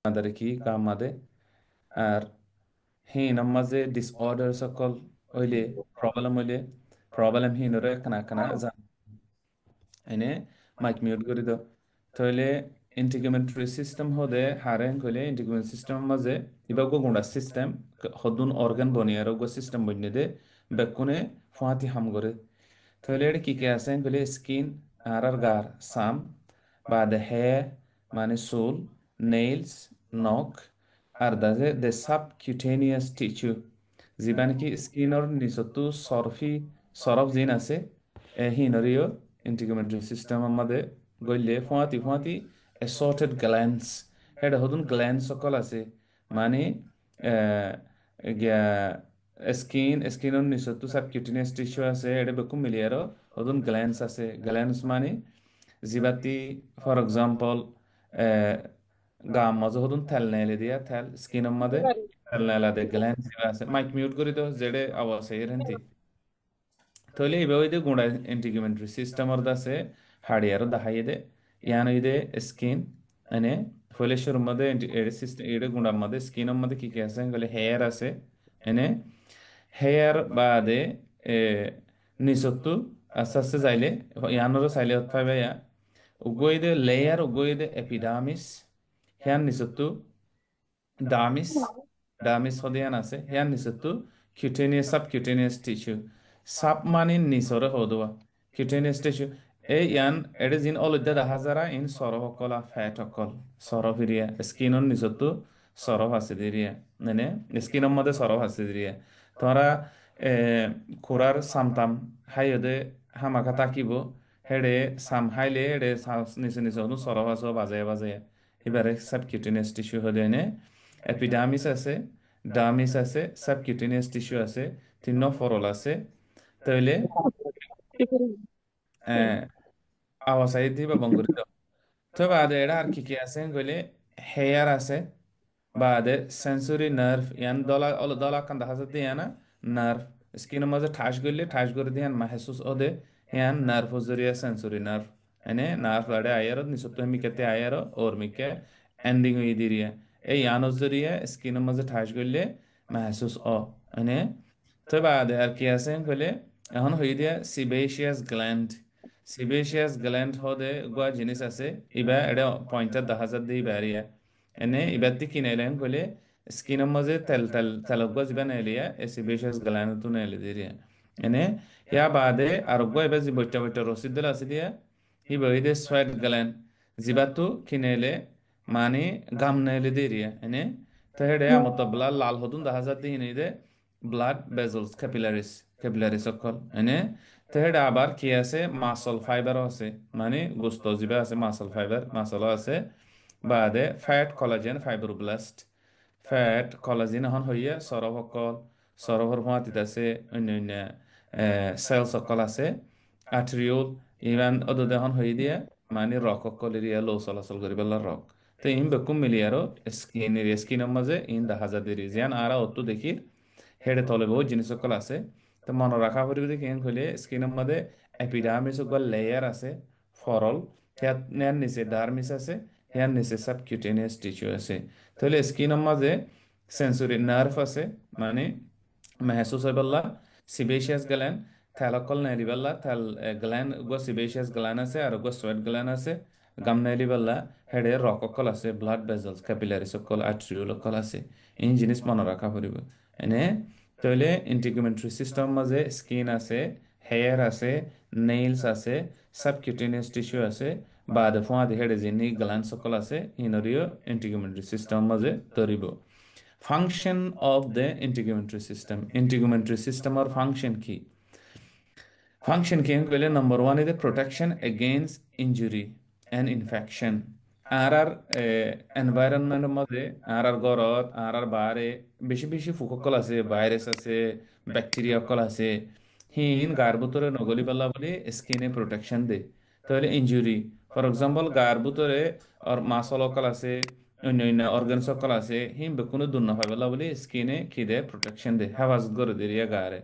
আমাদের কি কাম মাদে আর হিন মাঝে ডিসঅর্ডার সকল হইলে প্রবলেম হিনরে কানা কানা জান এনে মাইক মিউট করে দাও তাহলে ইন্টিগ্রেমেন্টারি সিস্টেম হদে হারেন কইলে ইন্টিগ্রেমেন্টারি সিস্টেম মাঝে ইবা গুণা সিস্টেম হদুন অর্গান বনিয়ার গো সিস্টেম বন্যে দে বেকুনে ফাতি হাম করে তাহলে এটা কি আছে কইলে স্কিন আর গার সাম بعد hair মানে চুল nails নখ আর দাজে the subcutaneous tissue যিবা নেকি স্কিনৰ নিচতো চৰফ জিন আছে হিনৰিও ইন্টিগ্ৰেমেণ্টাৰী চিষ্টেমৰ মাদে গলে ফুৱাতি assorted glands হেড হদুন গ্ল্যান্ডস সকল আছে মানে স্কিনৰ নিচতো সাবকিউটেনিয়াস টিস্যু আছে এটা বেকু মিলি আৰু হদুন গ্ল্যান্ডস আছে গ্ল্যান্ডস মানে জিবাতি ফর এক্সাম্পল গাম মাঝে হদুন তেল নাইলে দিয়া তেল স্কিনের মাঝে তেল নাইলা দে গ্ল্যান্ড জিবা আছে মাইক মিউট করি তো জেডে আওয়াজ এর হেন্তি তাহলে এইভাবে দে গুণা ইন্টিগ্রেমেন্টারি সিস্টেমর দাসে হাড়িয়ার দাহাইয়ে দে ইয়ান ইদে স্কিন মানে ফলেশ্বর মধ্যে এর সিস্টেম এর গুণার মধ্যে স্কিনের মধ্যে কি কি আছে বলে হেয়ার আছে এনে হেয়ার বাদে এ নিচত্তু আস্তে আস্তে চাইলে ইয়ানোরও চাইলে পাইবা ইয়া ugoide layer ugoide epidermis হেয়ার নিচতো ডার্মিস ডার্মিস হদিয়ান আছে হেয়ার নিচতো কিউটেনিয়াস সাবকিউটেনিয়াস টিস্যু সাব মানে নিচরে হদোয়া কিউটেনিয়াস টিস্যু এই ইয়ান এডে জিন অলুদ্দা দেখা যারা ইন সরহ অকল আর ফ্যাট অকল সরহ ফিরিয়া স্কিনের নিচতো সরহ আছে দিরিয়া মানে স্কিনের মধ্যে সরহ আছে দিরিয়া তোরা খুরার সামতাম হাইয়দে হামাকা তাকিব হেডে সাম হাইলে হেডে নিচে নিচে হদু সরহ আছে বাজায় বাজায় এবারে সাবকিউটেনিয়াস টিস্যু হদে এনে এপিডার্মিস আছে ডার্মিস আছে সাবকিউটেনিয়াস টিস্যু আছে তিন ফরল আছে তাইলে আওয়াজ দিবা বঙ্গুরিত তবে আদে এটা আর কি কি আছে কইলে হেয়ার আছে বাদে সেন্সরি নার্ভ ইয়ান দলা কান দেখা যাতে ইয়ানা নার্ভ স্কিনের মাঝে ঠাস করে দিয়ে মাহেসুস ওদে ইয়ান নার্ভ জরিয়া সেন্সরি নার্ভ এনে নার্ভ আড়ে আয়ার নিসত্ব মিকেতে আয়ার ওর মিকে এন্ডিং হই দিরিয়া এই ইয়ান জরিয়া স্কিনের মাঝে করলে মাহেসুস এনে তো বাদে আর কি আছে কইলে এখন হই দিয়া সিবেশিয়াস গ্ল্যান্ড হদে গোয়া জিনিস আছে ইবা এটা পয়েন্টার দেখা যাত দিয়ে বাড়িয়া এনে ইবার দি কিনাইলেন কইলে স্কিনের মাঝে তেলগা যিবা নাইলিয়া এ সিবেশিয়াস গ্ল্যান্ড নাইলে দিরিয়া এনে ইয়া বাদে আর গোয়া এবার যে বৈটা রসিদ দিল আছে দিয়া হি বহিদে সোয়েট গ্ল্যান্ড যিবাতো কিনাইলে মানে গাম নাইলে দিরিয়া এনে তো হেডে আমত ব্লাড লাল হদুন দেখা যাত দিয়ে দে ব্লাড ভেসেলস ক্যাপিলারিস অকল এনে তো হেডে আবার কি আছে মাসল ফাইবারও আছে মানে গোস্ত জিবা আছে মাসল ফাইবার মাসলও আছে বাদে fat collagen fibroblast fat collagen এখন হইয়া সরব অকল সরবর মাটিত আছে অন্য সেল সকল আছে আর্টেরিওল ইমান ওদের এখন হয়ে দিয়া মানে রক অকল এরিয়া লো চলাচল করি পেলার রক তো ইন বেকুম মিলি আরো স্কিনের মাঝে ইন দেখা যায় দেরি যেন আর অত দেখি হেডে তলে বহুত জিনিস সকল আছে তো মনে রাখা পড়বে দেখি হইলে স্কিনের মধ্যে এপিডার্মিস সকল লেয়ার আছে ফরল হেয়ার নিচে ডার্মিস আছে হেয়ার নিচে সাবকিউটেনিয়াস টিস্যু আছে তাহলে স্কিনের মাঝে সেন্সরি নার্ভ আছে মানে মেহসুস হয় বললা সিবেশিয়াস গ্ল্যান্ড থ্যালাকল নাইলি বললা গ্ল্যান্ড গো সিবেশিয়াস গ্ল্যান্ড আছে আর গো সোয়েট গ্ল্যান্ড আছে গাম নাইলি বললা হেডে রককল আছে ব্লাড ভেসেলস ক্যাপিলারি সকল আর্টেরিওল সকল আছে এই জিনিস মনে রাখা পড়িব এনে তাহলে ইন্টিগ্রেমেন্টারি সিস্টেম মাঝে স্কিন আছে হেয়ার আছে নেইলস আছে সাবকিউটেনিয়াস টিস্যু আছে বাদে ফুঁয়াদি হেডে যিনি গ্ল্যান্ড সকল আছে ইনরিও ইন্টিগ্রেমেন্টারি সিস্টেম মাঝে ধরিব function of the integumentary system আর ফাংশন কি ফাংশন কি কইলে number one is protection against injury and infection আর এনভায়রনমেন্টের মধ্যে ঘরত বাহারে বেশি বেশি ফুককল আছে ভাইরাস আছে ব্যাকটেরিয়া অকল আছে হিন গার ভিতরে নগলি পাল্লা বলে স্কিনে প্রোটেকশন দে তাহলে ইনজুরি ফর এক্সাম্পল গার ভিতরে আর মাসল অকল আছে অন্য অর্গান সকল আছে হিম বেকুনো দুন্ন হয় বলা বলে স্কিনে কি দে প্রোটেকশন দে হেফাজত করে দিয়ে গারে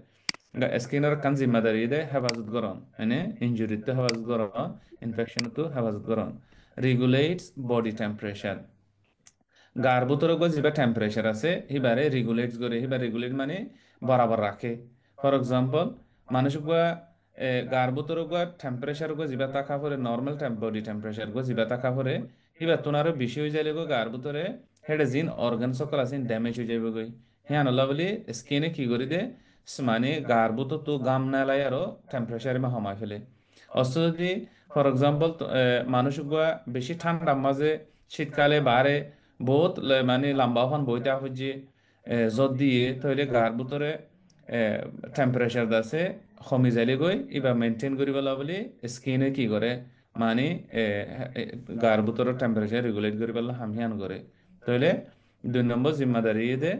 স্কিনের কান জিম্মাদারি দে হেফাজত করন মানে ইনজুরিতে হেফাজত করন ইনফেকশন তো হেফাজত করন রেগুলেটস বডি টেম্পারেচার গার ভিতরে গো যেবা টেম্পারেচার আছে হিবারে রেগুলেট করে, হিবার রেগুলেট মানে বরাবর রাখে। ফর এক্সাম্পল মানুষ গো গার ভিতরে গো টেম্পারেচার গো যেবা তাকা পরে নর্মাল বডি টেম্পারেচার গো যেবা তাকা পরে হিবার তোনারও বেশি হয়ে যাইলে গো গার ভিতরে হেডে জিন অর্গান সকল আছে ড্যামেজ হয়ে যাবে গই। হ্যাঁ নলা বলি স্কিনে কি করে দে মানে গার ভিতর তো গাম না লাই আরো টেম্পারেচারে মা হমায় ফেলে। অস্ত যদি ফর এক্সাম্পল মানুষ গো বেশি ঠান্ডা মাঝে শীতকালে বারে বহুত মানে লম্বা হন বইতে হচ্ছে যত দিয়ে তাহলে গার ভিতরে টেম্পারেচার আছে কমি যাইলে গই এবার মেনটেন করি পেলা বলি স্কিনে কি করে মানে এ, গার ভিতরে টেম্পারেচার রেগুলেট করি পেলা হামিয়ান করে। তাহলে 2 নম্বর জিম্মাদারি দে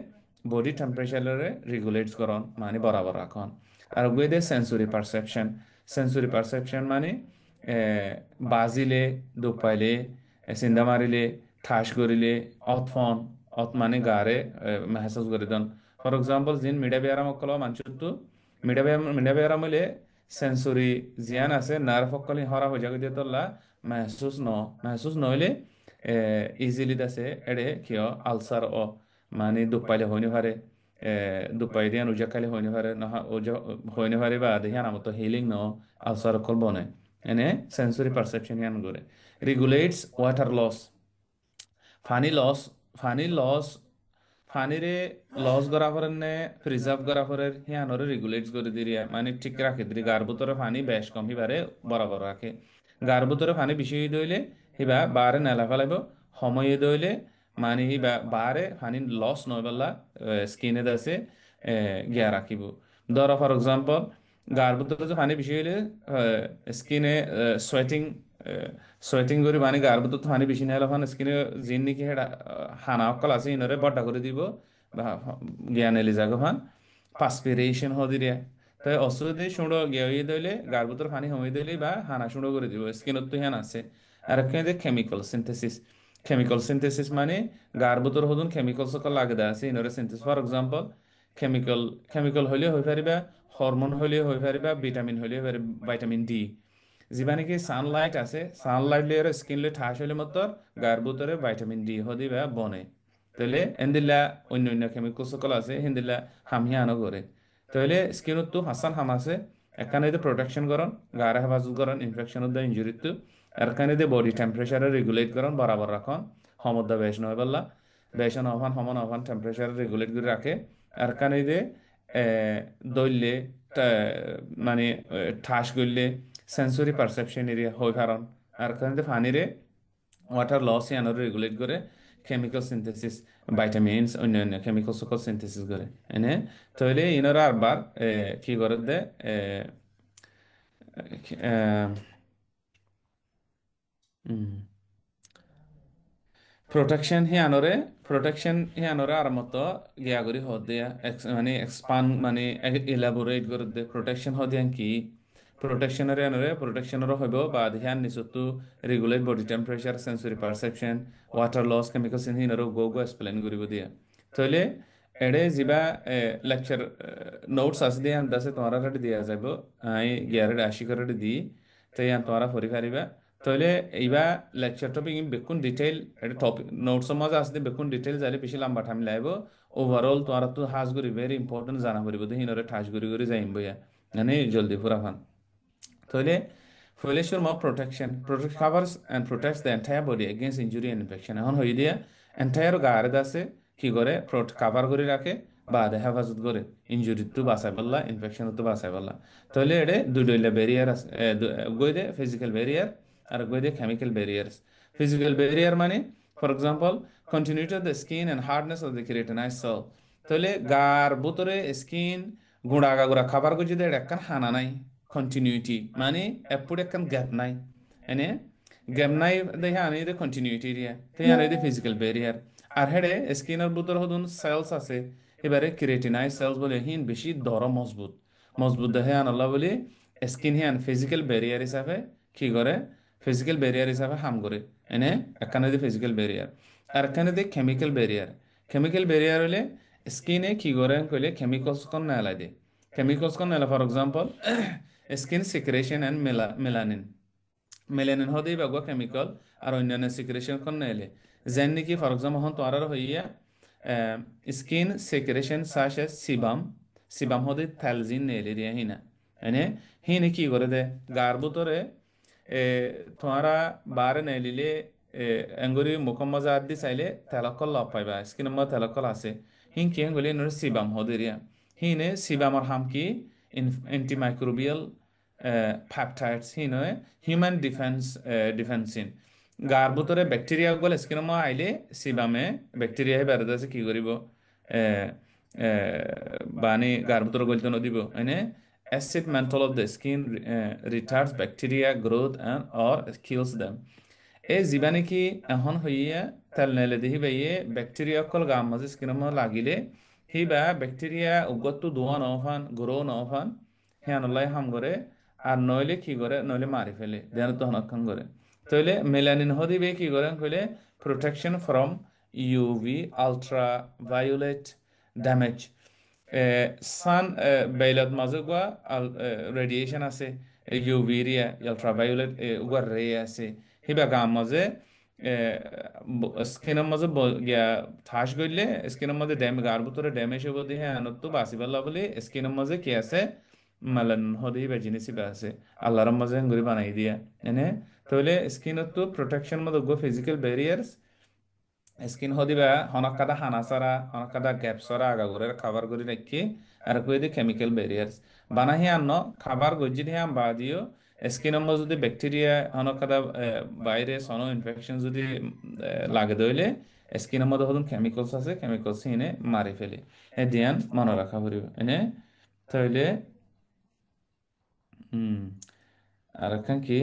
বডি টেম্পারেচারে রেগুলেট করন মানে বরাবর রাখন। আর গই দে সেন্সরি পারসেপশন। সেন্সরি পারসেপশন মানে এ, বাজিলে দুপাইলে চিন্তা মারিলে ঠাস করিলে অথফন অথ মানে গারে মেহসাজ করে দেন। ফর এক্সাম্পল জিন মিডা বেয়ারাম অকল মানুষটো মিডা বেয়ারাম হইলে সেন্সরি জিয়ান আছে নার্ভ অকল হরা হয়ে যাবে দিয়ে তোলা মেহসুস নহলে ইজিলি আছে এড়ে কিয় আলসার ও মানে দুপাইলে হইনি পারে দুপাই দিয়ান উজা খাইলে হইনি পারে না উজা হইনি পারে বা দেহিয়ান আমতো হিলিং ন আলসার অকল বনে এনে সেন্সরি পারসেপশন ইয়ান করে রেগুলেটস ওয়াটার লস ফানি লস ফানি লস ফানিরে লস করা ফরেন প্রিজার্ভ করা ফরের হিয়ানরে রেগুলেট করে দিরিয়া মানে ঠিক রাখে দিরি গার ভিতরে পানি বেশ কম হিবারে বরাবর রাখে। গার ভিতরে পানি বেশি হয়ে দইলে হিবা বারে নেলা ফেলাইব সময়ে দইলে মানে হিবা বারে পানি লস নয় বললা স্কিনে দাসে গিয়া রাখিব। ধরো ফর এক্সাম্পল গার ভিতরে যে পানি বেশি হইলে স্কিনে সোয়েটিং সোয়েটিং করে মানে গার ভিতর পানি বেশি না হলে স্কিনে জিন নাকি হেটা হানা অকল আছে ইনরে বড্ডা করে দিব বা জ্ঞান এলি যাগো ফান পাসপিরেশন হদিরিয়া তাই অসুবিধে শুঁড়ো গিয়ে দইলে গার ভিতর পানি হয়ে দিলে বা হানা শুঁড়ো করে দিব স্কিনত তো হ্যান আছে। আর একটা কেমিক্যাল সিনথেসিস। কেমিক্যাল সিনথেসিস মানে গার ভিতর হদুন কেমিক্যাল সকল লাগে দেয় আছে ইনরে synthesis. For example chemical chemical হইলে হয়ে পারিবা হরমোন হইলে হয়ে পারিবা ভিটামিন হইলে হয়ে পারিবা ভিটামিন ডি যিবা নাকি সানলাইট আছে সানলাইট লেয়ার স্কিন লে ঠাস হইলে মত গার ভিতরে ভিটামিন ডি হদি বা বনে তাহলে এন্দিল্লা অন্য অন্য কেমিক্যাল সকল আছে হিন্দিল্লা হামিয়ানো করে। তাহলে স্কিনত তো হাসান হাম আছে এখানে প্রোটেকশন করন গারে হেফাজত করন ইনফেকশন দা ইঞ্জুরি তো এখানে বডি টেম্পারেচার রেগুলেট করন বরাবর রাখন সমদ্দা বেশ নয় বললা বেশন অফান হমন অফান টেম্পারেচার রেগুলেট করে রাখে। এখানে দইলে মানে ঠাস করলে সেন্সরি পারসেপশন এরিয়া হয় কারণ আর কারণে পানিরে ওয়াটার লস ইয়ানোর রেগুলেট করে কেমিক্যাল সিনথেসিস ভাইটামিনস অন্য অন্য কেমিক্যাল সকল সিনথেসিস করে এনে তাহলে ইনারা আরবার কি করে দে প্রোটেকশন হি আনরে আর মতো গিয়া করি হদ দিয়া মানে এক্সপান্ড মানে ইলাবোরেট করে দে প্রোটেকশন হদিয়ান কি প্রোটেকশনের আনরে প্রোটেকশনের হইব বা ধ্যান নিচতো regulate body temperature sensory perception water loss chemical সিন হিনর গো গো এক্সপ্লেন করিব দিয়া তাহলে এড়ে যা লেকচার নোটস আছে দিয়ে আন্দাজে তোমার রেডি দিয়া যাব আই গিয়ারে আশি করে দি তাই তোমারা পড়ি পারিবা। তাহলে এইবা লেকচার টপিক বেকুন ডিটেইল এটা টপিক নোটসের মাঝে আসতে বেকুন ডিটেইল যাইলে বেশি লম্বা টাইম লাগব ওভারঅল তোমার তো হাজ করি ভেরি ইম্পর্টেন্ট জানা পড়িব তো হিনরে ঠাস করি যাইম বইয়া মানে জলদি পুরা ফান। তাহলে foliar mock protection protect covers and protects the entire body against injury and infection এখন হয়ে দিয়া এন্টায়ার গাড়ে আছে কি করে কাভার করে রাখে বা হেফাজত করে ইনজুরি তো বাঁচাই পারলা ইনফেকশন তো বাঁচাই পারলা। তাহলে এটা দুইটা ব্যারিয়ার আছে গই দে ফিজিক্যাল ব্যারিয়ার আর গই দে কেমিক্যাল ব্যারিয়ার্স। ফিজিক্যাল ব্যারিয়ার মানে for example continuity of the skin and hardness of the keratinize cell. তাহলে গার ভিতরে স্কিন গুড়া খাবার গো যদি একখান হানা নাই কন্টিনিউটি মানে এপুড একখান গ্যাপ নাই এনে গ্যাপ নাই দেখে আনি কন্টিনিউটি এরিয়া তাই আনি ফিজিক্যাল ব্যারিয়ার। আর হেডে স্কিনের ভিতর হদুন সেলস আছে এবারে কেরাটিনাইজ সেলস বলে হিন বেশি দর মজবুত মজবুত দেখে আনল্লা বলি স্কিন হিয়ান ফিজিক্যাল ব্যারিয়ার হিসাবে কি করে ফিজিক্যাল ব্যারিয়ার হিসাবে হাম করে এনে একখানে ফিজিক্যাল ব্যারিয়ার। আর এখানে কেমিক্যাল ব্যারিয়ার। কেমিক্যাল ব্যারিয়ার হলে স্কিনে কি করে কইলে কেমিক্যালস কন নালাই দে কেমিক্যালস কন নালা for example skin secretion and melanin melanin হদেই বাগুয়া কেমিক্যাল আর অন্যান্য সিক্রেশন কোন নেলে যেন নাকি ফর এক্সাম্পল হন তোমার হইয়া skin secretion such as sebum sebum হদে থালজিন নেলে দিয়া হিনা এনে হিনে কি করে দে গার ভিতরে তোমারা বারে নেলিলে এঙ্গুরি মুকম্মজা আদি চাইলে তেলকল লব পাইবা স্কিন মধ্যে তেলকল আছে হিন কি গলি নর সিবাম হদেরিয়া হিনে সিবামর হাম কি অ্যান্টিমাইক্রোবিয়াল peptides হিনয় হিউম্যান ডিফেন্সিন গার ভিতরে ব্যাকটেরিয়া গলে স্কিন আইলে সিবামে ব্যাকটেরিয়া বেড়ে আছে কি করিব আহ, বানি গার ভিতরে গলিত নদিব এনে acid mantle of the skin retards bacteria growth and or kills them এই যিবা নেকি এখন হইয়া তেল নেলে দেহি বাইয়ে ব্যাকটেরিয়া অকল গাম মাঝে স্কিন লাগিলে হিবা ব্যাকটেরিয়া উগতটো দোয়া নহফান গ্রো নহফান হিয়ানলাই হাম করে আর নইলে কি করে নইলে মারি ফেলে দেন তো হনক্ষণ করে তাইলে মেলানিন হদিবে কি করে কইলে protection from UV ultra violet damage sun বেইলত মাঝে গোয়া রেডিয়েশন আছে ইউভি রিয়া আলট্রাভায়োলেট উগার রে আছে হিবা গাম মাঝে স্কিনের মাঝে গিয়া ঠাস গইলে স্কিনের মাঝে গার ভিতরে ড্যামেজ হবো দিয়ে আনতো বাঁচিবার বলে স্কিনের মাঝে কি আছে মালান হদি বা জিনিসই বা আছে আল্লাহর মাঝে ঘুরি বানাই দিয়া এনে তাহলে স্কিনত তো প্রোটেকশন মধ্যে গো ফিজিক্যাল ব্যারিয়ার্স স্কিন হদিবা হনক কাদা হানা সারা হনক কাদা গ্যাপ সরা আগা করে খাবার করে রাখি আর কই দি কেমিক্যাল ব্যারিয়ার্স বানাহি আন্ন খাবার গজি দিয়ে আম বাদিও স্কিনের মধ্যে যদি ব্যাকটেরিয়া হনক কাদা ভাইরাস হন ইনফেকশন যদি লাগে দইলে স্কিনের মধ্যে হদম কেমিক্যালস আছে কেমিক্যালস এনে মারি ফেলে এ ধ্যান মনে রাখা পড়িব এনে তাইলে হুম আর একখান কি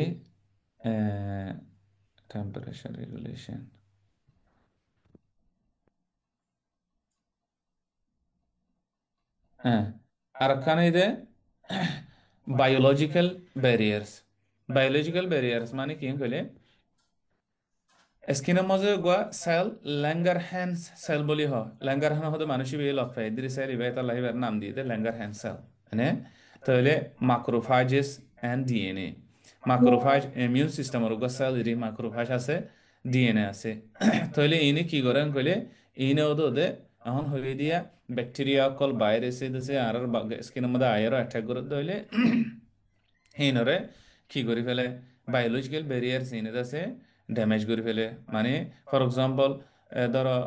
টেম্পারেচার রেগুলেশন হ্যাঁ আর একখানে ಇದೆ বায়োলজিক্যাল ব্যারিয়ার্স বায়োলজিক্যাল ব্যারিয়ার্স মানে কি কইলে স্কিনের মাঝে গোয়া সেল ল্যাঙ্গার হ্যান্স সেল বলি হয় ল্যাঙ্গার হ্যান হতে মানুষই বিয়ে লক্ষ্য দিদি সেল ইবাই তার লাইবার নাম দিয়ে দেয় ল্যাঙ্গার হ্যান্ড সেল মানে তাহলে মাক্রোফাজেস অ্যান্ড ডিএনএ মাক্রোফাজ ইমিউন সিস্টেমের গোয়া সেল ইরি মাক্রোফাজ আছে ডিএনএ আছে তাহলে ইনি কি করেন কইলে ইনে ওদে এখন হয়ে দিয়া ব্যাকটেরিয়া অকল বাইরে এসে দিছে আর স্কিনের মধ্যে আয়ারও অ্যাটাক করে দইলে সেইনরে কি কৰি ফেলে বায়োলজিক্যাল ব্যারিয়ার চিনে আছে ড্যামেজ করে ফেলে মানে ফর এক্সাম্পল ধরো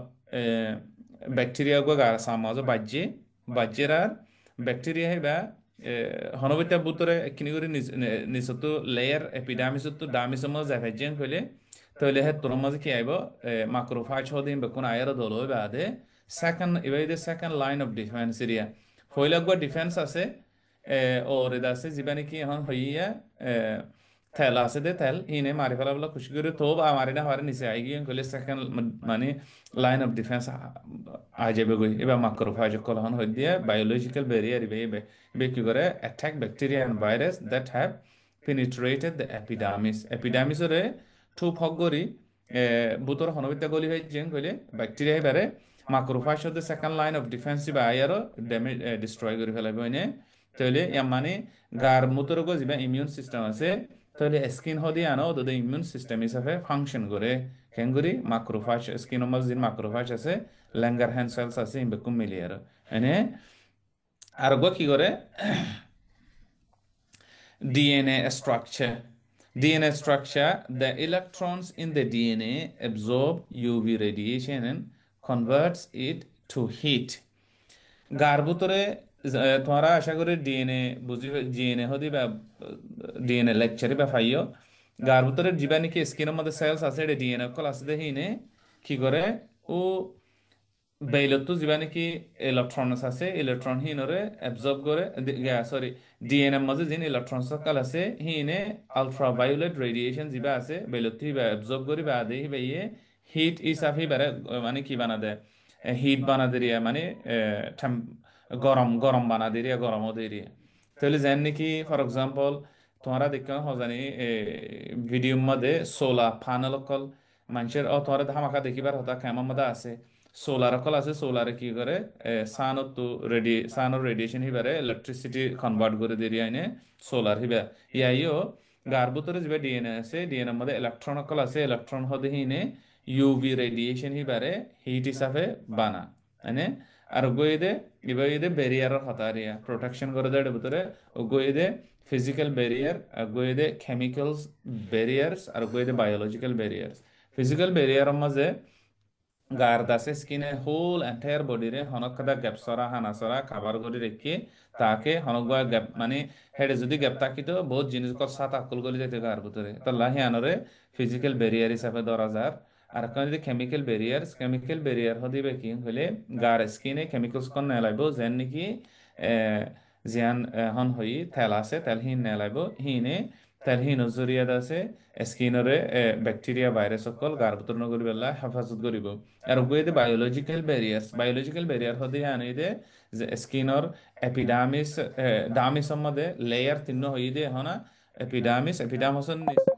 ব্যাকটেরিয়া গো গার সমাজ বাজ্যে বাজ্যের আর ব্যাকটেরিয়া বা হনবিতা বুতরে কিনি করে নিচতো লেয়ার এপিডামিসতো ডামিসমো জাভেজেন কইলে তাহলে হে তোর মাঝে কি আইব মাক্রোফাজ হদিন বেকুন আয়ার দল হইবে আদে সেকেন্ড এবারে সেকেন্ড লাইন অফ ডিফেন্স এরিয়া হইলাক ডিফেন্স আছে और इधर से जीवन की हम भैया थैला से दे थैल इन्हें मारे फला वाला खुश करे तो हमारे ना हमारे नीचे आएगी इनको सेकंड माने लाइन ऑफ डिफेंस आ जाए कोई ये मैक्रोफेज को हन हो दिया बायोलॉजिकल बैरियर बे क्यों करे attack bacteria and virus that have penetrated the epidermis রে ঠুপ হগরি বুতর হনবিদ্যা গলি হয় যেন কইলে ব্যাকটেরিয়া বারে মাক্রোফাজ হতে সেকেন্ড লাইন অফ ডিফেন্সিভ আয়ারও ড্যামেজ ডিস্ট্রয় করে ফেলাইব এনে তাহলে ইয়ার মানে গার মুতরগো যিবা ইমিউন সিস্টেম আছে তাহলে স্কিন হদি আনো ওদের ইমিউন সিস্টেম হিসাবে ফাংশন করে কেঙ্গুরি মাক্রোফাজ স্কিন মাঝ যে মাক্রোফাজ আছে ল্যাঙ্গার হ্যান্ড সেলস আছে ইনবেকুম মিলিয়ার এনে আর গো কি করে DNA structure. DNA structure, the electrons in the DNA absorb UV radiation and converts it to heat. গার ভিতরে তোমরা আশা করি ডিএনএ বুঝি জিএনএ হদি বা ডিএনএ লেকচারে বা পাইও গার ভিতরে যিবা নাকি স্কিনের মধ্যে সেলস আছে এটা ডিএনএ কল আছে দেখিনে কি করে ও বেইলতো যিবা নাকি ইলেকট্রনস আছে ইলেকট্রন হিনরে অ্যাবজর্ব করে সরি ডিএনএ মধ্যে যিন ইলেকট্রনস কাল আছে হিনে আলট্রাভায়োলেট রেডিয়েশন যিবা আছে বেইলতো হিবা অ্যাবজর্ব করি বা দেহি বাইয়ে হিট ইসাফি বারে মানে কি বানা দেয় হিট বানা দেরিয়া মানে গরম গরম বানা দেরিয়া গরম দেরিয়া তাহলে যেন নাকি ফর এক্সাম্পল তোমরা দেখো হজানি ভিডিওর মধ্যে সোলার প্যানেল অকল মানুষের তোমরা ধামাকা দেখিবার হতা কেমন মধ্যে আছে সোলার অকল আছে সোলারে কি করে সানত তো সানোর রেডিয়েশন হিবারে ইলেকট্রিসিটি কনভার্ট করে দেরিয়া এনে সোলার হিবা ইয়াইও গার ভিতরে যে ডিএনএ আছে ডিএনএর মধ্যে ইলেকট্রন সকল আছে ইলেকট্রন হদে হিনে ইউভি রেডিয়েশন হিবারে হিট হিসাবে বানা মানে আর গইদে ইবাইদে ব্যারিয়ারের হতারিয়া প্রোটেকশন করে দেয় এর ভিতরে ও গইদে ফিজিক্যাল ব্যারিয়ার আর গইদে কেমিক্যালস ব্যারিয়ার্স আর গইদে বায়োলজিক্যাল ব্যারিয়ার্স ফিজিক্যাল ব্যারিয়ারের মাঝে গার দাসে স্কিনে হোল এন্টায়ার বডি রে হনক কাদা গ্যাপ সরা হানা সরা খাবার করে রেখে তাকে হনক গ্যাপ মানে হেডে যদি গ্যাপ থাকিতো বহুত জিনিস কর সাত আকল গলি যেতে গার ভিতরে তো লাহি আনরে ফিজিক্যাল ব্যারিয়ার হিসাবে ধরা যার আর কোন যদি কেমিক্যাল ব্যারিয়ার হদিবে কি হলে গার স্কিনে কেমিক্যালস কোন না লাইবো যেন নাকি জিয়ান হন হই তেল আছে তেল হিন না লাইবো হিনে তেল হিন জরিয়াত আছে স্কিনরে ব্যাকটেরিয়া ভাইরাস সকল গার ভিতর নগরি বেলা হেফাজত করিব আর উগুয়েতে বায়োলজিক্যাল ব্যারিয়ার হতে আনিদে যে স্কিনর এপিডামিস ডামিসর মধ্যে লেয়ার তিন্ন হইদে হনা এপিডামিসন নিচে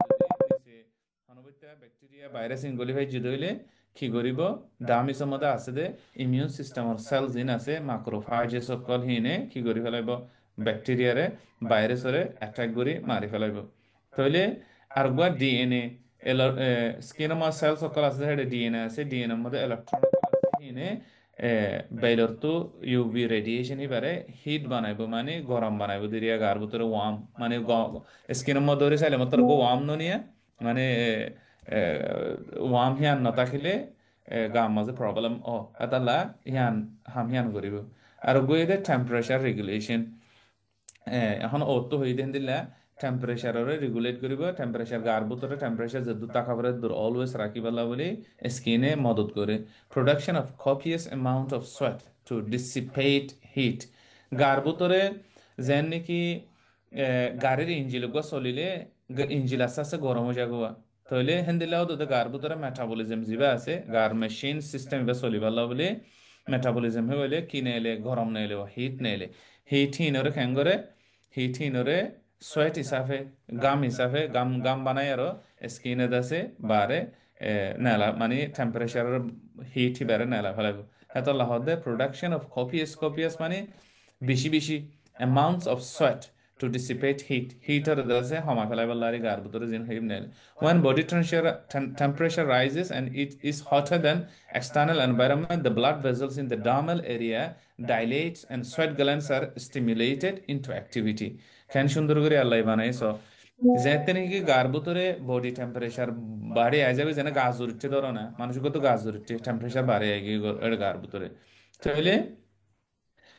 হনবইতা ব্যাকটেরিয়া ভাইরাস ইনগলি ভাই জিদইলে কি করিব ডামিসর মধ্যে আছে দে ইমিউন সিস্টেমর সেল জিন আছে মাক্রোফাজ সকল হিনে কি করি ফেলাইব ব্যাকটেরিয়ারে ভাইরাসরে অ্যাটাক করি মারি ফেলাইব তাহলে আর গা ডিএনএ স্কিনমা সেল সকল আছে হেডে ডিএনএ আছে ডিএনএ মধ্যে ইলেকট্রন আছে হিনে বাইলর তো ইউভি রেডিয়েশন হিবারে হিট বানাইব মানে গরম বানাইব দিরিয়া গার ভিতরে ওয়ার্ম মানে স্কিনের মধ্যে ধরে চাইলে মতো ওয়ার্ম ননিয়া মানে ওয়ার্ম হিয়ান নথাকিলে গাৰ মাঝে প্রবলেম এতালা হিয়ান হিয়ান করিব আর গইদে টেম্পারেচার রেগুলেশন এখন অটো হই দেন দিলা টেম্পারেচাররে রেগুলেট করিব টেম্পারেচার গার ভিতরে টেম্পারেচার যে দুটা খাবারে দূর অলওয়েজ রাখিবালা বলে স্কিনে মদত করে production of copious amount of sweat to dissipate heat গার ভিতরে যেন নাকি গাড়ির ইঞ্জিল গো চলিলে ইঞ্জিল আস্তে আস্তে গরম হয়ে যাগোয়া তাহলে হেন্দিলাও তো গার ভিতরে মেটাবলিজম যিবা আছে গার মেশিন সিস্টেম এবার চলিবালা বলে মেটাবলিজম হইলে কি নেলে গরম নেলে হিট নেলে হিট খেঙ্গরে হিটহিনরে সোয়েট হিসাবে গাম গাম বানাই আর স্কিনে দাসে বারে নেলা মানে টেম্পারেচার হিট হিবারে নেলা ফেলাইব এত লাহদে প্রোডাকশন অফ কপিয়াস মানে বেশি amounts of sweat to dissipate heat or the homa falaiballari gar butore jin himnel when body temperature rises and it is hotter than external environment the blood vessels in the dermal area dilates and sweat glands are stimulated into activity can সুন্দর করে আল্লাহ বানাইছো যেতে নাকি গার ভিতরে body temperature বাড়ে I যাবে যেন গাছ ধরছে ধরো না মানুষকে তো গাছ ধরছে টেম্পারেচার বাড়ে আই গিয়ে গার ভিতরে তাহলে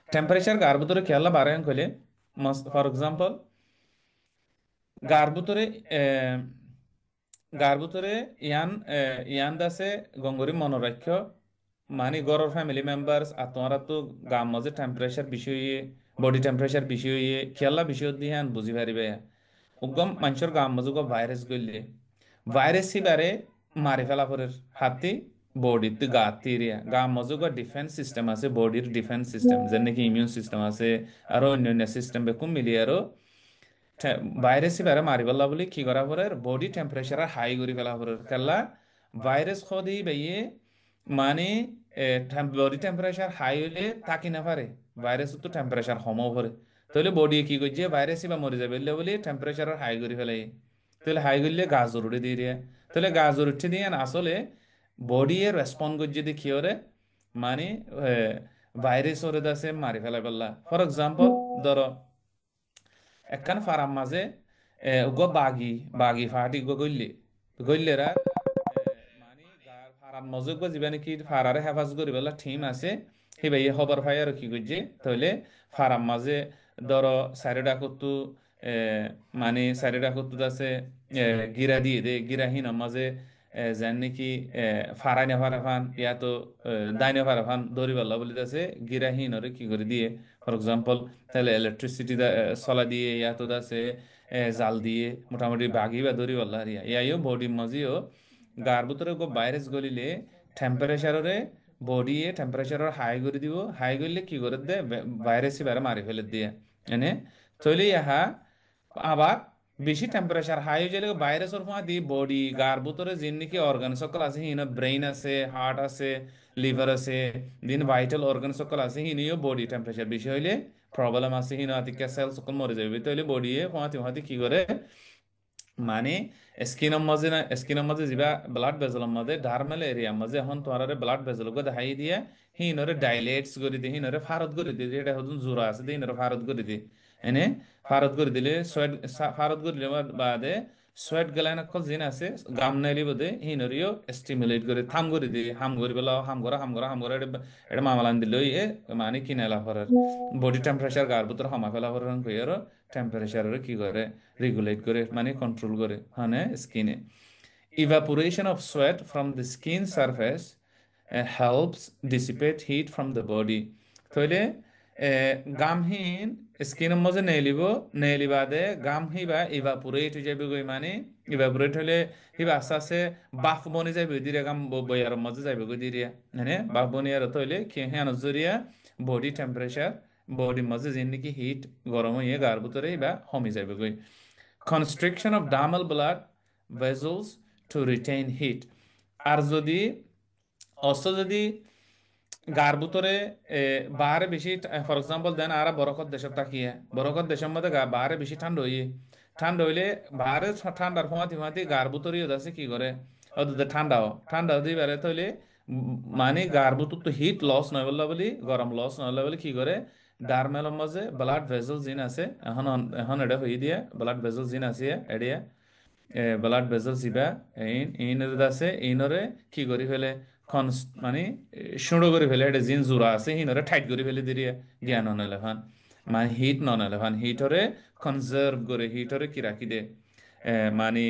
টেম্পারেচার গার ভিতরে খেয়াল বাড়ে কইলে ফর এক্সাম্পল গার ভিতরে গার ভিতরে ইয়ান দাসে গঙ্গরি মনোরাখ্য মানে গরর ফ্যামিলি মেম্বার্স আর তোমারা তো গাম মাঝে টেম্পারেচার বিষয়ে বডি টেম্পারেচার বিষয়ে খেলা বিষয় দিয়ে আন বুঝি পারিবে উগম মানুষের গাম মাঝে ভাইরাস গলে ভাইরাস হিবারে মারি ফেলা পরের হাতি বডিতে গা তিরিয়া গাম মাঝে ডিফেন্স সিস্টেম আছে বডির ডিফেন্স সিস্টেম যেন কি ইমিউন সিস্টেম আছে আর অন্যান্য সিস্টেম বেকুম মিলিয়ে আরো ভাইরাস হিবারে মারি ফেলা বলে কি করা পরের বডি টেম্পারেচার হাই করে ফেলা পরের খেলা ভাইরাস খদি বাইয়ে মানে বডি টেম্পারেচার হাই হইলে থাকি না পারে ভাইরাস তো টেম্পারেচার কমও পরে তাহলে বডি কি করছে ভাইরাস বা মরে যাবে বলে টেম্পারেচার হাই করে ফেলাই তাহলে হাই করলে গাছ জরুরি দিয়ে দিয়ে তাহলে গাছ জরুরি দিয়ে আসলে বডি এর রেসপন্ড করছে দিয়ে কি ওরে মানে ভাইরাস ওরে দাসে মারি ফেলাই বললা ফর এক্সাম্পল ধরো একখান ফার্ম মাঝে বাগি ফাটি গইলেরা মানে ফারাম মজুগ যিবা নাকি ফারারে হেফাজত করি বলা টিম আছে সেই ভাই খবর পাই আর কি করছে তাহলে ফারাম মাঝে ধরো সাইডা করতু মানে সাইডা করতু আছে গিরা দিয়ে দে গিরাহীন মাঝে যেন নাকি ফারাই না ফারা ফান ইয়া তো দাইনে ফারা ফান ধরি বলা বলি আছে গিরাহীন ওরে কি করে দিয়ে ফর এক্সাম্পল তাহলে ইলেকট্রিসিটি চলা দিয়ে ইয়া তো আছে জাল দিয়ে মোটামুটি বাগি বা ধরি বলা হারিয়া ইয়াইও বডি মাঝিও গার ভিতরে ভাইরাস গলিলে টেম্পারেচারে বডি টেম্পারেচার হাই করে দিব হাই করলে কি করে দে ভাইরাস বারে মারি ফেলে দিয়ে এনে তৈলে ইহা আবার বেশি টেম্পারেচার হাই হয়ে গেলে ভাইরাসের ফোঁয়া দি বডি গার ভিতরে যিন নাকি অর্গান সকল আছে হিন ব্রেইন আছে হার্ট আছে লিভার আছে দিন ভাইটাল অর্গান সকল আছে হিনিও বডি টেম্পারেচার বেশি হইলে প্রবলেম আছে হিন আতিকা সেল সকল মরে যাবে তাহলে বডি ফোঁয়াতে কি করে মানে স্কিনৰ মাজে যিবা ব্লাড ভেজেলৰ মাজে ডাৰ্মেল এৰিয়াৰ মাজে এখন তোমাৰে ব্লাড ভেজেল গৈ দেখাই দিয়ে হিনৰে ডাইলেটস কৰি দিয়ে হিনৰে ফাৰত কৰি দিয়ে এটা হদুন জোৰা আছে দিয়ে হিনৰে ফাৰত কৰি দিয়ে এনে ফাৰত কৰি দিলে সোয়েট ফাৰত কৰি দিলে বাদে সোয়েট গ্ল্যান্ড অকল জিন আছে গাম নাইলি বদে হিনরিও স্টিমুলেট করে থাম করে দিয়ে হাম করা এটা এটা মামালান দিল এ মানে কিনালা করার বডি টেম্পারেচার গার ভিতর হামা ফেলা করার কইয়ার টেম্পারেচার কি করে রেগুলেট করে মানে কন্ট্রোল করে মানে স্কিনে evaporation of sweat from the skin surface helps dissipate heat from the body তাহলে গামহীন স্কিনের মধ্যে নেলিব বাদে গাম হিবা ইভাপোরেট হয়ে যাবে গই মানে ইভাপোরেট হলে হিবা আস্তে আস্তে বাফ বনি যাবে দিরে গাম বইয়ার মধ্যে যাবে গই দিরিয়া মানে বাফ বনি আর হইলে কি হ্যাঁ নজরিয়া বডি টেম্পারেচার বডির মধ্যে যে নাকি হিট গরম হয়ে গার ভিতরে বা কমে যাবে গই constriction of dermal blood vessels to retain heat আর যদি যদি গার ভিতরে বাহারে বেশি ফর এক্সাম্পল দেন আর বরকত দেশত তাকিয়ে বরকত দেশের মধ্যে বাহারে বেশি ঠান্ডা হইলে বাহারে ঠান্ডার ফমাতি গার ভিতরে আছে কি করে ওদের ঠান্ডা দিয়ে বেড়ে হইলে মানে গার ভিতর তো হিট লস নয় বললা বলি গরম লস নয় বললা বলি কি করে ডারমেলের মাঝে ব্লাড ভেসেল জিন আছে এখন এখন এটা হয়ে দিয়ে ব্লাড ভেসেল জিন আছে এডিয়া ব্লাড ভেসেলস ইবা ইনরে আছে ইনরে কি করি ফেলে মানে সুড়ো করে ফেলে এটা জিন জোড়া আছে ইনরে টাইট করে ফেলে দিয়ে জ্ঞান নলে ফান মানে হিট নলে ফান হিটরে কনজার্ভ করে হিটরে কি রাখি দে মানে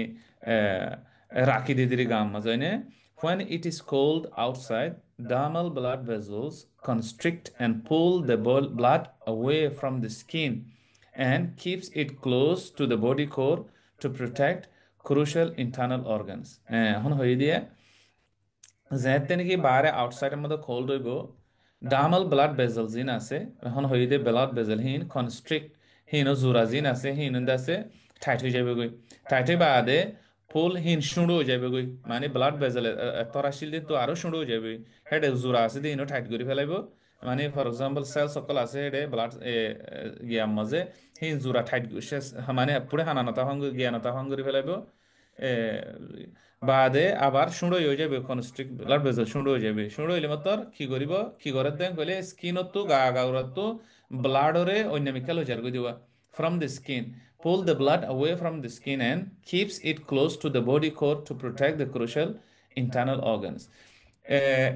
রাখি দিয়ে দিয়ে গাম মাঝে নে when it is cold outside dermal blood vessels constrict and pull the blood away from the skin and keeps it close to the body core to protect crucial internal organs এখন হয়ে দিয়ে যেতে নাকি বাইরে আউটসাইডের মধ্যে কোল্ড হইব ডামাল blood vessel জিন আছে এখন হয়ে দিয়ে ব্লাড ভেসেল হিন কনস্ট্রিক্ট হিন জোরা জিন আছে হিন আছে টাইট হয়ে যাবে গই টাইট হয়ে বাদে ফুল হিন শুঁড়ো হয়ে যাবে গই মানে ব্লাড ভেসেল তরাশিল দিয়ে তো আরো শুঁড়ো হয়ে যাবে হেডে জোরা আছে দিয়ে হিনও টাইট করে ফেলাইব মানে ফর এক্সাম্পল সেল সকল আছে হেডে ব্লাড গিয়ার মাঝে হিন জোরা টাইট মানে পুরে হানানতা হং জ্ঞানতা হং করে ফেলাইব বাদে আবার সুঁড়ো হয়ে যাবে কনস্ট্রিক্ট ব্লাড ভেসেল সুঁড়ো হয়ে যাবে সুঁড়ো হইলে মাত্র কি করিব কি করে দেন কইলে স্কিনত তো গাউরাত তো ব্লাডরে অন্যামিকাল হয়ে যাবে দিবা from the skin pull the blood away from the skin and keeps it close to the body core to protect the crucial internal organs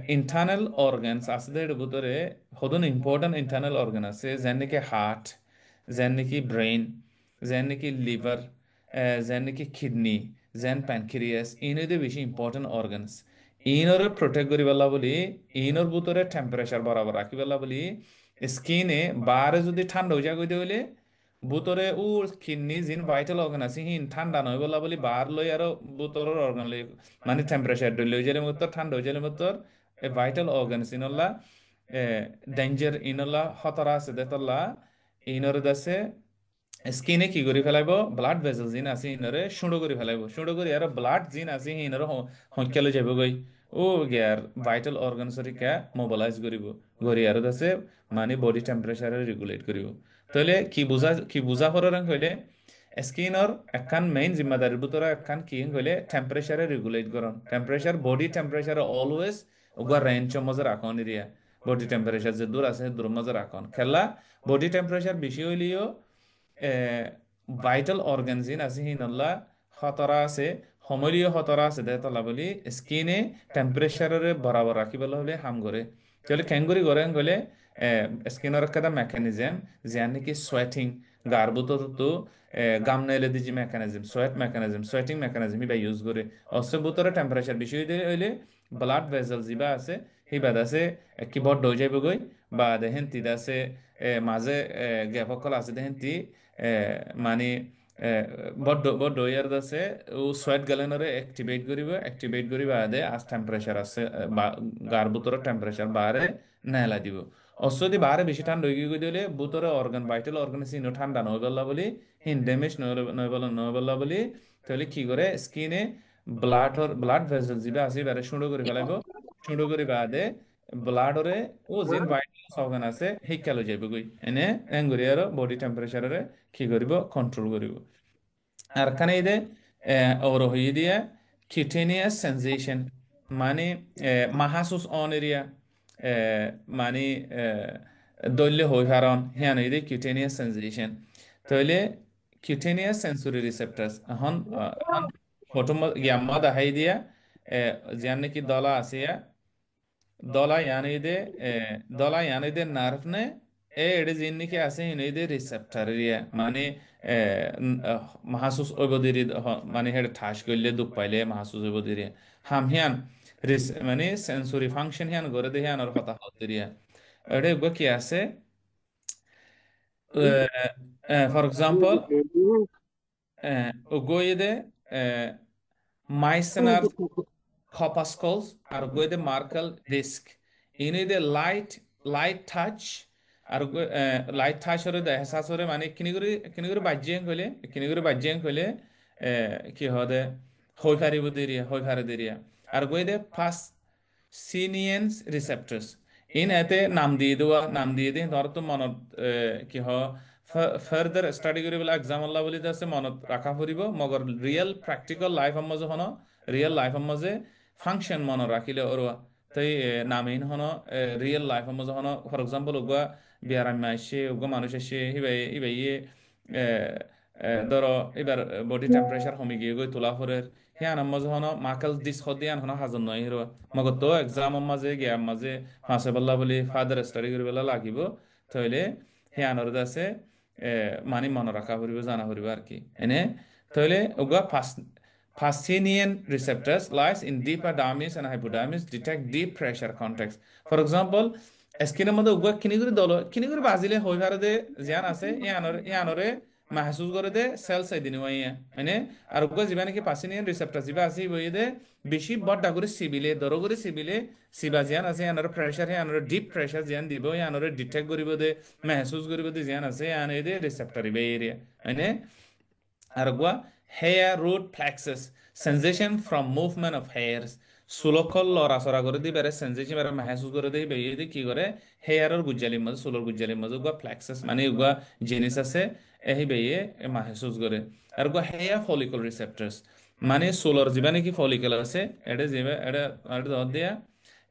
internal organs আছে এর ভিতরে হদন ইম্পর্টেন্ট ইন্টারনাল অর্গান আছে যেন নাকি হার্ট যেন নাকি ব্রেইন যেন নাকি লিভার যেন নাকি কিডনি যেন প্যানক্রিয়াস ইনদে বেশি ইম্পর্টেন্ট অর্গানস ইনরে প্রোটেক্ট করি বলা বলি ইনর ভিতরে টেম্পারেচার বরাবর রাখি বলা বলি স্কিনে বারে যদি ঠান্ডা হয়ে যায় হইলে বুতরে ও কিডনি জিন ভাইটাল অর্গান আছে হিন ঠান্ডা নয় বলা বলি বার লই আর বুতরের অর্গান লই মানে টেম্পারেচার লই যালে মতো ঠান্ডা হয়ে যালে মতো ভাইটাল অর্গান ইনল্লা ডেঞ্জার ইনল্লা খতরা আছে দেতল্লা ইনরে দাসে স্কিনে কি করে ফেলাইব ব্লাড ভেসেল জিন আছে ইনরে সুঁড়ো করে ফেলাইব সুঁড়ো করে আর ব্লাড জিন আছে ইনরে সংখ্যালে যাব গই ও গিয়ার ভাইটাল অর্গান সরিকা মোবিলাইজ করিব গরি আর আছে মানে বডি টেম্পারেচার রেগুলেট করিব তাহলে কি বুঝা হরাং হইলে স্কিনর একখান মেইন জিম্মাদারির ভিতরে একখান কি হইলে টেম্পারেচারে রেগুলেট করন টেম্পারেচার বডি টেম্পারেচার অলওয়েজ ওগা রেঞ্জের মধ্যে রাখন এরিয়া বডি টেম্পারেচার যে দূর আছে দূর মধ্যে রাখন খেলা বডি টেম্পারেচার বেশি হইলেও ভাইটাল অর্গান জিন আছে হিনল্লা খতরা আছে সমলীয় খতরা আছে দেতলা বলি স্কিনে টেম্পারেচারে বরাবর রাখিবলৈ হলে হাম করে তাহলে কেঙ্গুরি করে গলে স্কিনের একটা মেকানিজম যে নাকি সোয়েটিং গার ভিতর তো গাম নাইলে দি যে মেকানিজম সোয়েটিং মেকানিজম ইবা ইউজ করে অস্ত্র ভিতরে টেম্পারেচার বেশি হইলে ব্লাড ভেসেল যিবা আছে সেই বাদ আছে কি বড্ড হয়ে যাবে গই বা দেখেন তিদ আছে মাঝে গ্যাপকল আছে দেখেন তি মানে বড্ড ইয়ার আছে ও সোয়েট গ্যালেনরে অ্যাক্টিভেট করিব আদে আজ টেম্পারেচার আছে গার ভিতরের টেম্পারেচার বারে নেলা দিব অসদি বারে বেশি ঠান্ডা হয়ে গিয়ে দিলে ভিতরে অর্গান ভাইটাল অর্গান সিনো ঠান্ডা নয় বললা বলি হিন ড্যামেজ নয় বললা বলি তাহলে কি করে স্কিনে ব্লাড ভেসেল যেটা আছে এবারে সুন্দর করে ফেলাইব সুন্দর করে বাদে ব্লাডরে ও যেন ভাইটাল অর্গান আছে সেই খেলো যাইব গই এনে এঙ্গুরি আর বডি টেম্পারেচারে কি করিব কন্ট্রোল করিব আর খানে এই और হয়ে দিয়া cutaneous sensation মানে মাহাসুস অন এরিয়া মানে দল্য হই কারণ হ্যাঁ এটা cutaneous sensation তাহলে cutaneous sensory receptors এখন এখন ফটো ইয়াম্মা দেখাই দিয়া যার নাকি দলা আছে দলা ইয়ানিদে নার্ভ নে এডে জিন্নিকে আছে ইনইদে রিসেপ্টর এরিয়া মানে মাহাসুস ওইবদিরি মানে হেড ঠাস করলে দুঃখ পাইলে মাহাসুস ওইবদিরি হাম মানে সেন্সরি ফাংশন হিয়ান করে দে হিয়ান আর কথা হদিরিয়া এডে গো কি আছে ফর এক্সাম্পল ওগোইদে Meissner corpuscles are going to Merkel disk. You need a light touch আর লাইট touch হরে দেয় এহসাস হরে মানে কিনিগুরি বাজ্যেং কইলে কি হদে হই ফারি দিরিয়া আর গইদে ফার্স্ট সিনিয়েন্স রিসেপ্টরস ইন এতে নাম দিয়ে দিন ধর তো মনত কি হ ফার্দার স্টাডি করি বলে এক্সাম আল্লাহ বলি আছে মনত রাখা ফুরিব মগর প্র্যাকটিক্যাল লাইফ মজে হন রিয়েল লাইফ মজে ফাংশন মনে রাখিলে ওর তাই নামিন হন রিয়েল লাইফ মজে হন ফর এক্সাম্পল ওগুয়া বিয়ারাম আসছে ওগুয়া মানুষ আসছে ইবাই ধরো এবার বডি টেম্পারেচার কমে গিয়ে গই তোলা ফরের হিয়ান মাঝে হন মাকাল দিস হদিয়ান হন হাজন নয় হিরো মগর তো এক্সাম মাঝে গিয়ার মাঝে ফাঁসে বল্লা বলি ফাদার স্টাডি করি বেলা লাগিব তাইলে হিয়ানোর আছে মানে মনে রাখা ফুরিব জানা ফুরিব আর কি এনে তাইলে ওগুয়া Fascinian receptors lies in deeper dermis and hypodermis detect deep pressure contacts. For example, স্কিনের মধ্যে উগা কিনি করে বাজিলে হই ভারে দে জিয়ান আছে ইয়ানরে মাহসুস করে দে সেল সাই দিন ওয়াইয়া মানে আর উগা জিবা নাকি পাসিনিয়ান রিসেপ্টর জিবা আছে বই দে বেশি বড় করে সিবিলে দর করে সিবা জিয়ান আছে ইয়ানরে প্রেসার ইয়ানরে ডিপ প্রেসার জিয়ান দিব ইয়ানরে ডিটেক্ট করিব দে মাহসুস করিব দে জিয়ান আছে ইয়ান দে রিসেপ্টর ইবে এরিয়া মানে আর উগা hair root plexus sensation from movement of hairs সুলকল লড়াচড়া করে দিই বেড়ে সেন্সেশন বেড়ে মাহসুস করে দিই বেরিয়ে দিই কি করে হেয়ারের গুজ্জালির মাঝে সুলর গুজ্জালির মাঝে উগা ফ্লেক্সাস মানে উগা জিনিস আছে এই বেরিয়ে মাহসুস করে আর উগা হেয়ার ফলিকল রিসেপ্টরস মানে সুলর যিবা নাকি ফলিকল আছে এটা যিবা এটা এটা ধর দিয়া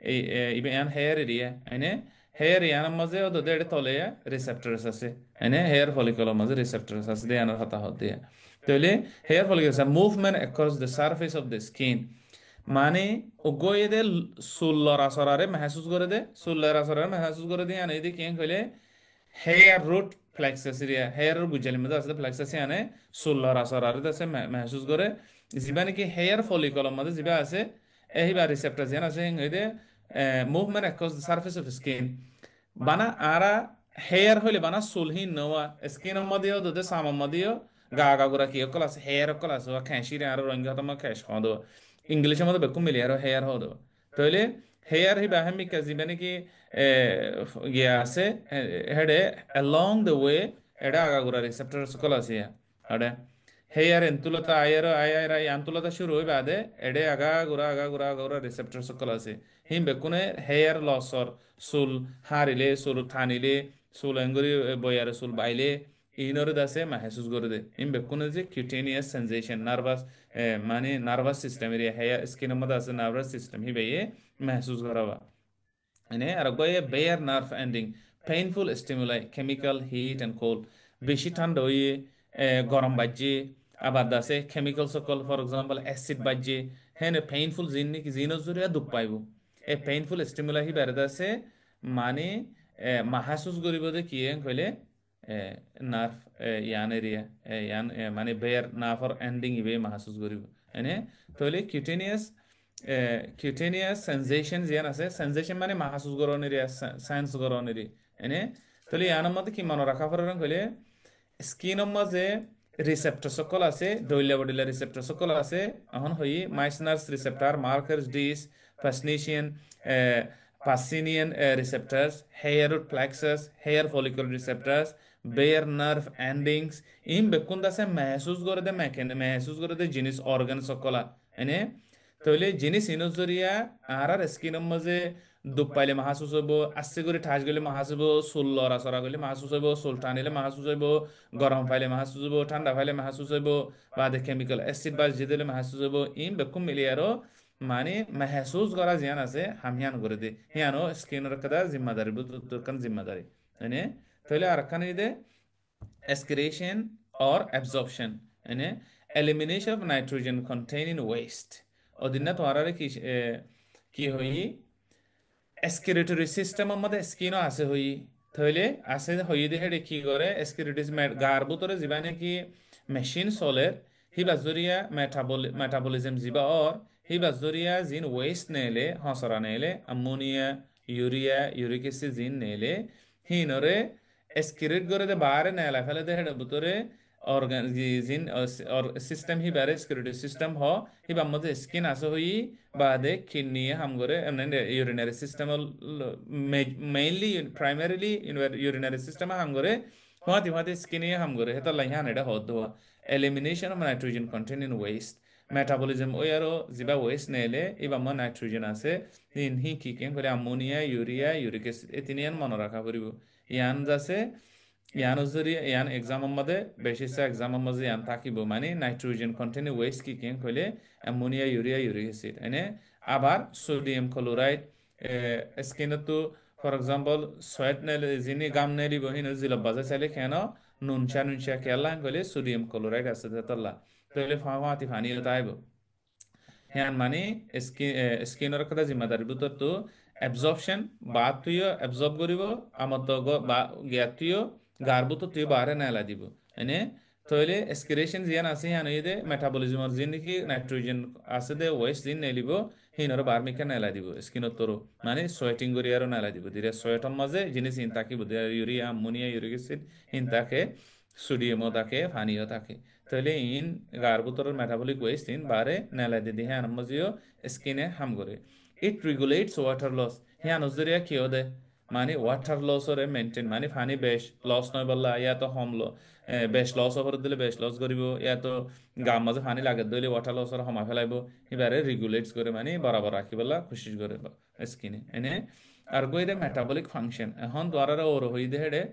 এই ইবে ইয়ান হেয়ার এরিয়া এনে হেয়ার ইয়ানের মাঝে ওদের এটা তলে রিসেপ্টরস আছে এনে হেয়ার ফলিকলের মাঝে রিসেপ্টরস আছে দিয়ে আনার কথা হত দিয়া তাহলে হেয়ার ফলিকলস আর movement across the surface of the skin মানে ওগোয়ে দে চুল লড়াচড়ারে মেহসুস করে দে চুল লড়াচড়ারে মেহসুস করে দিয়ে আনে দিয়ে কেন কইলে হেয়ার রুট ফ্লেক্সাস এরিয়া হেয়ারের গুজালির মধ্যে আছে ফ্লেক্সাস আনে চুল লড়াচড়ারে আছে মেহসুস করে যিবা নাকি হেয়ার ফলিকলের মধ্যে যিবা আছে এইবা রিসেপ্টর যেন আছে দে movement across the surface of skin বানা আরা হেয়ার হইলে বানা চুলহীন নওয়া স্কিনের মধ্যেও দুধে সামার মধ্যেও গা গুড়া কি অকল আছে হেয়ার অকল আছে খেঁচিরে আর রঙ হতাম খেস খাওয়া দেবো ইংলিশের মধ্যে বেকুম মিলি আর হেয়ার হওয়া দেবো তাহলে হেয়ার হি বাহামি কাজি মানে কি গিয়া আছে হেডে along the way এটা আগাগোড়া রিসেপ্টর সকল আছে আড়ে হেয়ার এন্তুলতা আয়ার আন্তলতা শুরু হই বাদে এডে আগা গুড়া রিসেপ্টর সকল আছে হিম বেকুনে হেয়ার লসর চুল হারিলে চুল ঠানিলে চুল এঙ্গুরি বয়ারে চুল বাইলে ইনরে দাসে মাহসুস করে দে হিম বেকুনে যে কিউটেনিয়াস সেন্সেশন নার্ভাস মানে নার্ভাস সিস্টেম এরিয়া হেয়ার স্কিনের মধ্যে আছে নার্ভাস সিস্টেম হি বেয়ে মাহসুস করাবা এনে আর গয়ে bare nerve ending painful stimuli chemical heat and cold বেশি ঠান্ডা হইয়ে গরম বাজ্যে আবার দাসে কেমিক্যাল সকল ফর এক্সাম্পল অ্যাসিড বাজ্যে হ্যাঁ পেইনফুল জিন নাকি জিনস জরিয়া দুঃখ পাইব এই পেইনফুল স্টিমুলাই হি বেড়ে দাসে মানে মাহাসুস করিব যে কি কইলে নার্ভ ইয়ান এরিয়া ইয়ান মানে বেয়ার নার্ভর এন্ডিং ইবে মাহাসুস করিব এনে তাহলে কিউটেনিয়াস সেন্সেশন জিয়ান আছে সেন্সেশন মানে মাহাসুস গরনেরি সেন্স গরনেরি এনে তাহলে ইয়ানোর মধ্যে কি মনে রাখা পারেন কইলে স্কিনের মাঝে রিসেপ্টর সকল আছে ডইলা বডিলা রিসেপ্টর সকল আছে এখন হই মাইসনার্স রিসেপ্টর মার্কার্স ডিস ফাসনেশিয়ান Pacinian receptors hair root plexus hair follicle receptors bare nerve endings ইম বেকুন দাসে মেহসুস করে দে মেহসুস করে দে জিনিস অর্গান সকলা এনে তাহলে জিনিস ইনজরিয়া আর স্কিনের মাঝে দুপ পাইলে মাহাসুস হইব, আস্তে করে ঠাস গেলে মাহাসুস হইব, চুল লড়াচড়া করলে মাহাসুস হইব, চুল টানিলে মাহাসুস হইব, গরম পাইলে মাহাসুস হইব, ঠান্ডা পাইলে মাহাসুস হইব, বা কেমিক্যাল অ্যাসিড বা জিদিলে মাহাসুস হইব। ইন বেকুম মিলি আরো মানে মেহসুস করা জিয়ান আছে হামিয়ান করে দে হিয়ানো স্কিনের কাদা জিম্মাদারি বুতুর কান জিম্মাদারি মানে তাহলে আর কানে দে aspiration or absorption মানে elimination of nitrogen containing waste অদিনা তোমার কি হই এসকিরেটরি সিস্টেম আমাদের স্কিনও আছে হই তাহলে আছে হই দেখে কি করে এসকিরেটরি গার ভিতরে যিবা নাকি মেশিন চলে হিবা জরিয়া মেটাবলিজম যিবা অর হিবা জরিয়া জিন ওয়েস্ট নেলে হসরা নেলে অ্যামোনিয়া ইউরিয়া ইউরিক অ্যাসিড জিন নেলে হিনরে এসকিরেট করে দে বারে নেলা ফেলে দে হেড ভিতরে অর্গান জিন সিস্টেম হি বারে এসকিরেটরি সিস্টেম হ হিবা মধ্যে স্কিন আছে হই বাদে কিডনি হাম করে এমনি urinary system mainly primarily urinary system হাম করে হুয়াতি হুয়াতি স্কিনে হাম করে হেতা লাইহান এটা হদ elimination of nitrogen containing waste metabolism ওই আরো যিবা ওয়েস্ট নেলে এবার মনে নাইট্রোজেন আছে ইন হি কি কেন করে অ্যামোনিয়া ইউরিয়া ইউরিক অ্যাসিড এই তিনিয়ান মনে রাখা করিব ইয়ান যাচ্ছে ইয়ান যদি ইয়ান এক্সামৰ মধ্যে বেছিছে এক্সামৰ মধ্যে ইয়ান থাকিব মানে নাইট্ৰোজেন কন্টেইন ওয়েস্ট কি কেন কইলে অ্যামোনিয়া ইউরিয়া ইউরিক এসিড এনে আবার সোডিয়াম ক্লোরাইড স্কিনতো ফর এক্সাম্পল সোয়েট নেলে যিনি গাম নেলি বহিন জিলব বাজে চাইলে কেন নুনচা কেলা কইলে সোডিয়াম ক্লোরাইড আছে তাল্লা তাহলে ফাওয়াতি ফানি তাইব হ্যাঁ মানে স্কিনৰ কথা জিম্মাদারি ভিতৰতো এবজর্পশন বা তুইও এবজর্ব করিব আমার তো বা গিয়া তুইও গার ভিতর তুই বাহারে নেলা দিব এনে তাহলে এসকিরেশন জিয়ান আছে হ্যাঁ দে মেটাবলিজমর জিন নাকি নাইট্রোজেন আছে দে ওয়েস্ট জিন নেলিব হিনর বার্মিকা নেলা দিব স্কিনত তোর মানে সোয়েটিং করি আরো নেলা দিব দিরে সোয়েটর মাঝে জিনিস হিন থাকিব ইউরিয়া অ্যামোনিয়া ইউরিক অ্যাসিড হিন থাকে সোডিয়ামও থাকে পানিও থাকে তাহলে ইন গার ভিতরের মেটাবলিক ওয়েস্ট ইন বারে নেলা দিদি হ্যাঁ মজিও স্কিনে হাম করে ইট রেগুলেটস ওয়াটার লস হ্যাঁ নজরিয়া কিও দে মানে ওয়াটার লস ওরে মেনটেন মানে পানি বেশ লস নয় বললা ইয়া তো হম বেশ লস ওপর দিলে বেশ লস করিব ইয়া তো গাম মাঝে পানি লাগে দিলে ওয়াটার লস ওর সময় ফেলাইব এবারে রেগুলেটস করে মানে বরাবর রাখি বললা খুশি করে স্কিনে এনে আর গইরে মেটাবলিক ফাংশন এখন দ্বারা ওর হই দেহে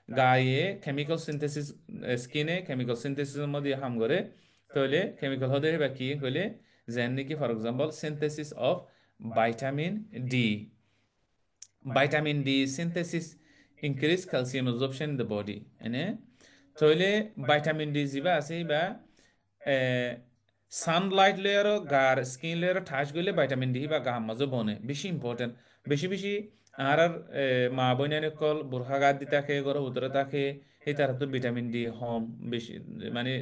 গায়ে কেমিক্যাল সিনথেসিস স্কিনে কেমিক্যাল সিনথেসিসের মধ্যে হাম করে তাহলে কেমিক্যাল হতে বা কি কইলে যেন নাকি for example synthesis of vitamin D vitamin D synthesis increase calcium absorption in the body এনে তাহলে vitamin D জিবা আছে বা সানলাইট লেয়ারও গার স্কিন লেয়ারও ঠাস গেলে ভাইটামিন ডি বা গাম মাঝে বনে বেশি ইম্পর্টেন্ট বেশি বেশি আর মা বইনানি কল বোরখা গাদ দি থাকে গরো উতরে থাকে সেই তার তো ভিটামিন ডি হম বেশি মানে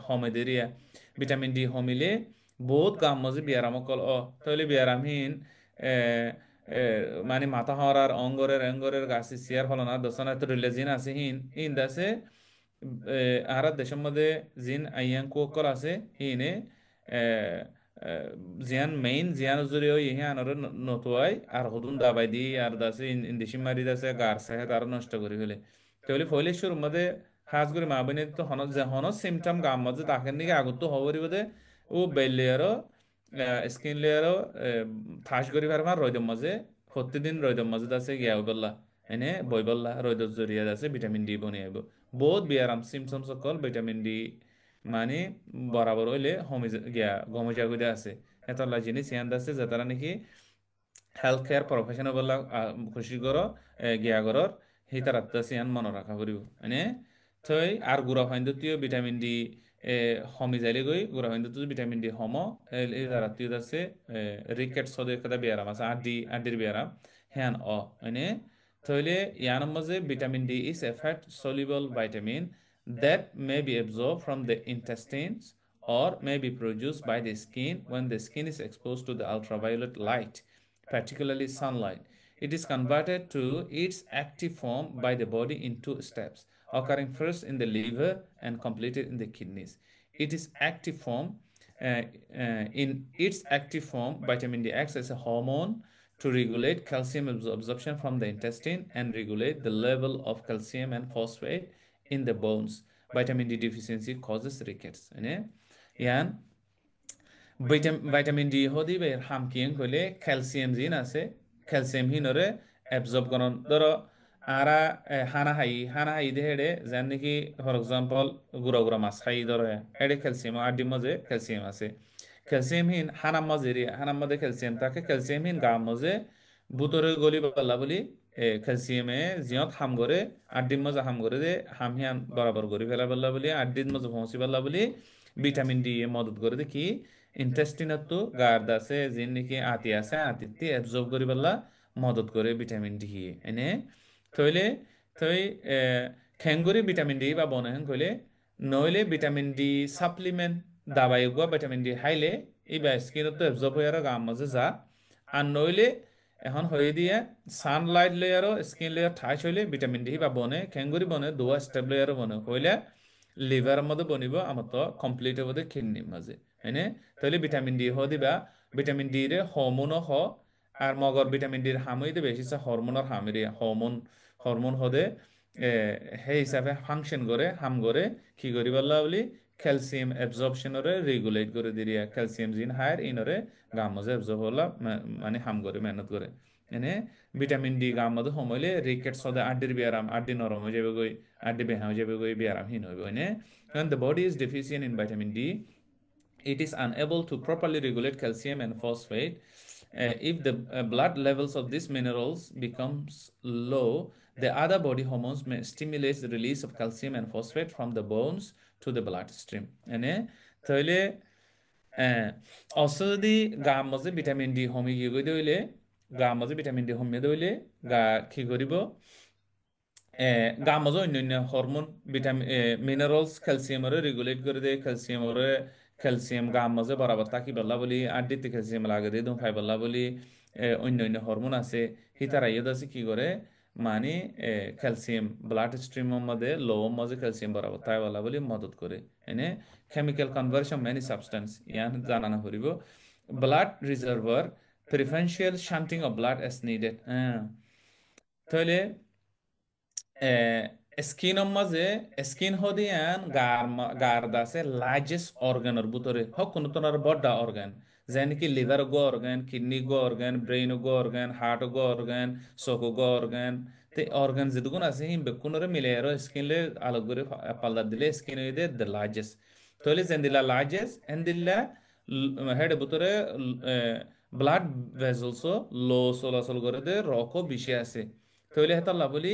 হমে দেরিয়া ভিটামিন ডি হমিলে বহুত গাম মাঝে বিয়ারাম কল তাহলে বিয়ারামহীন মানে মাথা হওয়ার অঙ্গরের গাছে চেয়ার ফলন আর দোসানা তো রিলে জিন আছে হিন দাসে আর দেশের মধ্যে জিন আইয়াং কোকল আছে হিনে জিয়ান মেইন জিয়ান জুড়ে ইহান নতুয়াই আর হদুন দাবাই দি আর দাসে ইন্দিশি মারি দাসে গার সাহে তার নষ্ট করে ফেলে তাহলে ফলে শুরুর মধ্যে খাস করে মা বোনের তো হন সিমটম গাম মধ্যে তাকের নিকে আগত হবরি বোধে ও বেল লেয়ারও স্কিন লেয়ারও ফাঁস করি পারবার রোদের মাঝে প্রতিদিন রোদের মাঝে আছে গিয়া বললা এনে বই বললা রোদের জরিয়া আছে ভিটামিন ডি বনে আইব বহুত বিয়ারাম সিমটমস সকল ভিটামিন ডি মানে বরাবর হইলে হমি গিয়া গমজা গুদে আছে এতলা জিনিস ইয়ান আছে যে তারা নাকি হেলথ কেয়ার প্রফেশনাল বললা খুশি করো গিয়া করর সেই তার ইয়ান মনে রাখা করিব মানে থৈ আর গুড়া ফাইন্দতীয় ভিটামিন ডি হমি যাইলে গই গুড়া ফাইন্দত ভিটামিন ডি হম এই রাত্রি আছে রিকেট সদে কথা বেয়ারাম আছে আড্ডির বেয়ারাম হ্যান মানে থইলে ইয়ানোর মাঝে vitamin D is a fat soluble vitamin that may be absorbed from the intestines or may be produced by the skin when the skin is exposed to the ultraviolet light, particularly sunlight. It is converted to its active form by the body in two steps, occurring first in the liver and completed in the kidneys. It is active form. In its active form, vitamin D acts as a hormone to regulate calcium absorption from the intestine and regulate the level of calcium and phosphate in the bones. Vitamin D deficiency causes rickets. Yani vitamin D হদি বে হাম কিয়েন কইলে calcium জিন আছে calcium হিনরে absorb করন ধরো আরা হানা high দেহেড়ে যেন নাকি ফর এক্সাম্পল গুড়া গুড়া মাছ খাই ধরো এড়ে ক্যালসিয়াম আড্ডি মাঝে ক্যালসিয়াম আছে ক্যালসিয়াম হিন হানাম মাঝে হানাম মাঝে ক্যালসিয়াম থাকে ক্যালসিয়াম হিন গা মাঝে বুতরে গলি বলা বলি ক্যালসিয়ামে জিয়ত হাম করে আড্ডির মাঝে হাম করে দে হাম হিয়ান বরাবর করে ফেলা বললা বলি আড্ডির মাঝে পৌঁছি বললা বলি ভিটামিন ডি এ মদত করে দে কি ইন্টেস্টিনত তো গার্ড আছে যে নাকি আতি আছে আতিতে অ্যাবজর্ব করি বললা মদত করে ভিটামিন ডি এনে থইলে থই খেঙ্গুরি ভিটামিন ডি বা বনে হেন কইলে নইলে ভিটামিন ডি সাপ্লিমেন্ট দাবাই গো ভিটামিন ডি হাইলে এই বা স্কিনত তো অ্যাবজর্ব হয়ে আর গাম মাঝে যা আর নইলে এখন হয়ে দিয়ে সানলাইট লেয়ারও স্কিন লেয়ার ঠাইস হইলে ভিটামিন ডি বা বনে খেঙ্গুরি বনে দোয়া স্টেপ লেয়ারও বনে হইলে লিভারের মধ্যে বনিব আমার তো কমপ্লিট হবো কিডনির মাঝে হ্যাঁ তাহলে ভিটামিন ডি হ দিবা ভিটামিন ডি রে হরমোনও হ আর মগর ভিটামিন ডির হামই দে বেশি হরমোনের হামিরে হরমোন হদে এ, সেই হিসাবে ফাংশন করে হাম করে কি করি বললা বলি ক্যালসিয়াম অ্যাবজর্পশনরে রেগুলেট করে দিরিয়া ক্যালসিয়াম জিন হায়ার ইনরে গাম মাঝে অ্যাবজর্ব হলা মানে হাম করে মেহনত করে এনে ভিটামিন ডি গাম মাঝে সমইলে রিকেট সদে আড্ডির বিয়ারাম আড্ডি নরম হয়ে যাবে গই আড্ডি বেহা হয়ে যাবে গই বিয়ারাম হীন হইব এনে when the body is deficient in vitamin D it is unable to properly regulate calcium and phosphate. If the blood levels of these minerals becomes low, the other body hormones may stimulate the release of calcium and phosphate from the bones to the bloodstream. এনে তাহলে অবশ্য যদি গা মধ্যে vitamin D কমি গিয়ে দইলে গা মধ্যে ভিটামিন ডি কমিয়ে দইলে গা কি করিব গা মাঝে অন্যান্য হরমোন ভিটামিন মিনারেলস ক্যালসিয়ামরে রেগুলেট করে দেয় ক্যালসিয়াম গা মাঝে বরাবর থাকি বললা বলি আড্ডিতে ক্যালসিয়াম লাগে দিয়ে দুম খাই বললা বলি অন্যান্য হরমোন আছে হিতার আইয়ত আছে কি করে মানে ক্যালসিয়াম ব্লাড স্ট্রিমের মধ্যে লোর মাঝে ক্যালসিয়াম বরাবর তাই বলা বলি মদত করে এনে কেমিক্যাল কনভার্সন মেনি সাবস্টেন্স ইয়ান জানানো করিব blood reservoir preferential shunting of blood S needed তাহলে স্কিনের মাঝে স্কিন হদিয়ান গার দাসে লার্জেস্ট অর্গানের ভিতরে হোক কোনো তোনার বড় অর্গান যেন কি লিভার গো অর্গান কিডনি গো অর্গান ব্রেইন গো অর্গান হার্ট গো অর্গান চকু গো অর্গান তে অর্গান যেটুকুন আছে হিম বেকুনরে মিলে আর স্কিন লে আলোক করে পাল্লা দিলে স্কিন হইতে দ্য লার্জেস্ট তাহলে যেন দিলা লার্জেস্ট এন দিলা হেড ভিতরে ব্লাড ভেসেলসও লো চলাচল করে দে রকও বেশি আছে তাহলে হেতাল্লা বলি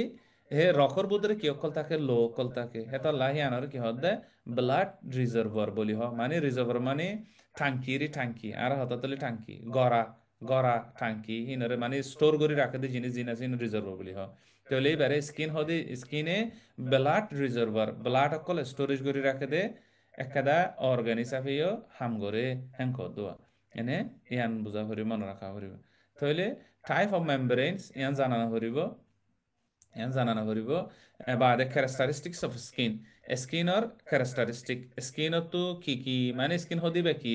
হে রকর বুদরে কি অকল থাকে লো অকল থাকে হেতা লাহি আনার কি হদে ব্লাড রিজার্ভার বলি হ মানে রিজার্ভার মানে টাঙ্কি আর হতাতলি টাঙ্কি গড়া টাঙ্কি হিনরে মানে স্টোর করে রাখে দে জিনিস জিনিস হিন রিজার্ভার বলি হ তাহলে এবারে স্কিন হদে স্কিনে ব্লাড রিজার্ভার ব্লাড অকল স্টোরেজ করে রাখে দে একাদা অর্গান হিসাবেও হাম করে হ্যাং দোয়া এনে ইয়ান বুঝা করি মনে রাখা করিব তাহলে টাইপ অফ মেমব্রেনস ইয়ান জানানো করিব ইয়ান জানানো করিব বা দ্য ক্যারেক্টারিস্টিক্স অফ স্কিনৰ ক্যারেক্টারিস্টিক স্কিনতো কি মানে স্কিন হদিবে কি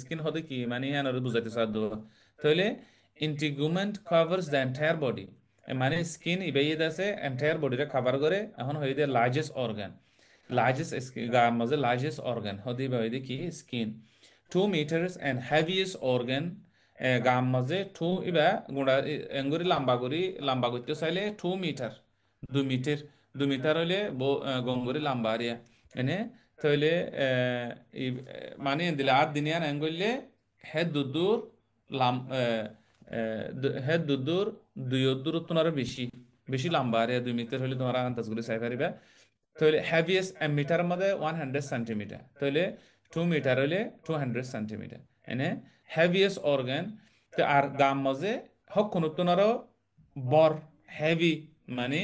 স্কিন হদে কি মানে ইয়ান আর বুঝাইতে সাধ্য তাহলে ইন্টিগুমেন্ট কভার্স দ্য এন্টায়ার বডি মানে স্কিন ইবেইদ আছে এন্টায়ার বডিরে কভার করে এখন হই দে লার্জেস্ট অর্গান লার্জেস্ট গার মাঝে লার্জেস্ট অর্গান হদিবে হই দে কি skin 2 meters and heaviest organ গাম মাঝে টু ইবা গুড়া এঙ্গুরি লাম্বা করতে চাইলে 2 মিটার 2 মিটার 2 মিটার হইলে গঙ্গুরি লাম্বা আরিয়া এনে তাইলে মানে দিলে আর দিনিয়ান এঙ্গুইলে হে দুদূর লাম হে দুদূর দুই দূরত্ব আরো বেশি বেশি লাম্বা আরিয়া 2 মিটার হইলে তোমার আন্দাজ করে চাই পারিবা তাহলে হেভিয়েস্ট মিটার মধ্যে 100 সেন্টিমিটার তাহলে 2 মিটার হলে 200 সেন্টিমিটার এনে হেভিয়েস্ট অর্গান তো আর গাম মাঝে হক কোনো তোনারও বর হেভি মানে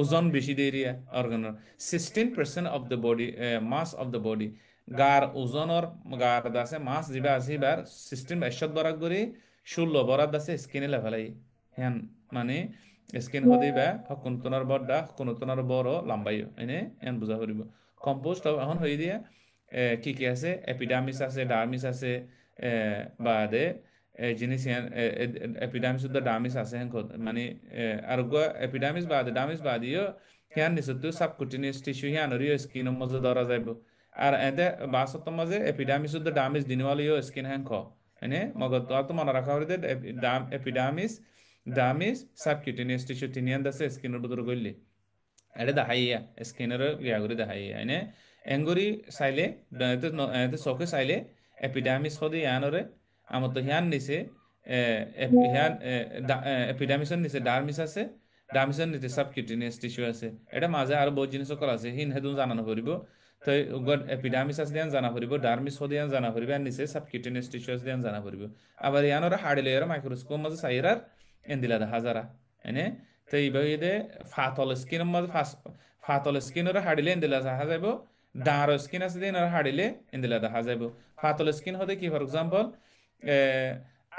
ওজন বেশি দেরিয়া অর্গানের 16% of the body mass of the body গার ওজনের গার দাসে মাস যিবা আছে বার 16 বরাক করে 16 বরাত দাসে স্কিনে লেভেলাই হ্যান মানে স্কিন হতে বা কোন তোনার বড় কোন তোনার বড় লম্বাইও এনে এন বুঝা করিব কম্পোস্ট এখন হয়ে দিয়া কি আছে এপিডার্মিস আছে ডার্মিস আছে বাদে জিনিস এপিডার্মিস ডার্মিস আছে মানে আর এপিডার্মিস বাদে ডার্মিস বাদিও হিয়ান নিচতো সাবকুটিনিয়াস টিস্যু হিয়ান স্কিনের মধ্যে ধরা যাইব আর এতে বাসত্তর মাঝে এপিডামিস উদ্দে ডামিস দিনওয়ালিও স্কিন হ্যাং খ এনে মগর তো মনে রাখা হইতে এপিডামিস ডামিস সাবকিউটেনিয়াস টিস্যু তিনিয়ান দাসে স্কিনের ভিতর গইলি এটা দেখাইয়া স্কিনের ইয়া করে দেখাইয়া এনে এঙ্গুরি চাইলে চকে চাইলে এপিডামিস হদে ইয়ানরে আমার তো হিয়ান নিছে হিয়ান এপিডামিসের নিচে ডার্মিস আছে ডার্মিসের নিচে সাবকিউটেনিয়াস টিস্যু আছে এটা মাঝে আরো বহুত জিনিস সকল আছে হিন হেদুন জানানো পড়িব তো এপিডামিস আছে দিয়ান জানা পড়িব ডার্মিস হদিয়ান জানা পড়িব আর নিচে সাবকিউটেনিয়াস টিস্যু আছে দিয়ান জানা পড়িব আবার ইয়ানরে হাড়ি লেয়ার মাইক্রোস্কোপ মাঝে সাইরার এন্দিলা দেখা যারা এনে তো এইভাবে ফাতল স্কিনের মাঝে ফাতল স্কিনের হাড়িলে এন্দিলা দেখা যাইব ডাঁর স্কিন আছে দিন হাড়িলে এন্দিলা দেখা যাইব ফাতল স্কিন হতে কি ফর এক্সাম্পল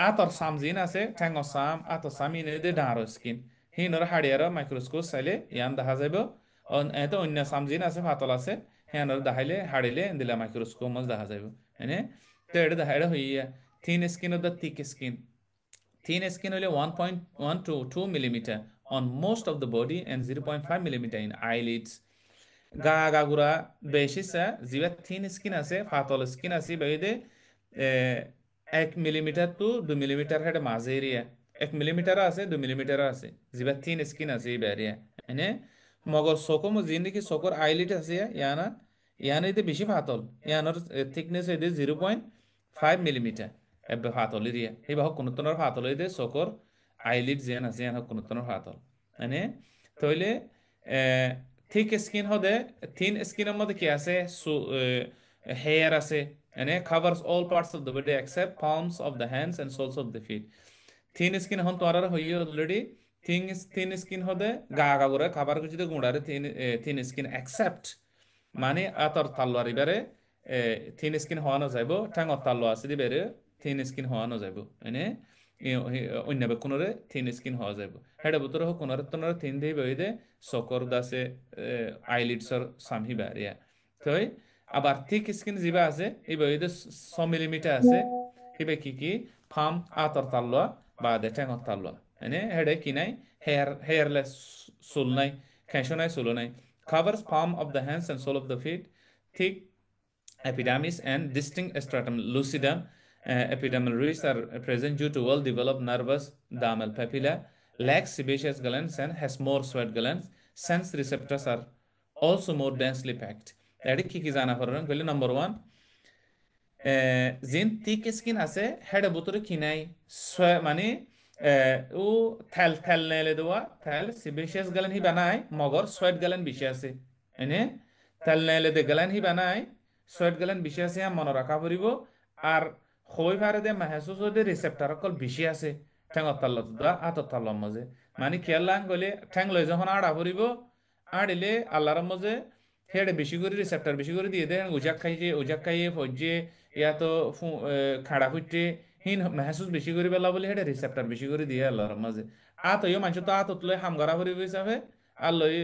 আতর সাম জিন আছে ঠ্যাঙ্গর সাম আতর সাম ইনে দে ডাঁর স্কিন হিনর হাড়িয়ার মাইক্রোস্কোপ চাইলে ইয়ান দেখা যাইব এত অন্য সাম জিন আছে ফাতল আছে হিয়ানর দেখাইলে হাড়িলে এন্দিলা মাইক্রোস্কোপ মাঝ দেখা যাইব এনে তো এটা দেখা এটা হইয়া thin skin of the thick skin Thin skin only 1.1 to 2 millimeter on most of the body and 0.5 millimeter in eyelids. গা গাগুরা বেশিসা জিবা থিন স্কিন আছে ফাতল স্কিন আছে বাইদে 1 মিলিমিটার টু 2 মিলিমিটার হেড মাঝে এরিয়া 1 মিলিমিটার আছে 2 মিলিমিটার আছে জিবা থিন স্কিন আছে এই বেরিয়া এনে মগর চকো জিন্দিকি চকর আইলিট আছে ইয়ানা ইয়ানা এতে বেশি ফাতল ইয়ানোর থিকনেস এতে 0.5 millimetre ebbe fatol iria hiba hokkuno tonor fatol ide sokor eyelid zen আছে ইয়ান হককুনো tonor fatol মানে তইলে থিক স্কিন হদে থিন স্কিনের মধ্যে কি আছে হেয়ার আছে মানে covers all parts of the body except palms of the hands and soles of the feet thin skin হন তোরার হইয়ে অলরেডি থিন স্কিন হদে গা গা করে খাবার কিছু গুঁড়ারে থিন স্কিন অ্যাকসেপ্ট মানে আতর তাল্লার এবারে থিন স্কিন হওয়ানো যাইব ঠ্যাঙর তাল্লো আছে দিবারে থিন স্কিন হওয়ানো যাইব মানে অন্য বেকুনরে থিন স্কিন হওয়া যাইব হেডা বুতরে হোক কোনরে তনরে থিন দেই বইদে সকর দাসে আইলিডসর সামহি বারিয়া তই আবার থিক স্কিন জিবা আছে এই বইদে 100 মিলিমিটার আছে হিবে কি ফার্ম আতর তাল্লোয়া বা দে ঠ্যাঙর তাল্লোয়া মানে হেডে কি নাই হেয়ারলেস চুল নাই খেঁসো নাই চুলো নাই covers palm of the hands and sole of the feet thick epidermis and distinct stratum lucidum epidermal roots are present due to well-developed nervous dermal papilla, lacks sebaceous glands and has more sweat glands. Sense receptors are also more densely packed. That is কি জানা পড়বেন কইলে number 1 জিন thick skin আছে head বুতরে কি নাই মানে ও tell tell নেলে দেওয়া থেল সিবেশিয়াস গ্যালেন হি বানায় মগর সোয়েট গ্যালেন বেশি আছে এনে থেল নেলে দে গ্যালেন হি বানায় সোয়েট গ্যালেন বেশি আছে মনে রাখা পড়িব আর হই পারে দে মাহেসুস দে রিসেপ্টর অকল বেশি আছে ঠ্যাঙর তাল্লত দা আতর তাল্লর মাঝে মানে খেয়াল লাং গলে ঠ্যাং লই যখন আড়া পড়িব আড়িলে আল্লাহর মাঝে হেডে বেশি করে রিসেপ্টর বেশি করে দিয়ে দেয় উজাক খাইয়ে ফজ্জে ইয়া তো খাড়া ফুটে হিন মেহসুস বেশি করে পেলা বলে হেডে রিসেপ্টর বেশি করে দিয়ে আল্লাহর মাঝে আত ইয়ে মানুষ তো আতত লই হামগারা ফুরিব হিসাবে আর লই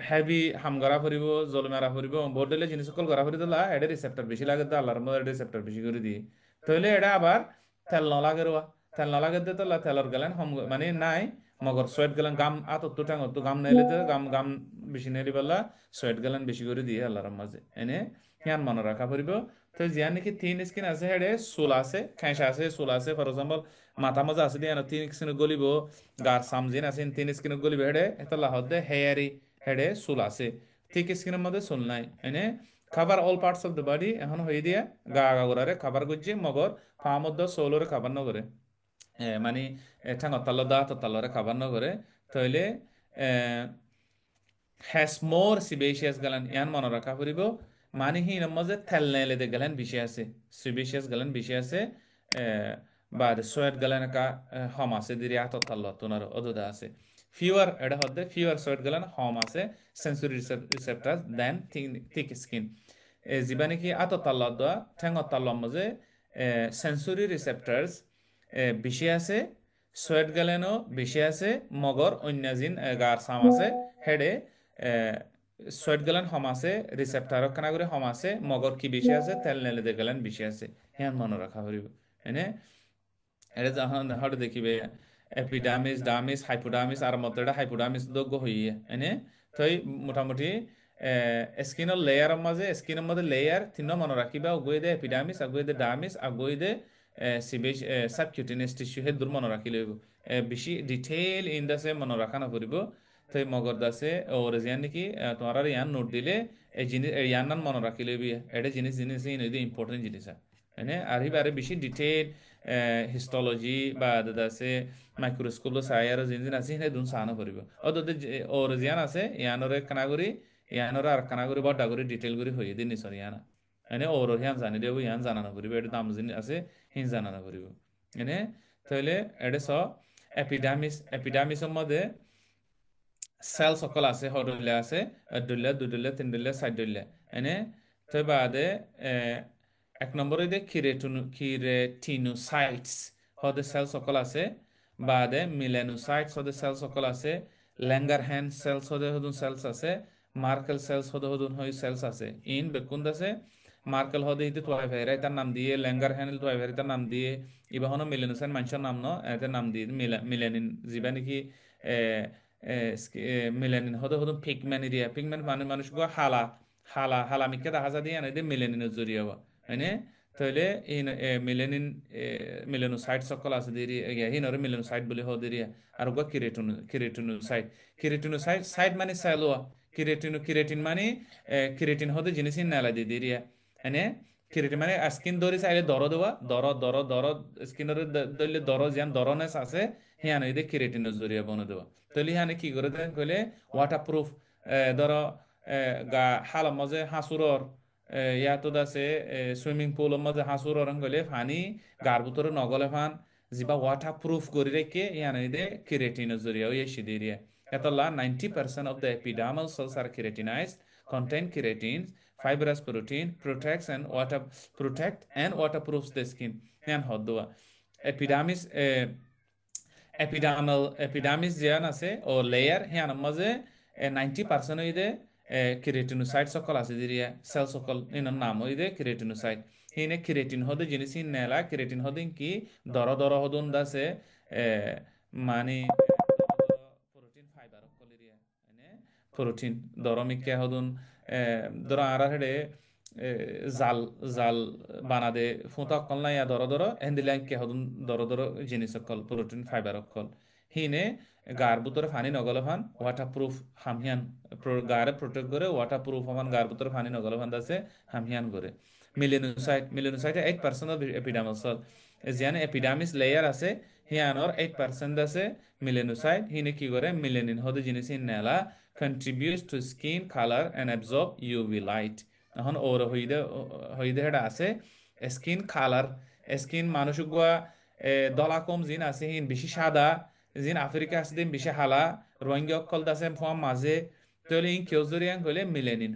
হেভি হামগারা ফুরিব জল মেরা ফুরিব বর্ডেলে জিনিস সকল গড়া ফুরি দিলা হেডে রিসেপ্টর বেশি লাগে তো আল্লাহর মধ্যে রিসেপ্টর বেশি করে দিয়ে তাহলে এটা আবার তেল নলাগে রোয়া তেল নলাগে দিয়ে তো তেলর গেলেন মানে নাই মগর সোয়েট গেলেন গাম আতত তো ঠাঙ্গ তো গাম নাইলে তো গাম গাম বেশি নাইলে বললা সোয়েট গেলেন বেশি করে দিয়ে আল্লাহর মাঝে এনে হিয়ান মনে রাখা পড়িব তো জিয়ান নাকি তিন স্কিন আছে হেডে চুল আছে খেঁসা আছে চুল আছে ফর এক্সাম্পল মাথা মাজা আছে দিয়ে তিন স্কিন গলিব গার সামজিন আছে তিন স্কিন গলিব হেডে এটা লাহদে হেয়ারি হেডে চুল আছে ঠিক স্কিনের মধ্যে চুল নাই এনে খাবার all parts of the body এখন হয়ে দিয়ে গা গা গড়ারে খাবার করছে মগর পা মধ্যে সোলরে খাবার নগরে মানে ঠ্যাঙর তাল্লো দা তাল্লরে খাবার নগরে তাইলে has more sebaceous gland ইয়ান মনে রাখা পড়িব মানে হি নমজে থেল নেলে দে গেলেন বেশি আছে sebaceous gland বেশি আছে বা সোয়েট gland কা হম আছে দিরি আত তাল্লো তোনার অদুদা আছে fewer এটা হতে fewer সোয়েট gland হম আছে sensory receptors than thick skin জিবানি কি আত তাল্লো দা ঠ্যাঙর তাল্লো মজে sensory receptors বেশি আছে সোয়েট গ্যালেনও বেশি আছে মগর অন্য জিন গার সাম আছে হেডে সোয়েট গ্যালেন হম আছে রিসেপ্টার কানা করে হম আছে মগর কি বেশি আছে তেল নেলে দে গ্যালেন বেশি আছে হ্যাঁ মনে রাখা হইব এনে এটা যখন হঠাৎ দেখিবে এপিডামিস ডামিস হাইপোডামিস আর মতো এটা হাইপোডামিস যোগ্য হইয়ে এনে তো মোটামুটি স্কিনৰ লেয়াৰৰ মাজে লেয়াৰ তিন মনত ৰাখিবা আগুৱে দে এপিডামিছ আগুৱে দে ডামিছ আগুৱে দে চিবেজ সাবকিউটেনিয়াছ টিস্যু সেই দূৰ মনত ৰাখি লাগিব বেছি ডিটেইল ইনদাছে মনত ৰাখা নপৰিব তই মগৰ দাসে ওর জিয়ান নাকি তোমার আর ইয়ান নোট দিলে এই জিনিস ইয়ান নান মনে রাখি লবি এটা জিনিস জিনিস ইম্পর্টেন্ট জিনিস মানে আর হিবারে বেশি ডিটেইল হিস্টোলজি বা দাদাছে মাইক্রোস্কোপ চাই আর জিনিস আছে সিনে দুন সানো করিব অদতে ওর জিয়ান আছে ইয়ানরে কানাগরি ইয়ানরে আর কানাগরি বড় করে ডিটেইল করে হই দিন নিছর ইয়ানা মানে ওর হিয়ান জানি দেব ইয়ান জানানো করিব এটা দাম জিনিস আছে হিন জানানো করিব মানে তাহলে এটা স এপিডামিসের মধ্যে সেল সকল আছে সদলীয়া আছে দলীয়া দুদলীয়া তিনদলীয়া চাৰিদলীয়া এনে তই বাদে এক নম্বরে দে কিরেটিনোসাইটস হদে সেল সকল আছে বাদে মিলেনোসাইটস হদে সেল সকল আছে ল্যাঙ্গারহ্যান্স সেলস হদে হদুন সেলস আছে মার্কেল সেলস হদে হদুন হই সেলস আছে ইন বেকুন্দ আছে মার্কেল হদে হিতে তোয়াই ভেরাই তার নাম দিয়ে ল্যাঙ্গারহ্যান্ড তোয়াই ভেরাই তার নাম দিয়ে ইবা হনো মিলেনোসাইট মানুষের নাম ন এতে নাম দিয়ে মিলেনিন যিবা নাকি মিলেনিন হদে হদুন পিগমেন্ট এরিয়া পিগমেন্ট মানে মানুষ গো হালা মিকে দেখা যা দিয়ে এনে মিলেনিনের জরিয়া হয়নে তাহলে ইন মিলেনোসাইট সকল আছে দেরি হিনরে মিলেনোসাইট বলে হো দেরি আর গো কিরেটিনোসাইট মানে সেলোয়া কিরেটিন মানে কিরেটিন হতে জিনিস নালা দিয়ে দেরি এনে কিরেটিন মানে স্কিন দরি চাইলে দর দেওয়া দর স্কিনের দলে দর যেন দরনেস আছে হিয়ান এদের কিরেটিনের জরিয়া বনে দেওয়া তাহলে হিয়ানে কি করে দেন কইলে ওয়াটার প্রুফ ধরো গা হালার মাঝে হাঁসুরর ইয়াতো আছে সুইমিং পুলের মাঝে হাঁসুরর গলে ফানি গার ভিতরে নগলে ফান যিবা ওয়াটার প্রুফ করে রেখে ইয়ানে দে কিরেটিনের জরিয়া ওই এসে দিয়ে এতলা 90% of the epidermal cells are keratinized contain keratins fibrous protein protect and waterproofs the skin yan hodwa epidermis epidermis jian আছে ও লেয়ার হিয়ান মাঝে 90% হইদে কেরাটিনোসাইট সকল আছে দিরিয়া সেল সকল ইনার নাম হইদে কেরাটিনোসাইট হিনে কেরাটিন হদে জিনিস নেলা কেরাটিন হদিন কি দর হদুন দাসে মানে প্রোটিন ফাইবার কলিরিয়া মানে প্রোটিন দরমিকে হদুন দর আর হেডে জাল জাল বানাদে ফুঁতা অকল নাই দর এন্দিলাইকে হদুন দর জিনিস অকল প্রোটিন ফাইবার অকল হিনে গার ভিতরে ফানি নগলে ফান ওয়াটার প্রুফ হামিয়ান গারে প্রোটেক্ট করে ওয়াটার প্রুফ হমান গার ভিতরে ফানি নগলে ফান দাসে হামিয়ান করে মিলেনোসাইট 8% অফ এপিডার্মাল সেল যেন এপিডার্মিস লেয়ার আছে হিয়ানর 8% আছে মিলেনোসাইট হিনে কি করে মিলেনিন হদে জিনিস নেলা contributes to skin color and absorb UV light এখন ওর হইদে হেডা আছে স্কিন কালার স্কিন মানুষ গুয়া দলা কম জিন আছে হিন বেশি সাদা জিন আফ্রিকা আছে দিন বেশি হালা রোহিঙ্গা অকল দাসে ফর্ম মাঝে তাহলে ইন কেউ জরিয়ান কইলে মিলেনিন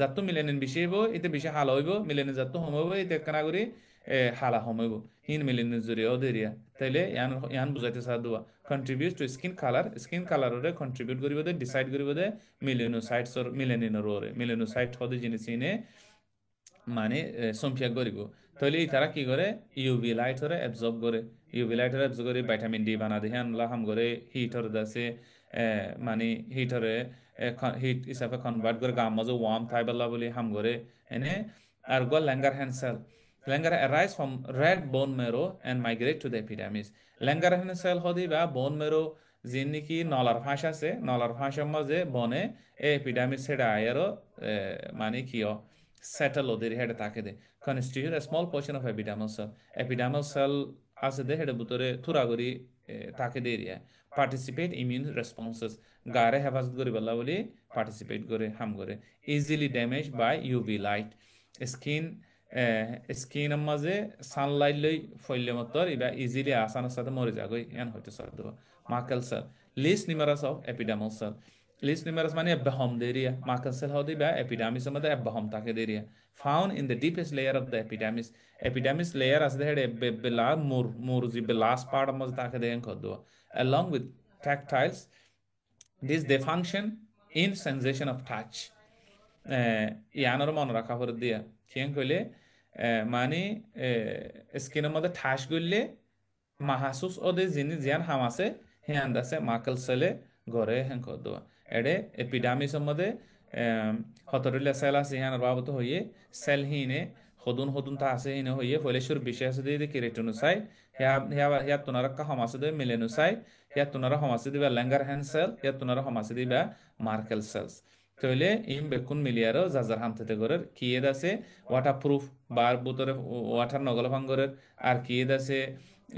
যাতো মিলেনিন বেশি হইব এতে বেশি হালা হইব মিলেনিন যাতো হম হইব এতে কানা করি হালা হম হইব হিন মিলেনিন জরিয়া ওদেরিয়া তাইলে ইয়ান বুঝাইতে সাদুয়া কন্ট্রিবিউট টু স্কিন কালারে কন্ট্রিবিউট করিব দে ডিসাইড করিব দে মিলেনোসাইটস অর মিলেনিনের ওরে মিলেনোসাইট হদে জিনিস ইনে মানে সম্পিয়া করিব তাহলে তারা কি করে ইউভি লাইট হরে অ্যাবজর্ব করে ইউভি লাইট হরে অ্যাবজর্ব করে ভিটামিন ডি বানা দিয়ে আনলা হাম করে হিট হরে দাসে মানে হিট হরে হিট হিসাবে কনভার্ট করে গাম মাঝে ওয়ার্ম থাই বলা বলি হাম করে এনে আর গো Langerhans cell Langerhans arise from red bone marrow and migrate to the epidermis. Langerhans cell হদি বা bone marrow যিন নাকি নলার ফাঁস আছে নলার ফাঁসের মাঝে বনে এপিডার্মিস হেডা আয়ারও মানে কিও সেটেল ওদের হেডে থাকে দে constitute a small portion of epidermal cell. Epidermal cell আছে দে হেডে ভিতরে থুরাগরি থাকে দে এরিয়া পার্টিসিপেট ইমিউন রেসপন্সেস গারে হেফাজত করি বলা বলি পার্টিসিপেট করে হাম করে easily damage by UV light স্কিনের মাঝে সানলাইট লই ফইলে মতর ইবা ইজিলি আসানোর সাথে মরে যাগই এন হইতে সাধ্য Merkel cell least numerous of epidermal cell least numerous মানে এব্বাহম দেরিয়া মাকেল সেল হদি বা এপিডার্মিসের মধ্যে এব্বাহম থাকে দেরিয়া found in the deepest layer of the epidermis layer আছে হেডে বেলা মুর জি লাস্ট পার্ট অফ মধ্যে থাকে দেন কদ along with tactiles they function in sensation of touch ইয়ানোর মনে রাখা করে দিয়া কেন কইলে মানে স্কিনের মধ্যে ঠাস গইলে মাহাসুস ওদের জিনিস জিয়ান হাম আছে হ্যাঁ আছে মাকেল সেলে ঘরে হ্যাঁ কর দেওয়া এডে এপিডার্মিসের মধ্যে হতরুল্লা সেল আছে হিয়ান বাবত হইয়ে সেল হিনে হদুন তা আছে হিনে হইয়ে ফলে সুর বিশেষ দিয়ে কিরেটনুসাইট হিয়া তোনারা কা হমাসে দিয়ে মিলেনুসাইট হিয়া তোনারা হমাসে দিবা ল্যাঙ্গার হ্যান্ড সেল হিয়া তোনারা হমাসে দিবা মার্কেল সেলস তইলে ইম বেকুন মিলিয়ারও যাজার হামতেতে গরের কিয়েদ আছে ওয়াটার প্রুফ বার বুতরে ওয়াটার নগল ভাঙ্গরের আর কিয়েদ আছে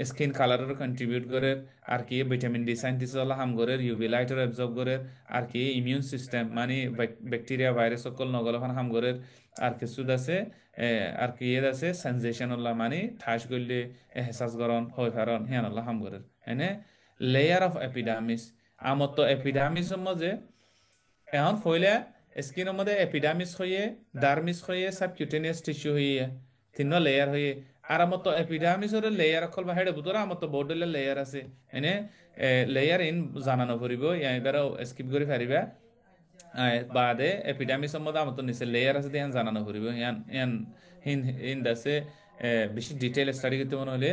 স্কিন কালারের কন্ট্রিবিউট করে আর কি ভিটামিন ডি সাইন্টিস্ট হাম করে ইউভি লাইটের অ্যাবজর্ব করে আর কি ইমিউন সিস্টেম মানে ব্যাকটেরিয়া ভাইরাস সকল নগলখান হাম করে আর কিছু আছে আর কি এর আছে সেন্সেশন মানে ঠাস করলে এহসাস গরণ হয় ফারণ হিয়ান হাম করে এনে লেয়ার অফ এপিডামিস আমার তো এপিডামিসের মধ্যে এখন ফইলে স্কিনের মধ্যে এপিডামিস হয়ে ডার্মিস হয়ে সাবকিউটেনিয়াস টিস্যু হয়ে তিন লেয়ার হয়ে আর আমার তো এপিডামিসের লেয়ার অকল বা হেডে বুতরা আমার তো বর্ডের লেয়ার আছে এনে লেয়ার ইন জানানো ফুরিব এবারও স্কিপ করে ফারিবা বাদে এপিডামিসের মধ্যে আমার তো নিচে লেয়ার আছে ইয়ান জানানো ফুরিব ইয়ান ইয়ান হিন হিন দাসে বেশি ডিটেল স্টাডি করতে মনে হলে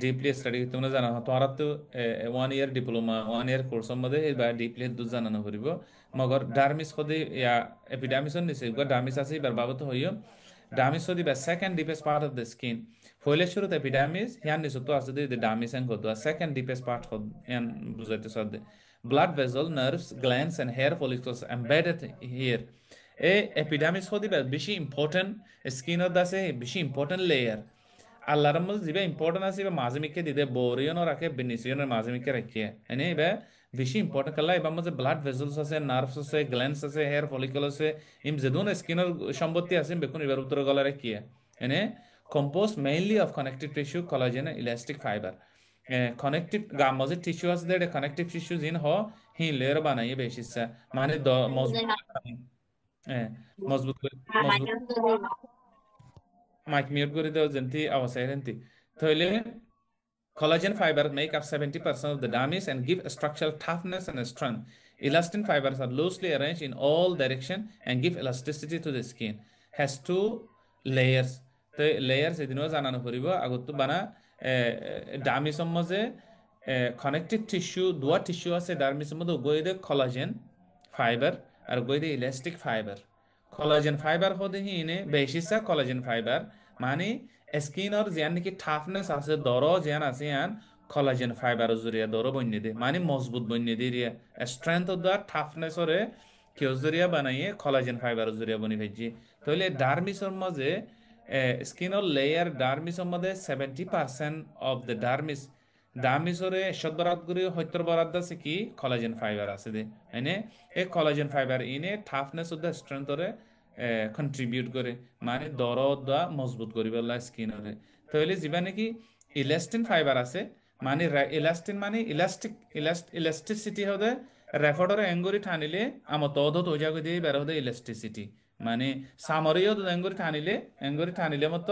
ডিপলি স্টাডি করতে মনে জানা তোমার তো 1 ইয়ার ডিপ্লোমা 1 ইয়ার কোর্সের মধ্যে বা ডিপলি দু জানানো ফুরিব মগর ডার্মিস হদে ইয়া এপিডামিসন নিচে ডার্মিস আছে এবার বাবত হইও ডার্মিস হদি বা second deepest part of the skin ফইলে শুরুতে এপিডামিস হিয়ান নিচে তো আছে দি ডার্মিস এন্ড কদুয়া সেকেন্ড ডিপেস্ট পার্ট হদ ইয়ান বুঝাইতে সদে blood vessel, nerves, glands, and hair follicles embedded here. A epidermis হদি বেশি ইম্পর্টেন্ট স্কিনত আছে বেশি ইম্পর্টেন্ট লেয়ার আল্লাহর মধ্যে যেটা ইম্পর্টেন্ট আছে বা মাঝে মিকে দিতে বোরিয়নও রাখে বেনিসিয়নের মাঝে মিকে রাখিয়ে এনে এবার বেশি ইম্পর্টেন্ট কালা এবার মধ্যে ব্লাড ভেসেলস আছে নার্ভস আছে গ্ল্যান্ডস আছে হেয়ার ফলিকল আছে ইম যেদুন স্কিনের সম্পত্তি আছে বেকুন এবার উত্তর গলা রাখিয়ে এনে compose mainly of connective tissue collagen elastic fibre connective মজে টিস্যু আছে দে কানেক্টিভ টিস্যু জিন হ হি লেয়ার বানাইয়ে বেশি মানে মজবুত মজবুত মজবুত মাইক মিউট করে দেওয়া যেমতি আওয়াজ আইরেন্তি তাহলে collagen fibers make up 70% of the dermis and give structural toughness and strength. Elastin fibers are loosely arranged in all directions and give elasticity to the skin. Has two layers. তো layers এদিনও জানানো পড়িব আগত বানা ডার্মিসের মধ্যে connective tissue দুয়া tissue আছে ডার্মিসের মধ্যে গইদে collagen fibre আর গইদে elastic fibre collagen fibre হদে হিনে বেশিসা collagen fibre মানে স্কিনর যেন নাকি টাফনেস আছে দরো যেন আছে ইয়ান collagen ফাইবার জরিয়া দরো বন্যে দে মানে মজবুত বন্যে দে রিয়া স্ট্রেংথ অফ দ্য টাফনেস ওরে কেউ জরিয়া বানাইয়ে collagen ফাইবার জরিয়া বনি ভেজি তাহলে ডার্মিসের মাঝে স্কিনর লেয়ার ডার্মিসের মধ্যে 70% অফ দ্য ডার্মিসরে শতবরাত করে 70% আছে কি collagen ফাইবার আছে দে এনে এই collagen ফাইবার ইনে টাফনেস অফ দ্য স্ট্রেংথ ওরে কন্ট্রিবিউট করে মানে দরদ বা মজবুত করি বলা স্কিনরে তাহলে যেবা নাকি ইলাস্টিন ফাইবার আছে মানে ইলাস্টিন মানে ইলাস্টিসিটি হতে রেফর্ডার এঙ্গুরি টানিলে আমার তদ তোজা করে দিয়ে বের হতে ইলাস্টিসিটি মানে সামরিও এঙ্গুরি টানিলে মত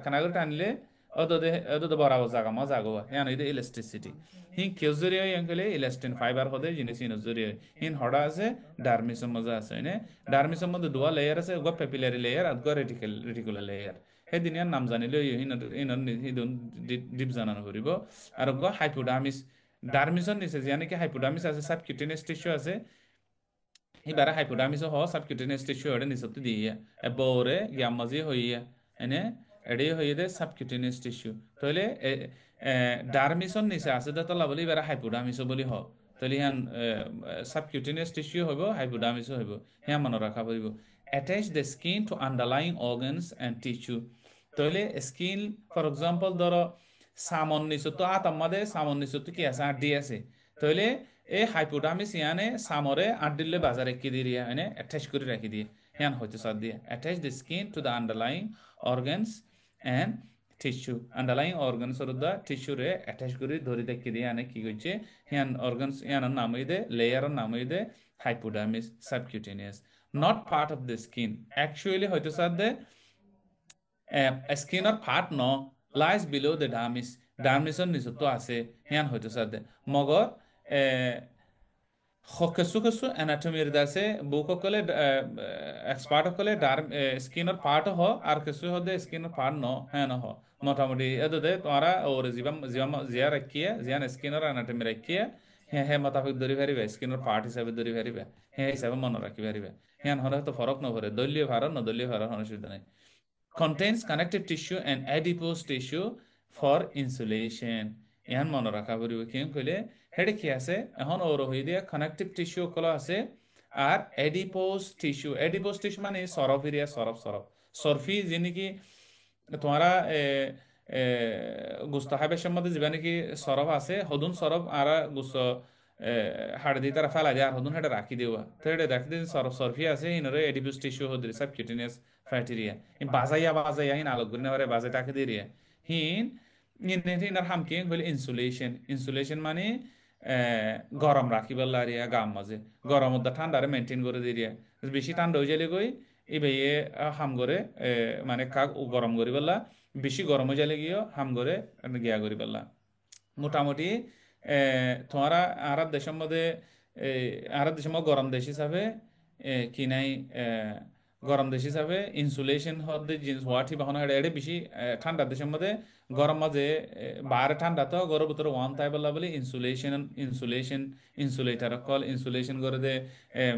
খানাগুরি টানিলে অদ বরাবর জাগা মা জাগোয়া হ্যাঁ এটা ইলাস্টিসিটি হিন কেজরিয়া এঙ্গলে ইলাস্টিন ফাইবার হতে জিনিস ইনজরিয়া হিন হড়া আছে ডার্মিসের মজা আছে নে ডার্মিসের মধ্যে দুয়া লেয়ার আছে গো পেপিলারি লেয়ার আর গো রেটিকুলার লেয়ার সেই দিনিয়ার নাম জানিলে ইন ডিপ জানানো করিব আর গো হাইপোডার্মিস ডার্মিসর নিচে যে নাকি হাইপোডার্মিস আছে সাবকিউটেনিয়াস টিস্যু আছে এবারে হাইপোডার্মিস হ সাবকিউটেনিয়াস টিস্যু এর নিচে দিয়ে এবরে গ্যামাজি হইয়া এনে এডি হইয়ে দে সাবকিউটেনিয়াস টিস্যু তাহলে ডার্মিসন নিচে আছে তো তলা বলি এবারে হাইপোডার্মিস বলি হ তাহলে হ্যাঁ সাবকিউটেনিয়াস টিস্যু হইব হাইপোডার্মিস হইব হ্যাঁ মনে রাখা পড়িব attach the skin to underlying organs and tissue তাহলে স্কিন ফর এক্সাম্পল ধরো সামন নিচে তো আমাদের সামন নিচে তো কি আছে আড্ডি আছে তাহলে এই হাইপোডার্মিস ইয়ানে সামরে আড্ডিলে বাজারে কি দিয়ে এনে অ্যাটাচ করে রাখি দিয়ে হ্যাঁ হয়তো সার দিয়ে attach the skin to the underlying organs and tissue underlying organs or the tissue রে অ্যাটাচ করে ধরে দেখি দিয়ে আনে কি করছে হ্যাঁ অর্গানস ইয়ানোর নাম হই দে লেয়ারের নাম হই দে hypodermis subcutaneous not part of the skin actually হয়তো স্যার দে স্কিনৰ পাৰ্ট ন লাইজ বিলো দ্য ডাৰ্মিছৰ নিজতো আছে হিয়ান হয়তো স্যার দে মগৰ কিছু অ্যানাটমির দাসে বুকসকলে এক্সপার্টসকলে স্কিনের পার্ট হ আর কিছু হদে স্কিনের পার্ট ন হ্যাঁ ন হ মোটামুটি এদে তোমরা ওর জিয়া রাখিয়ে জিয়ান স্কিনের অ্যানাটমি রাখিয়ে হে মোতাবেক ধরি পারিবে স্কিনের পার্ট হিসাবে ধরি পারিবে হে হিসাবে মনে রাখি পারিবে হ্যাঁ হরে তো ফরক নপরে দলীয় ভাড়া নদলীয় ভাড়া অসুবিধা নাই contains connective tissue and adipose tissue for insulation Ihan মনে রাখা পড়িব কি কইলে হেডে কি আছে এখন ওর হই দিয়া কানেকটিভ টিস্যু কল আছে আর এডিপোজ টিস্যু মানে সরফ এরিয়া সরফ সরফি যিনি কি তোমারা গুস্তাহাবের সম্বন্ধে যেবা নাকি সরফ আছে হদুন সরফ আর গুস্ত হাড় দিয়ে তারা ফেলা যায় আর হদুন হেটা রাখি দেওয়া তো এটা রাখি দিয়ে সরফি আছে ইনরে এডিপোজ টিস্যু হদ্রি সাবকিউটেনিয়াস ফ্যাটেরিয়া বাজাইয়া হিন আলোক গুনে পারে বাজাই তাকে দিয়ে হিন ইনার হাম কি বলে ইনসুলেশন মানে গরম রাখি বললা আর গাম মাঝে গরম মধ্যে ঠান্ডারে মেনটেন করে দিয়ে বেশি ঠান্ডা হয়ে যালে গই এবার হাম করে মানে কাক গরম করি বললা বেশি গরম হয়ে যালে গিয়ে হাম করে গিয়া করি বললা মোটামুটি তোমারা আরব দেশের মধ্যে আরব দেশের মধ্যে গরম দেশ হিসাবে কি নাই গরম দেশ হিসাবে ইনসুলেশন হতে জিনিস ওয়াটি বাহনা এটা বেশি ঠান্ডা দেশের মধ্যে গরম মাঝে বারে ঠান্ডা তো গরম ভিতরে ওয়ান তাই বললা বলে ইনসুলেটার কল ইনসুলেশন করে দে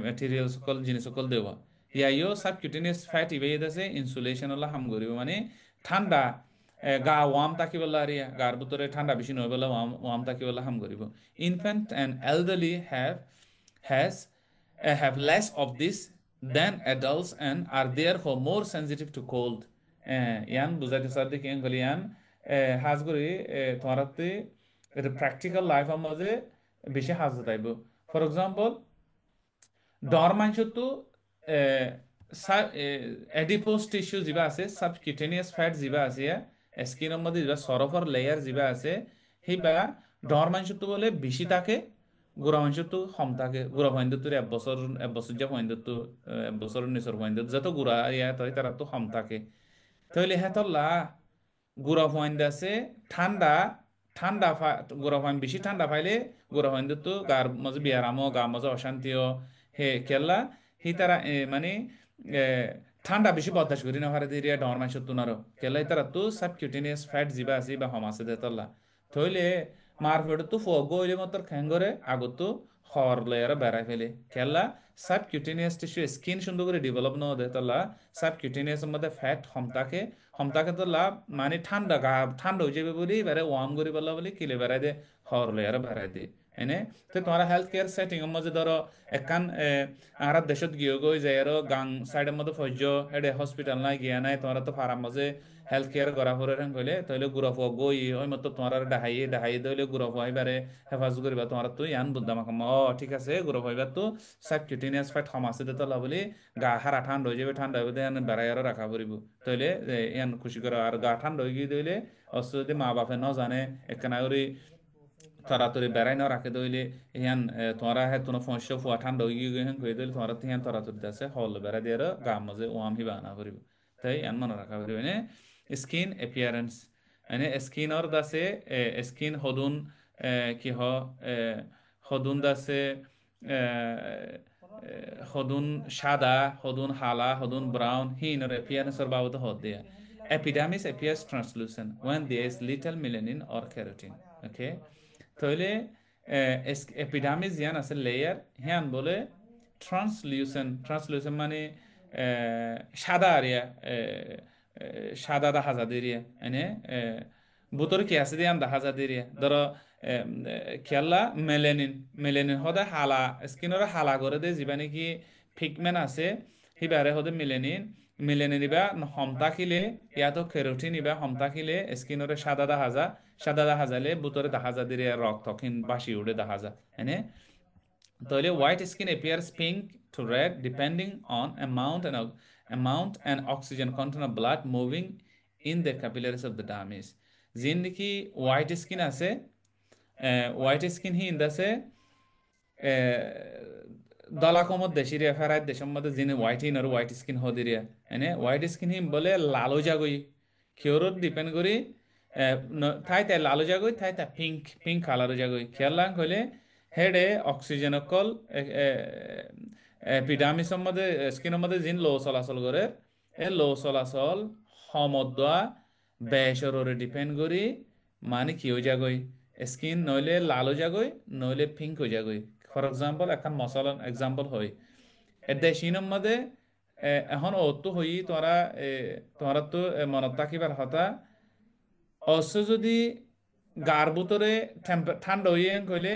মেটেরিয়াল সকল জিনিস সকল দেওয়া ইয়াইও সাবকিউটেনিয়াস ফ্যাট ইবে আছে ইনসুলেশন হলো হাম করিব মানে ঠান্ডা গা ওয়াম তাকি বললা আরিয়া গার ভিতরে ঠান্ডা বেশি নয় বলে ওয়াম তাকি বললা হাম করিব infant and elderly has have less of this than adults and are therefore more sensitive to cold ইয়ান বুঝাইতে সাথে কি বলি ইয়ান হাজ করি তোমারাতে প্র্যাকটিক্যাল লাইফের মাঝে বেশি হাজ তাইব ফর এক্সাম্পল ডর মাংসতো এডিপোজ টিস্যু যিবা আছে সাবকিউটেনিয়াস ফ্যাট যিবা আছে স্কিনের মধ্যে যিবা সরফর লেয়ার যিবা আছে সেইবা ডর মাংসতো বলে বেশি থাকে গুড়া মাংসতো কম থাকে গুড়া ফাইন্দতো এক বছর যে ফাইন্দতো এক বছরের নিচর ফাইন্দত যত গুড়া ইয়া হয় তারা তো কম থাকে তাহলে হেতল্লা গুড়া ফাইন্দ আছে ঠান্ডা ঠান্ডা গুড়া ফাইন বেশি ঠান্ডা পাইলে গুড়া ফাইন্দতো গার মাঝে বিয়ারামো গা মাঝে অশান্তিও হে কেলা হি তারা মানে এ, ঠান্ডা বেশি বরদাস্ত করি না পারে দিয়ে ডর মাস তুনারো কেলা তারা তো সাবকিউটেনিয়াস ফ্যাট যিবা আছে বা হম আছে দেতলা থইলে মার ফেটে তো ফগ হইলে মতো খ্যাঙ্গরে আগত হর লেয়ারে বেড়াই ফেলে কেলা সাবকিউটেনিয়াস টিস্যু স্কিন সুন্দর করে ডেভেলপ ন দেতলা সাবকিউটেনিয়াস মধ্যে ফ্যাট হম থাকে তো লাভ মানে ঠান্ডা ঠান্ডা হয়ে যাবে বলি বেড়ে ওয়ার্ম করি বললা বলি কিলে বেড়াই দে হর লেয়ারে বেড়াই দে এনে তো তোমার হেলথ কেয়ার সেটিং এর মধ্যে ধরো একান আর দেশত গিয়ে গই যে আরো গাং সাইডের মধ্যে ফজ্জ এডে হসপিটাল নাই গিয়া নাই তোমার তো ফারাম মাঝে হেলথ কেয়ার করা হরে রেন কইলে তাইলে গুরফ গই ওই মতো তোমার ডাহাই দইলে গুরফ হইবারে হেফাজত করিবা তোমার তো ইয়ান বুদ্ধা মাখাম ঠিক আছে গুরফ হইবার তো সাবকিউটেনিয়াস ফ্যাট হামাসে দে তলা বলি গা হারা ঠান্ডা হয়ে যাবে ঠান্ডা হইবে দেন বেড়াই আরো রাখা পড়িব তাইলে ইয়ান খুশি করো আর গা ঠান্ডা হয়ে গিয়ে দইলে অস্ত যদি মা বাপে ন জানে একখানা করে তরাতরি বেড়াই না রাখে দইলে ইহান তোমরা হ্যাঁ তোমার ফসল ফুয়া ঠান্ডা হয়ে গিয়ে হ্যাঁ কই দইলে তোমরা তিহান তরাতরি আছে হল বেড়া দিয়ে গা মাঝে ওয়াম হি বানা করিব তাই ইয়ান মনে রাখা করিব মানে স্কিন এপিয়ারেন্স মানে স্কিনর দাসে স্কিন হদুন কি হ হদুন দাসে হদুন সাদা হদুন হালা হদুন ব্রাউন হিনর এপিয়ারেন্সর বাবদ হদ দেয়া epidermis appears translucent when there is little melanin or keratin okay তাহলে এপিডামিস ইয়ান আছে লেয়ার হ্যান বলে ট্রান্সলিউসেন্ট মানে সাদা আরিয়া সাদা দেখা যা দিরিয়া এনে বুতর কি আছে দিয়ান দেখা যা দিরিয়া ধরো খেলা মেলেনিন হদে হালা স্কিনরে হালা করে দে যিবা নাকি পিগমেন্ট আছে সিবাৰে হদে মিলেনিন ইবা হমতাকিলে ইয়াতো কেরোটিন ইবা হমতাকিলে স্কিনরে সাদা দেখা যালে বুতরে দেখা যা দিরে রক তখন বাসি উড়ে দেখা যা এনে তাহলে white skin appears pink to red depending on amount and oxygen content of blood moving in the capillaries of the dermis যিন নেকি হোয়াইট স্কিন আছে হোয়াইট স্কিন হি ইন্দাছে দলা কমত দেশিরিয়া ফেরাই দেশের মধ্যে যিনি হোয়াইট স্কিন হদিরিয়া এনে হোয়াইট স্কিন হিম বলে লালো জাগই কিওরত ডিপেন্ড করি তাই লালো জাগই তাই পিঙ্ক কালার জাগই খেয়াল লাং হইলে হেডে অক্সিজেন অকল এপিডামিসের মধ্যে স্কিনের মধ্যে যিন লো চলাচল করে এই লো চলাচল সমদ্বা বেসররে ডিপেন্ড করি মানে কি হয়ে যাগই স্কিন নইলে লাল হয়ে যাগই, নইলে পিঙ্ক হয়ে যাগই। ফর এক্সাম্পল এখন মশলা এক্সাম্পল হয় এর দেশিনের মধ্যে এখন অত হই তোরা তোরা তো মনত রাখিবার হতা অবশ্য যদি গার ভিতরে ঠান্ডা হইয়ে কইলে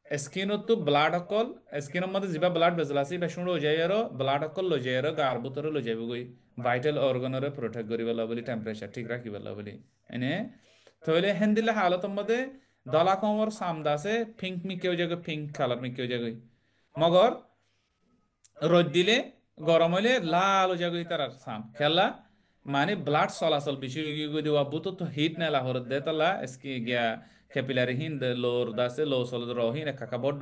স্কিনত তো ব্লাড অকল স্কিনের মধ্যে যিবা ব্লাড ভেসেল আছে বা শুনে যাই আর ব্লাড অকল লৈ যায় আর গার ভিতরে লৈ যাব গই ভাইটাল অর্গানরে প্রোটেক্ট করি বলা বলি টেম্পারেচার ঠিক রাখি বলা বলি এনে তাহলে হেন্দিলে হালতের মধ্যে দলা কমর সামদা আছে পিঙ্ক মিকেও যাবে পিঙ্ক কালার মিকেও যাবে মগর রোদ দিলে গরম হইলে লাল হয়ে যাবে তার সাম খেলা মানে ব্লাড চলাচল বেশি দেওয়া বুতো তো হিট নেলা হর দে তালা এসকি গিয়া ক্যাপিলারি হিন দে লোর দাসে লো চল রহিন কাকা বড়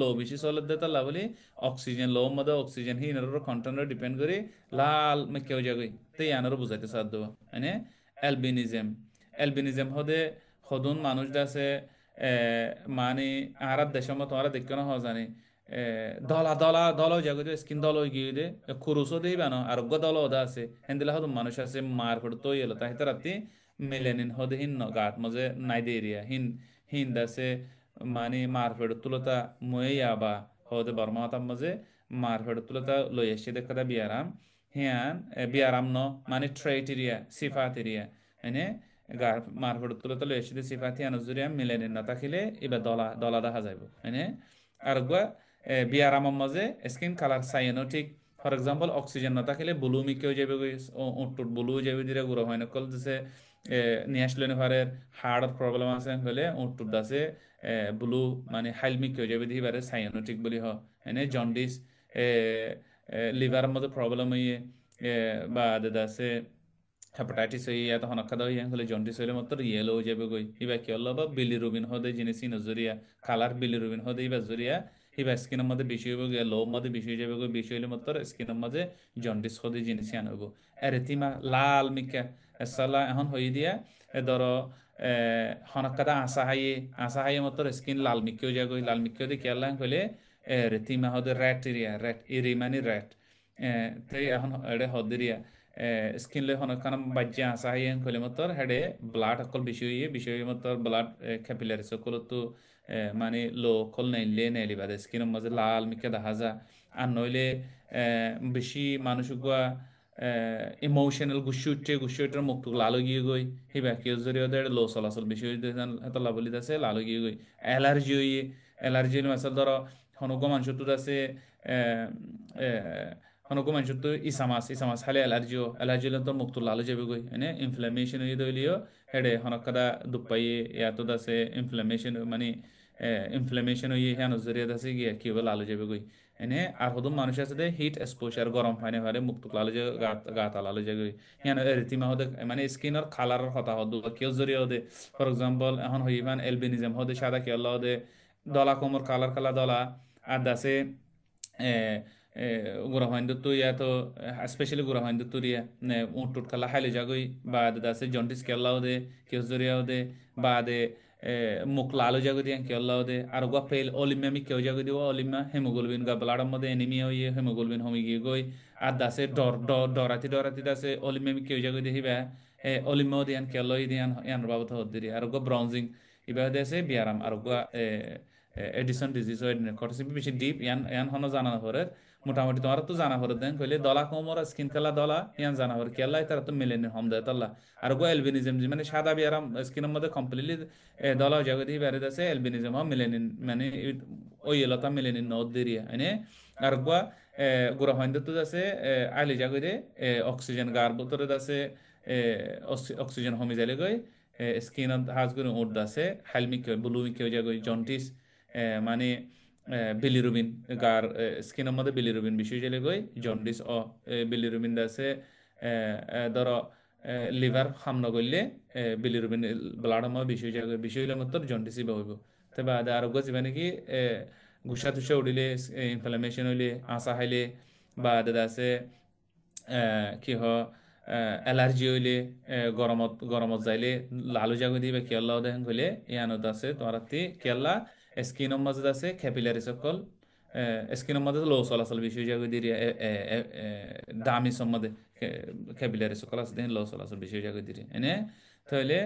লো বেশি চল দে তালা বলি অক্সিজেন লো মধ্যে অক্সিজেন হিন কন্টেন্ট ডিপেন্ড করে লাল মে কেউ যাবে তাই আনারও বুঝাইতে সাধ্য মানে অ্যালবিনিজম অ্যালবিনিজম হদে হদুন মানুষ দাসে মানে আর দেশের মতো আর দেখতে না হওয়া জানি দল জায়গা স্কিন দল হয়ে গিয়ে খুরুসও দেই বানো আরোগ্য দল ওদা আছে হেন্দিলা হদ মানুষ আছে মার ফটো তো এলো তাই রাতি মেলেনিন হদে হিন গাত মাঝে নাই দে এরিয়া হিন হিন দাসে মানে মার ফেরত তুলতা ময়ে আবা হদে বর্মা হতাম মাঝে মার ফেরত তুলতা লই এসে দেখা বিয়ারাম হিয়ান বিয়ারাম ন মানে ট্রেট এরিয়া সিফাত এরিয়া মানে গার মার ফেরত তুলতা লই এসে সিফাত হিয়ান জুরিয়া মিলেনিন না থাকিলে এবার দলা দেখা যাইব মানে আর বিয়ারামের মাঝে skin colour cyanotic for example oxygen না থাকলে ব্লু মিকেও যাবে উটুট ব্লু যাবে দিলে গুঁড়ো হয় নকল দিছে নিয়ে আসলে ফারের হার্টের প্রবলেম আছে হলে উটুট আছে ব্লু মানে হাইল মিকেও যাবে দিয়ে পারে সাইনোটিক বলি হ এনে জন্ডিস লিভারের মধ্যে প্রবলেম হইয়ে বা দাদা আছে হেপাটাইটিস হই তখন অক্কাদা হই হলে জন্ডিস হইলে মাত্র ইয়েলো হয়ে যাবে গই ইবা কি হলো বা বিলিরুবিন হদে জিনিস নজরিয়া কালার বিলিরুবিন হদে ইবা জরিয়া ইবা স্কিনের মধ্যে বেশি হইব গিয়া লো মধ্যে বেশি হয়ে যাবে গই বেশি হইলে মাত্র স্কিনের মধ্যে জন্ডিস হদে জিনিস আনব এরেতিমা লাল মিকা এসালা এখন হই দিয়া ধরো হনকাদা আসা হাইয়ে মাত্র স্কিন লাল মিকেও যায় গই লাল মিকেও দিয়ে কেয়ার লাং হইলে রেতিমা হদে র্যাট এরিয়া র্যাট ইরি মানে র্যাট তাই এখন এটা হদিরিয়া স্কিন লৈ হনকান বাজ্যে আসা হাই কইলে মতর হেডে ব্লাড অকল বেশি হয়ে মতর ব্লাড ক্যাপিলারি সকলতো মানে লো কল নাইলে নাইলি বাদে স্কিনের মাঝে লাল মিকে দেখা যা আর নইলে বেশি মানুষ গুয়া ইমোশনাল গুসি উঠে মুখ লাল গিয়ে গই হিবা কেউ যদি ওদের লো চলাচল বেশি হয়ে এত লাভলিত আছে লাল গিয়ে গই অ্যালার্জি হইয়ে অ্যালার্জি মাসাল ধরো হনুক মানুষ আছে হনুক মানুষ তো ইসামাস খালি অ্যালার্জি হলে তো মুখ লাল যাবে গই এনে ইনফ্লামেশন হয়ে দইলিও হেডে হনকাদা দুপাইয়ে ইয়াত আছে ইনফ্লামেশন মানে ইনফ্লামেশন হয়ে হ্যাঁ নজরিয়াত আছে গিয়ে কি হবে লাল যাবে গই এনে আর হদম মানুষ আছে দে হিট এক্সপোজার গরম পানি হারে মুখ লাল যে গাত লাল যাবে হ্যাঁ রীতিমা হদে মানে স্কিনের কালারের হতা হদু কেউ জরিয়া হদে ফর এক্সাম্পল এখন হইমান এলবিনিজম হদে সাদা কেলা হদে দলা কোমর কালার দলা আর দাসে গুড়া হইন্দু ইয়া তো স্পেশালি গুড়া হইন্দু তুরিয়া নে উট টুট কালা হাইলে যাগই বা দাসে জন্ডিস কেল্লাও দে কেউ জরিয়াও দে বা দে মুখ লাল যাগো দিয়ে কেল্লাও দে আর গা ফেল অলিম্যা মি কেউ যাগো দিব অলিম্যা হেমোগ্লোবিন গা ব্লাডের মধ্যে এনিমিয়া হইয়ে হেমোগ্লোবিন হমি গিয়ে গই আর দাসে ডরাতি দাসে অলিম্যা মি কেউ যাগো দিয়ে হিবা অলিম্যাও দিয়ান কেল্লাই দিয়ান ইয়ান বাবত হদ দিরি আর গা ব্রাউজিং ইবা দেশে বিয়ারাম আর গা এডিসন ডিজিজ হয় কটসি বেশি ডিপ ইয়ান ইয়ান হনো জানা হরে মোটামুটি তোমার তো জানা হরে দেন কইলে দলা কোমর স্কিন কালা দলা ইয়ান জানা হরে কেলা তারা তো মিলেনি হম দেয় তাল্লা আর গো এলবিনিজম মানে সাদা বিয়ারাম স্কিনের মধ্যে কমপ্লিটলি দলা জগতি বেড়ে আছে এলবিনিজম মিলেনিন মানে ওই এলতা মিলেনিন নদ দেরিয়া এনে আর গো গুড়া হইন্দে তো আছে আইলি জাগরে অক্সিজেন গার ভিতরে আছে অক্সিজেন হমি যাইলে গই স্কিনত হাজ করে উঠ আছে হাইলমিক ব্লুমিক জাগই জন্টিস মানে বিলিরুবিন গার স্কিনের মধ্যে বিলিরুবিন বেশি চলে গই জন্ডিস বিলিরুবিন আছে ধরো লিভার হামনা করলে বিলিরুবিন ব্লাডের মধ্যে বেশি হইলে মাত্র জন্ডিসই হইব তবে আরোগ্য যাবে নাকি ঘুষা টুসা উঠিলে ইনফ্লামেশন হইলে আঁচা খাইলে বা দাদা আছে কি হ এলার্জি হইলে গরমত যাইলে লালু জাগো দিবে কেল্লাও দেখেন কইলে ইয়ানত আছে তোমার কেল্লা স্কিনের মাঝে আছে ক্যাপিলারি সকল স্কিনের মধ্যে লো চলাচল বেশি জাগো দিয়ে দামি সম্বন্ধে ক্যাপিলারি সকল আছে দেখেন লো চলাচল বেশি জাগো দিয়ে এনে তাহলে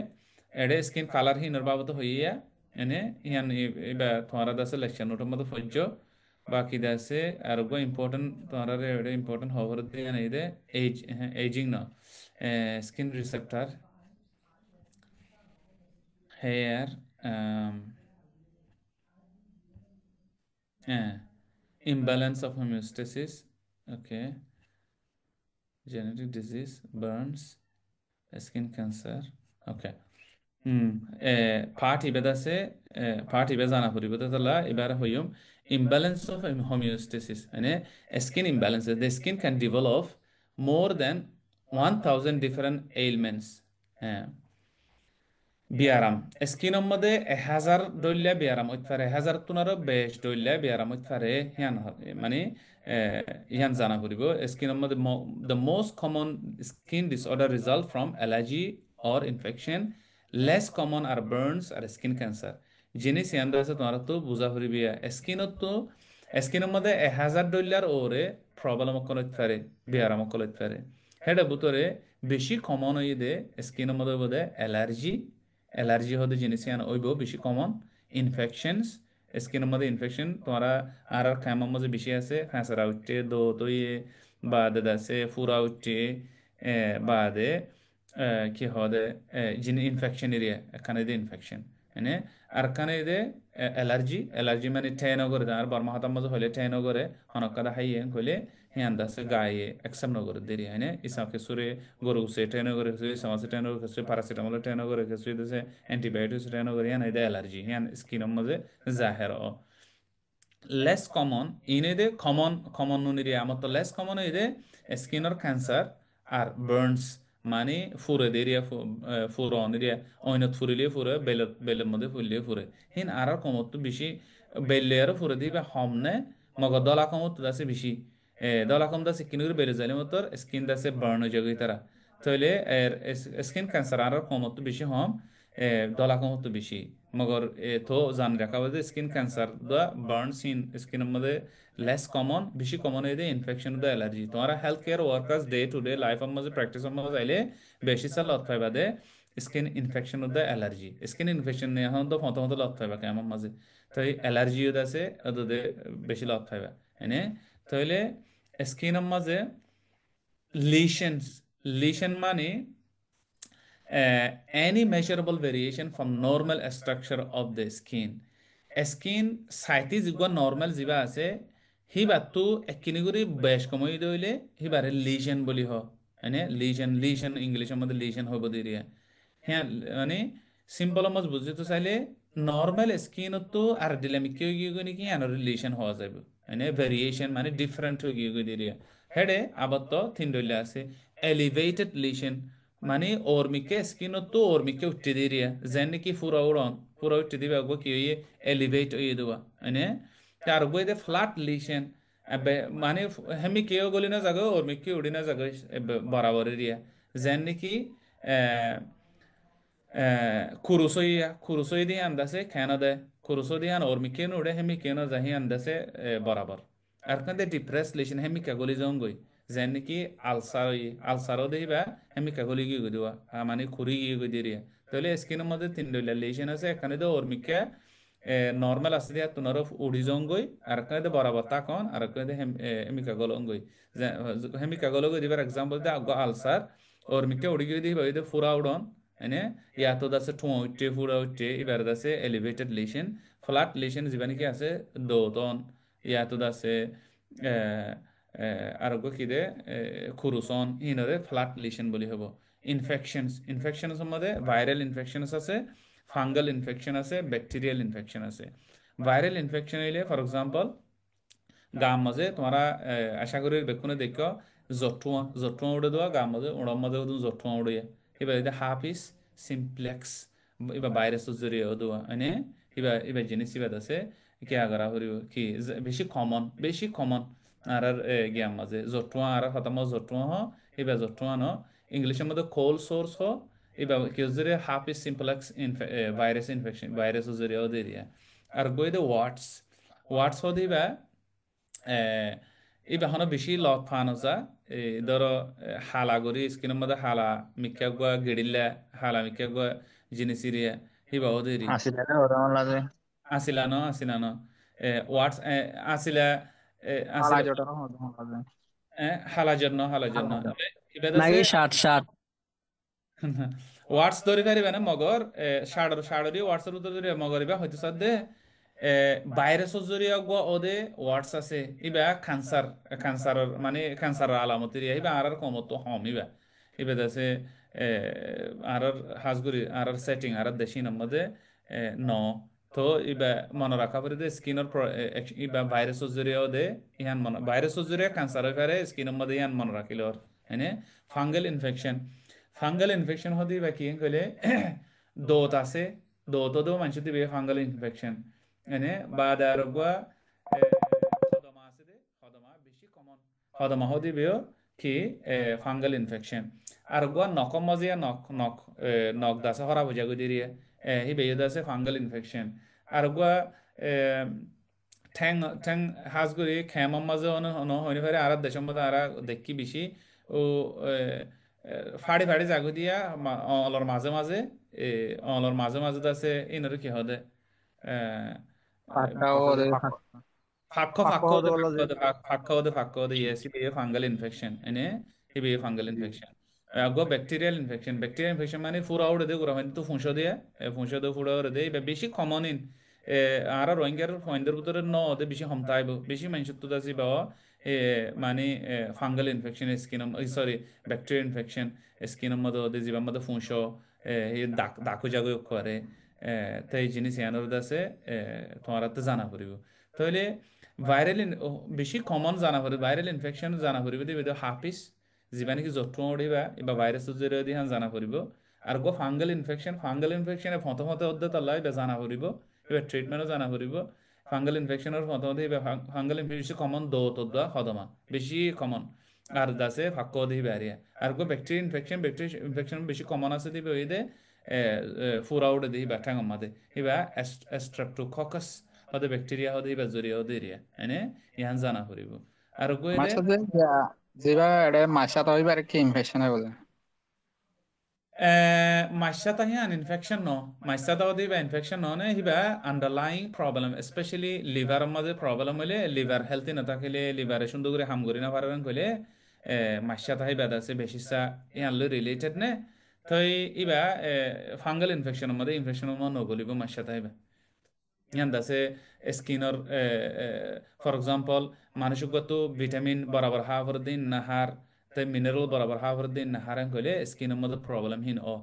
এডে স্কিন কালার হিনর বাবদ হইয়া এনে ইয়ান এবার তোমার আছে লেকচার নোটের মধ্যে ফজ্জ বাকি আছে আর গো ইম্পর্টেন্ট তোমার এটা ইম্পর্টেন্ট হওয়ার দিয়ে এই দে এজ এজিং না skin receptor hair imbalance of homeostasis, okay, genetic disease, burns, skin cancer, okay. Hmm part ইবেদ আছে পার্ট ইবে জানা পড়িব তাহলে এবার হইম imbalance of homeostasis মানে skin imbalances the skin can develop more than 1000 different ailments হ্যাঁ বিয়ারাম স্কিনের মধ্যে 1000 দৈল্যা বিয়ারাম হইতে পারে 1000 তুনারও বেশ দৈল্যা বিয়ারাম হইতে পারে হিয়ান মানে ইহান জানা করিব স্কিনের মধ্যে the most common skin disorder result from allergy or infection less common are burns আর স্কিন ক্যান্সার জিনিস ইয়ান আছে তোমার তো বুঝা করিবি স্কিনত তো স্কিনের মধ্যে 1000 দৈল্যার ওরে প্রবলেম হইতে পারে বিয়ারাম হইতে পারে হেডা বুতরে বেশি কমন হয়ে দে স্কিনের মধ্যে বোধে অ্যালার্জি হতে জিনিস ইয়ান ওইব বেশি কমন ইনফেকশনস স্কিনের মধ্যে ইনফেকশন তোমারা আর খামার মধ্যে বেশি আছে খাঁচারা উঠছে দো তৈ বাদে আছে ফুরা উঠছে বাদে কি হদে যিনি ইনফেকশন এরিয়া এখানে দিয়ে ইনফেকশন মানে আর কানে দে অ্যালার্জি মানে ঠেন করে আর বর্মা হাতার মধ্যে হলে ঠেন করে হনকাদা হাইয়ে হলে হিয়ান দাসে গায়ে একসাম নগরে দেরি হয় না ইসাকে সুরে গরু সে ঠেন করে খেসু ইসামাসে ঠেন করে খেসু প্যারাসিটামল ঠেন করে খেসু দিছে অ্যান্টিবায়োটিক্স ঠেন করে হিয়ান এদে অ্যালার্জি হিয়ান স্কিনের মধ্যে জাহের লেস কমন ইনেদে কমন নুনিরে আমার তো লেস কমন হইদে স্কিনের ক্যান্সার আর বার্নস মানে ফুরে দেরিয়া ফুরন এরিয়া অইনত ফুরিলে ফুরে বেলের মধ্যে ফুরলে ফুরে হিন আর কমত তো বেশি বেলের ফুরে দিবে হমনে মগ দলা কমত দাসে বেশি দলা কম দাসে কিনুর বেলে যাইলে মতর স্কিন দাসে বার্ন হয়ে যাবে তারা তাহলে এর স্কিন ক্যান্সার আর কমত তো বেশি হম দলা কমত তো বেশি মগর তো জান রাখা যে স্কিন ক্যান্সার দা বার্নস ইন স্কিনের মধ্যে লেস কমন বেশি কমন হয়ে যায় ইনফেকশন দা অ্যালার্জি তোমার health care workers day to day লাইফের মধ্যে প্র্যাকটিসের মধ্যে যাইলে বেশি সাল লত হয় বাদে স্কিন ইনফেকশন দা অ্যালার্জি স্কিন ইনফেকশন নিয়ে এখন তো ফত লত হয় বা কেমন মাঝে তো এই অ্যালার্জিও আছে ওদের বেশি লত হয় বা এনে তাহলে স্কিনের মাঝে লিশনস লিশন মানে any measurable variation from normal structure of the skin skin সাইতে যেগুলো নর্মাল যেবা আছে সিবারটো একখিনি করে বেশ কমাই দইলে সিবারে লিশন বলি হ মানে লিশন ইংলিশের মধ্যে লিশন হব দিয়ে হ্যাঁ মানে সিম্পল মাছ বুঝতে চাইলে নর্মাল স্কিনতো আর ডিলামিক গিয়ে গিয়ে নাকি আনার রিলেশন হওয়া যাবে মানে ভেরিয়েশন মানে ডিফারেন্ট হয়ে গিয়ে দিয়ে হেডে আবার তো তিন দইলে আছে এলিভেটেড লিশন মানে ওর্মিকে স্কিনতো ওর্মিকে উঠতে দিয়ে যেন নাকি পুরা উঠতে দিবে আগো কি হইয়ে এলিভেট হয়ে দেওয়া মানে তার বইতে ফ্ল্যাট লিশন মানে হেমি কেউ গলি না জাগো ওর্মিকে উড়ি না জাগো বরাবর এরিয়া যেন নাকি kurusoy diye andase Canada kuruso diye an ormike no de hemi keno zahi andase barabar arkande depress lesion hemi kagoli zongoi zen ki alsaro de ba hemi kagoli gi gudwa মানে খুরি গিয়ে গদিরিয়া তাহলে স্কিনের মধ্যে তিন দইলা lesson আছে এখানে তো ওরমিকে normal আছে দিয়া তুনার উড়ি জঙ্গই আর এখানে বরাবর তাকন আর এখানে হেমি কাগল অঙ্গই হেমি কাগল গই দিবার এক্সাম্পল দে আলসার ওরমিকে উড়ি গিয়ে দিবা এই ফুরা উড়ন এনে ইয়াতো আছে ঠোঁ উঠে ফুরা উঠে এবার আছে এলিভেটেড লিশন ফ্ল্যাট লিশন যিবা নাকি আছে দৌতন ইয়াতো আছে আর কি দে খুরুসন ইনরে ফ্ল্যাট লিশন বলি হব ইনফেকশনস মধ্যে ভাইরাল ইনফেকশনস আছে ফাঙ্গাল ইনফেকশন আছে ব্যাকটেরিয়াল ইনফেকশন আছে ভাইরাল ইনফেকশন হইলে ফর এক্সাম্পল গাম মাঝে তোমরা আশা করি বেক্ষণে দেখো জটুয়া উড়ে দেওয়া গাম মাঝে উড়ার মাঝে জটুয়া উড়ে এবার এটা হাফিস সিমপ্লেক্স এবার ভাইরাস জড়িয়ে দেওয়া মানে এবার জিনিস এবার আছে কি আগরা হরিব কি বেশি কমন আর গিয়াম মাঝে জটুয়া আর হতাম জটুয়া হ এবার জটুয়া ন ইংলিশের মধ্যে কোল সোর্স হ এবার কি জড়িয়ে হাফিস সিমপ্লেক্স ভাইরাস ইনফেকশন ভাইরাস জড়িয়ে দিয়ে আর গই দে ওয়াটস হদিবা এই বাহন বেশি লত ফান যা এই ধরো হালা গরি স্কিনের মধ্যে হালা মিকা গুয়া গেড়িল্লা হালা মিকা গুয়া জিনিস ইরিয়া hiba oderi Asilane oran লাগে asila no what's asila হালা asila জোটানো হরমোন লাগে halajar no হালা জোট iba নাকি dase ষাট ষাট ওয়ার্ডস ধরে পারিবে না মগর ষাড়রি ওয়ার্ডসের উত্তর ধরে মগর ইবা হয়তো সাথে বাইরে সজরিয়া গো ওদে ওয়ার্ডস আছে ইবা ক্যান্সার মানে ক্যান্সার আলামতের ইবা আর কমতো হম ইবা ইবা দাসে আর হাজগুড়ি আর সেটিং আর দেশি নম্বদে ন তো ইবা মনে রাখা পড়ে দে স্কিনের ইবা ভাইরাস জরিয়া দে ইহান মনে ভাইরাস জরিয়া ক্যান্সার হয়ে পারে স্কিনের মধ্যে ইহান মনে রাখিল হ্যাঁ ফাঙ্গাল ইনফেকশন হতে বা কি কইলে দোত আছে দোতও মানুষ দিবে ফাঙ্গাল ইনফেকশন এনে বাদ আর গয়া হদমা আছে দে হদমা বেশি কমন হদমা হতে বেও কি ফাঙ্গাল ইনফেকশন আর গয়া নকম মজিয়া নক দাসে হরা বুঝা গই দিয়ে হি বেয়ে দাসে ফাঙ্গাল ইনফেকশন আর গয়া ঠ্যাং ঠ্যাং হাজগুড়ি খেমার মাঝে হইনি পারে আর দেশের মধ্যে আর দেখি বেশি ও ফাড়ি ফাড়ি জাগু দিয়া অলর মাঝে মাঝে অলর মাঝে মাঝে আছে ইনর কি হদে ফাঁকা ওদের ফাঁকা হতে বললো যে ফাক্কা হদে ইয়েস ইবে ফাঙ্গাল ইনফেকশন এনে ইবে ফাঙ্গাল ইনফেকশন আগো ব্যাকটেরিয়াল ইনফেকশন মানে ফুরা উড়ে দে গুড়া মানে তো ফুঁসো দে ফুড়া উড়ে দে ইবে বেশি কমন ইন আর রোহিঙ্গার পয়েন্টের ভিতরে ন ওদের বেশি হমতাইব বেশি মানুষ তো দাসি বাবা মানে fungal infection skin sorry bacterial infection স্কিনের মধ্যে ওদের জীবের মধ্যে ফুঁসো দাকু জাগু করে তো এই জিনিস ইয়ানোর দাসে তোমার তো জানা পড়িব তাহলে ভাইরাল বেশি কমন জানা পড়িব ভাইরাল ইনফেকশন জানা পড়িব দিবে হাফিস যিবা নাকি যত্ন উঠিবা বা ভাইরাসের জরিয়ে দিয়ে জানা পড়িব আর গো ফাঙ্গাল ইনফেকশনে ফতে ফতে অধ্যে তল্লা এবার জানা পড়িব এবার ট্রিটমেন্টও জানা পড়িব ফাঙ্গাল ইনফেকশনের ফতে ফতে এবার ফাঙ্গাল ইনফেকশন বেশি কমন দোয়া হদমা বেশি কমন আর দাসে ফাক্ক দিই বাড়িয়া আর গো ব্যাকটেরিয়া ইনফেকশন বেশি কমন আছে দিবে ওই দে ফুরা উঠে দিই বা ঠ্যাং মাদে এবা স্ট্রেপ্টোককাস হদে ব্যাকটেরিয়া হদে এবার জরিয়া হদে এরিয়া এনে ইহান জানা পড়িব আর গো দে মাছের যেবা এটা মাছা তো হইবার কি ইনফেকশন হয় বলে Mashtata hi an infection no. Mashtata odi ba infection no ne hiba underlying problem, especially liver maze problem hole liver healthy na takile liver shundu gore ham gori na paran kole mashtata hi bada se beshisa yan lo related ne toi iba fungal infection maze infection no golibo mashtata hi ba ইয়ান দাসে স্কিনর for example মানুষক গত vitamin বরাবর হাফর দিন নাহার তাই mineral বরাবর হাফর দিন নাহারান কইলে স্কিনের মধ্যে প্রবলেম হিন ও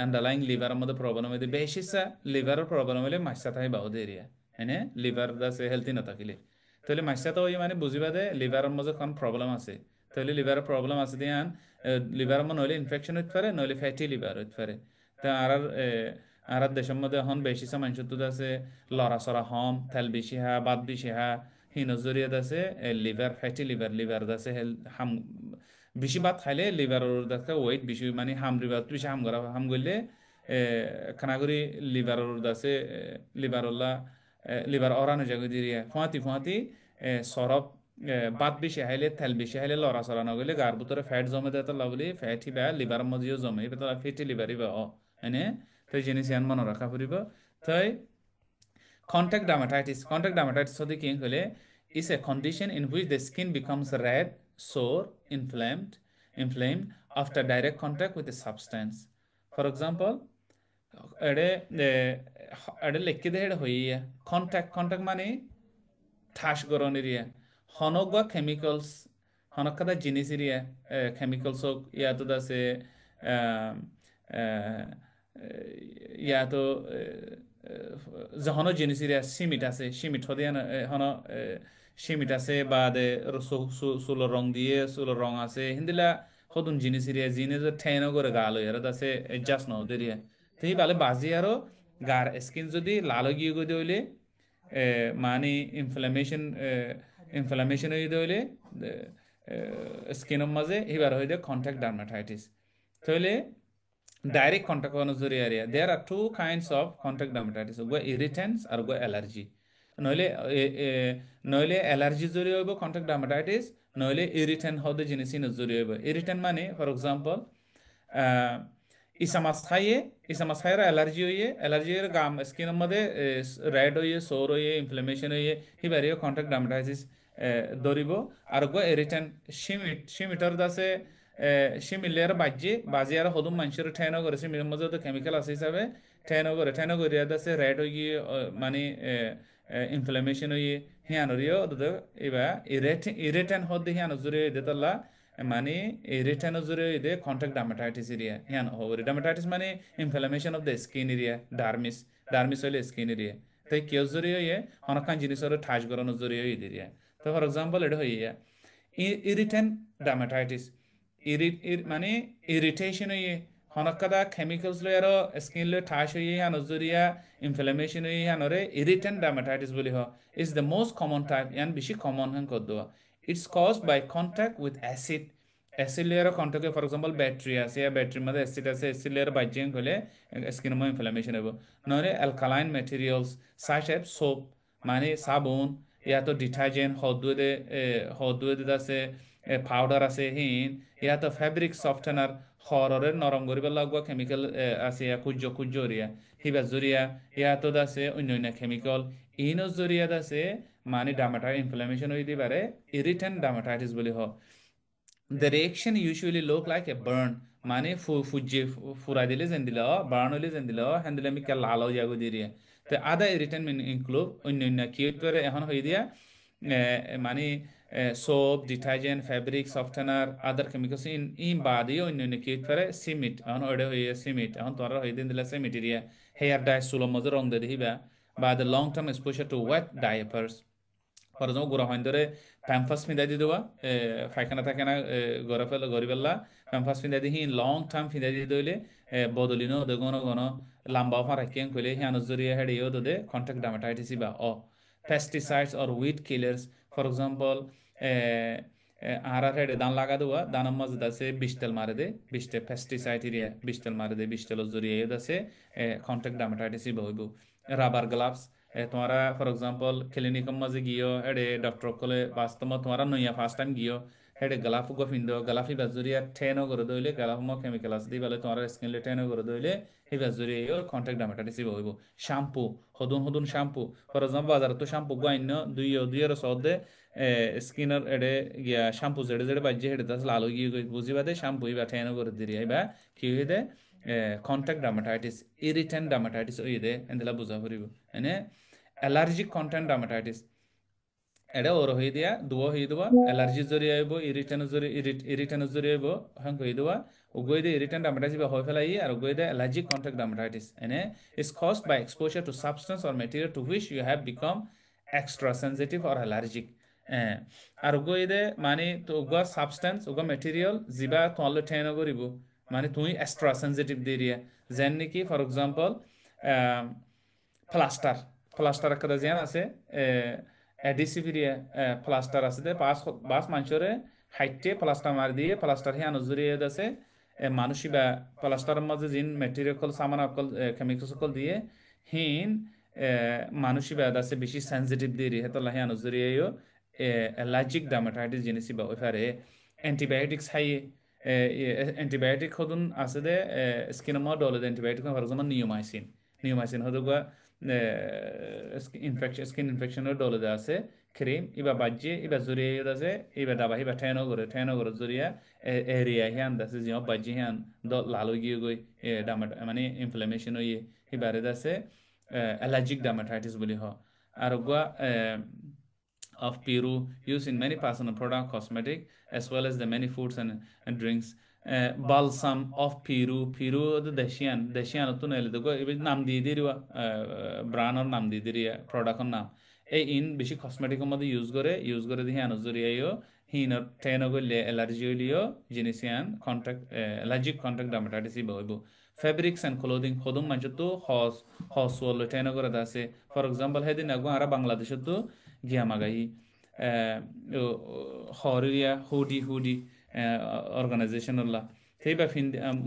আন্ডারলাইং লিভারের মধ্যে প্রবলেম হইতে বেশিসা লিভারের প্রবলেম হইলে মাছটা তাই বাহুদ এরিয়া হ্যাঁ লিভার দাসে হেলথি না থাকিলে তাহলে মাছটা তো ওই মানে বুঝিবা দে লিভারের মধ্যে কোন প্রবলেম আছে তাহলে লিভারের প্রবলেম আছে দিয়ান লিভারের মধ্যে নইলে ইনফেকশন হইতে পারে নইলে ফ্যাটি লিভার হইতে পারে তা আর দেশের মধ্যে এখন বেশি মানুষ তো আছে লড়াচড়া হম তেল বেশি হা বাদ বেশি হা হিনজরিয়াত আছে লিভার ফ্যাটি লিভার আছে হাম বেশি ভাত খাইলে লিভারের দাসে ওয়েট বেশি মানে হাম লিভার বেশি হাম করা হাম করলে খানাগুড়ি লিভারের দাসে লিভার অরানো জায়গা দিয়ে ফুয়াতি সরব বাদ বেশি হাইলে তেল বেশি হাইলে লড়াচড়া না করলে গার ভিতরে ফ্যাট জমে দেয় তো লাগলে ফ্যাটি বা লিভার মধ্যেও জমে এবার ফ্যাটি লিভারই বা এনে তাই জিনিস ইয়ান মনে রাখা ফুরিব তাই contact dermatitis হতে কি হলে is a condition in which the skin becomes red, sore, inflamed after direct contact with a substance. For example, এড়ে এড়ে লেখকে দে হেড হইয়া কন্ট্যাক্ট মানে ঠাস গরন এরিয়া হনক বা কেমিক্যালস হনক কাদা জিনিস এরিয়া কেমিক্যালস হোক ইয়াতো আছে ইয়াতো যখন জিনিস এরিয়া সিমিট হতে হন সিমিট আছে বা দে চুলোর রং দিয়ে চুলোর রং আছে হিন্দিলা হতুন জিনিস এরিয়া জিনিস ঠেনো করে গা লই আর আছে এডজাস্ট ন দেরিয়া তুই বালে বাজি আরো গার স্কিন যদি লাল গিয়ে গই হইলে মানে ইনফ্লামেশন হয়ে হইলে স্কিনের মাঝে এবার হইলে কন্ট্যাক্ট ডার্মাটাইটিস তাহলে direct contact অনুযায়ী area there are two kinds of contact dermatitis go irritants R go allergy নইলে নইলে অ্যালার্জি জড়িয়ে হইব কন্টাক্ট ডার্মাটাইটিস নইলে ইরিটেন্ট হতে জিনিসই জড়িয়ে হইব ইরিটেন্ট মানে ফর এক্সাম্পল ইসামাস খাইয়ে ইসামাস খাইয়ের এলার্জি গাম স্কিনের মধ্যে রেড হইয়ে সোর হইয়ে ইনফ্লামেশন হইয়ে হিবারিও কন্ট্যাক্ট ডার্মাটাইটিস ধরিব আর গো এরিটেন শিমিটর দাসে শিমিলের বাজি আর হদুম মানুষের ঠেনো করে শিমির মধ্যে তো কেমিক্যাল আছে হিসাবে ঠেনো করে দাসে রেড হয়ে গিয়ে মানে ইনফ্লামেশন হইয়ে হিয়ানরিও এবার ইরিটেন হদ হিয়ানো জুড়ে দিতলা মানে ইরিটেন জুড়ে দে কন্ট্যাক্ট ডার্মাটাইটিস এরিয়া হিয়ান হবে ডার্মাটাইটিস মানে inflammation of the skin area dermis হইলে স্কিন এরিয়া তাই কেউ জরিয়ে ইয়ে অনেকখান জিনিসের ঠাস গড়ানো জরিয়ে এরিয়া তো ফর এক্সাম্পল এটা হইয়া ইরিটেন ডার্মাটাইটিস মানে ইরিটেশন হইয়ে হনকাদা কেমিক্যালস লয় আর স্কিন লয় ঠাস হইয়ে হানো জরিয়া ইনফ্লামেশন হইয়ে হানরে ইরিটেন ডার্মাটাইটিস বলি হ is the most common type ইয়ান বেশি কমন হান কর দেওয়া it's caused by contact with acid layer contact for example battery আছে ব্যাটারির মধ্যে অ্যাসিড আছে অ্যাসিড লেয়ার বাইজিং হলে স্কিনের মধ্যে ইনফ্লামেশন হবে নরে alkaline materials such as soap মানে সাবুন ইয়া তো ডিটারজেন্ট হদুয়ে আছে পাউডার আছে হিন ইয়া তো ফেব্রিক সফটনার হররের নরম করিবার লাগবা কেমিক্যাল আছে কুজ্জ জরিয়া হিবা জরিয়া ইয়া তো আছে অন্য অন্য কেমিক্যাল ইনো জরিয়া আছে মানে ডার্মাটাইটিস ইনফ্লামেশন হইতে পারে ইরিটেন্ট ডার্মাটাইটিস বলি হয় the reaction usually look like a burn মানে ফুজে ফুরাই দিলে যেন দিলে বার্ন হইলে যেন দিলে হ্যান্ডেলে আমি কে লাল হয়ে যাবো দিয়ে তো আদা ইরিটেন্ট ইনক্লুড অন্য কি করে এখন হয়ে দিয়া মানে soap detergent fabric softener other chemicals in বাদেও অন্য কি করে সিমেন্ট এখন ওটা হয়ে সিমেন্ট এখন তোরা হয়ে দিন দিলে সিমেন্ট এরিয়া হেয়ার ডাই সুলম মজা রং দিয়ে দিবা বা the long term exposure to wet diapers for example গুড়া হয় ধরে প্যাম্পাস ফিঁদাই দিয়ে দেওয়া ফাইখানা থাকে না গড়ে ফেললা প্যাম্পাস ফিঁদাই দিয়ে লং টার্ম ফিঁদাই দিয়ে দইলে বদলিনো ওদের কোনো লাম্বা ফাঁড়া কেন কইলে হিয়ানো জরিয়া হেডে দে কন্ট্যাক্ট ডার্মাটাইটিস বা pesticides or weed killers for example আর হেডে দান লাগা দেওয়া দানের মাঝে আছে বিশতেল মারে দে বিশতে পেস্টিসাইড এরিয়া বিশতেল মারে দে বিশতেল জরিয়া আছে কন্ট্যাক্ট ডার্মাটাইটিস হইব রাবার গ্লাভস তোমারা ফর এক্সাম্পল ক্লিনিকম মাঝে গিয়েও হেডে ডক্টর কলে বাস্তব তোমারা নইয়া ফার্স্ট টাইম গিয়েও হেডে গালাফ গো ফিন্দো গালাফি বাজুরিয়া ঠেনো করে দইলে গালাফ কেমিক্যাল আছে দিবালে তোমার স্কিনলে ঠেনো করে দইলে সেই বাজুরিয়া কন্ট্যাক্ট ডার্মাটাইটিস হইব শ্যাম্পু হদুন শ্যাম্পু ফর এক্সাম্পল বাজার তো শ্যাম্পু গাইন্য দুইয়ের সদে স্কিনের এডে গিয়া শ্যাম্পু জেডে জেডে বাজ্যে হেডে তাস লাল গিয়ে বুঝিবা দে শ্যাম্পু ইবা ঠেনো করে দিরি বা কি হয়ে দে কন্ট্যাক্ট ডার্মাটাইটিস ইরিটেন্ট ডার্মাটাইটিস হয়ে দে এন্দলা বুঝা ফুরিব এনে অ্যালার্জিক কন্টেন্ট ডার্মাটাইটিস এটা ওর হয়ে দিয়া দুয়া হয়ে দেওয়া অ্যালার্জি জরিয়ে আইব ইরিটেন জরিয়ে আইব হ্যাঁ হয়ে দেওয়া উগই দিয়ে ইরিটেন ডার্মাটাইটিস বা হয়ে ফেলাই আর উগই দিয়ে অ্যালার্জিক কন্ট্যাক্ট ডার্মাটাইটিস এনে is caused by exposure to substance or material to which you have become extra sensitive or allergic আর উগই দিয়ে মানে তো উগা সাবস্টেন্স উগা মেটেরিয়াল যিবা তোমালে ঠেন করিব মানে তুমি এক্সট্রা সেন্সিটিভ দিয়ে যেন নাকি ফর এক্সাম্পল প্লাস্টার একটা যেন আছে এডিসিভ এরিয়া প্লাস্টার আছে দে বাস মানুষরে হাইটে প্লাস্টার মারি দিয়ে প্লাস্টার হিয়ানো জুড়িয়ে আছে মানুষই বা প্লাস্টারের মাঝে জিন মেটেরিয়াল সামান অকল কেমিক্যালস অকল দিয়ে হিন মানুষই বা আছে বেশি সেন্সিটিভ দিয়ে হেতলা হিয়ানো জুড়িয়েও অ্যালার্জিক ডার্মাটাইটিস জিনিস বা ওইফারে অ্যান্টিবায়োটিক্স হাইয়ে অ্যান্টিবায়োটিক হদুন আছে দে স্কিনের মধ্যে ডলে অ্যান্টিবায়োটিক ফর এক্সাম্পল নিওমাইসিন হদুক স্কিন ইনফেকশনের ডলে দেওয়া আছে ক্রিম ইবা বাজ্যে ইবা জরিয়ে আছে ইবা দাবা ইবা ঠেনো করে জরিয়া এরিয়া হিয়ান দাসে জিও বাজ্যে হিয়ান লালো গিয়ে গই মানে ইনফ্লামেশন হইয়ে ইবারে দাসে অ্যালার্জিক ডার্মাটাইটিস বলি হ আর Goa of Peru used in many personal product cosmetic as well as the many foods and drinks balsam of Peru the দেশিয়ান তো নেলে দেখো এবার নাম দিয়ে দিরিবা ব্র্যান্ডের নাম দিয়ে দিরিয়া প্রোডাক্টের নাম এই বেশি কসমেটিকের মধ্যে ইউজ করে দিয়ে আনজরিয়াও হিনর টেন করলে অ্যালার্জি হইলেও জিনিসিয়ান কন্ট্যাক্ট অ্যালার্জিক কন্ট্যাক্ট ডার্মাটাইটিস হইব ফেব্রিক্স অ্যান্ড ক্লোদিং হদম মানুষ তো হস ওয়াল টেন করে আছে ফর এক্সাম্পল সেদিন আগে আর বাংলাদেশে তো গিয়া মাগাই হরিয়া হুডি অর্গানাইজেশনল্লা সেইবা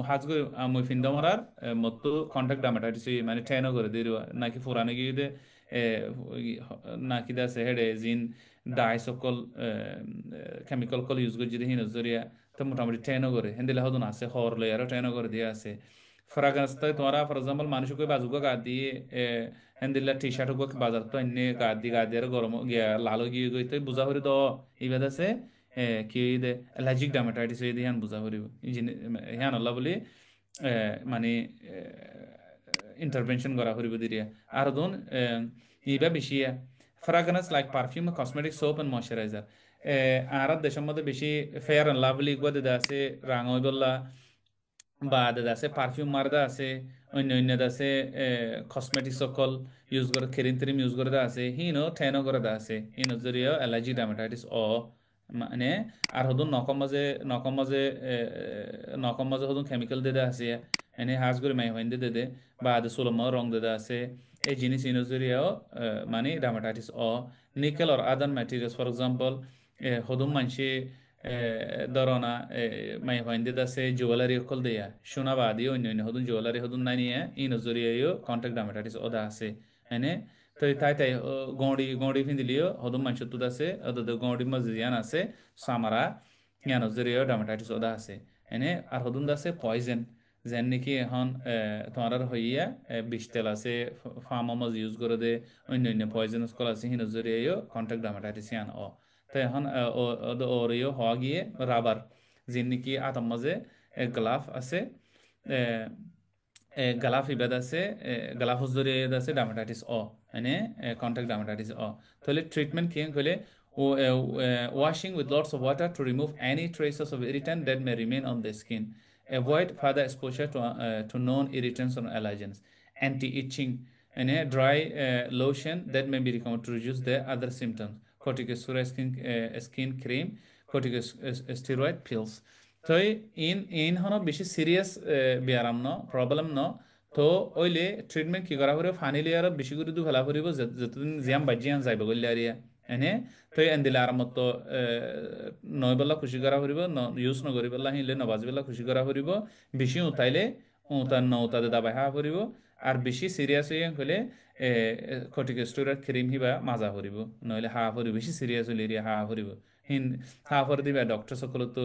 হাজগো মই ফিন্দমরার মতো কন্ট্যাক্ট ডার্মাটাইটিস মানে ঠেনো করে দিয়ে নাকি ফুরানো গিয়ে নাকি আছে হেডে জিন ডাই সকল কেমিক্যাল কল ইউজ করে যদি হিনজরিয়া তো মোটামুটি ঠেনো করে হেন্দিলে হদন আছে হর লয়ারও ঠেনো করে দিয়ে আছে fragrance তো তোমারা ফর এক্সাম্পল মানুষ কই বাজুগো গা দিয়ে হ্যান্ডিলা টি শার্ট গো বাজার তো এনে গা দিয়ে আর গরম গিয়া লালো গিয়ে গই তো বুঝা হরি তো ইবাদ আছে কি দে অ্যালার্জিক ডার্মাটাইটিস এই দিয়ে বুঝা হরি হ্যান আল্লাহ বলি মানে ইন্টারভেনশন করা হরিব দিরিয়া আর দোন ইবা বেশি fragrance like perfume cosmetic soap and moisturiser আর দেশের মধ্যে বেশি ফেয়ার এন্ড লাভলি গোদে আছে রাঙই বললা বা দাদা আছে পারফিউম মারদা আছে অন্য অন্য আছে কসমেটিক সকল ইউজ করে ক্রিম ট্রিম ইউজ করে আছে হিনো ঠেনো করে আছে হিনো জরিয় অ্যালার্জি ডার্মাটাইটিস ও মানে আর হদুন নকম মাঝে হদুন কেমিক্যাল দিতে আছে এনে হাজ করে মাই হইন দিতে দে বা আদে সোলম রং দিতে আছে এই জিনিস হিনো জরিয় মানে ডার্মাটাইটিস ও nickel or other materials for example হদুম মানসি ধরনা মাই হইন্দে আছে জুয়েলারি অকল দেয়া সোনা বাদি অন্য অন্য হদুন জুয়েলারি হদুন নাই নিয়ে ই নজরিয়াও কন্টাক্ট ডার্মাটাইটিস ওদা আছে এনে তো তাই গড়ি ফিন্দিলিও হদুম মানসুর তুদ আছে ওদা গড়ি মজিয়ান আছে সামারা ইয়া নজরিয়াও ডার্মাটাইটিস ওদা আছে এনে আর হদুন আছে পয়জন যেন নাকি এখন তোমার হইয়া বিষ তেল আছে ফার্ম মজ ইউজ করে দে অন্য অন্য পয়জনাস কল আছে হি নজরিয়াও কন্টাক্ট ডার্মাটাইটিস ইয়ান ও তো এখন ওরিও হওয়া গিয়ে রাবার যে নাকি আতার মাঝে গ্লাভ আছে গ্লাভ ইবাদ আছে গ্লাভ জরিয়ে আছে ডার্মাটাইটিস অ মানে কন্টাক্ট ডার্মাটাইটিস অ তাহলে ট্রিটমেন্ট কি হলে washing with lots of water to remove any traces of irritant that may remain on the skin. Avoid further exposure to known irritants or allergens. Anti-itching and a dry lotion that may be recommended to reduce the other symptoms. Corticosteroid skin cream, corticosteroid pills. তো in হনো বেশি serious বিয়ারাম ন problem ন তো ওইলে treatment কি করা করে ফানিলি আর বেশি করে দু ফেলা করিব যতদিন জিয়াম বাজিয়ান যাইব গল্লে আরিয়া এনে তো এন্দিলে আরামত নয় বেলা খুশি করা করিব ইউজ নকরি পেলা হিলে নবাজ বেলা খুশি করা করিব বেশি উঠাইলে উতার ন উতাতে দাবাই হা করিব আর বেশি সিরিয়াস হয়ে হলে কর্টিকোস্টেরয়েড ক্রিম হিবা মাজা করিব নহলে হা করিব বেশি সিরিয়াস হলে হা করিব হিন হা করে দিবা ডক্টর সকল তো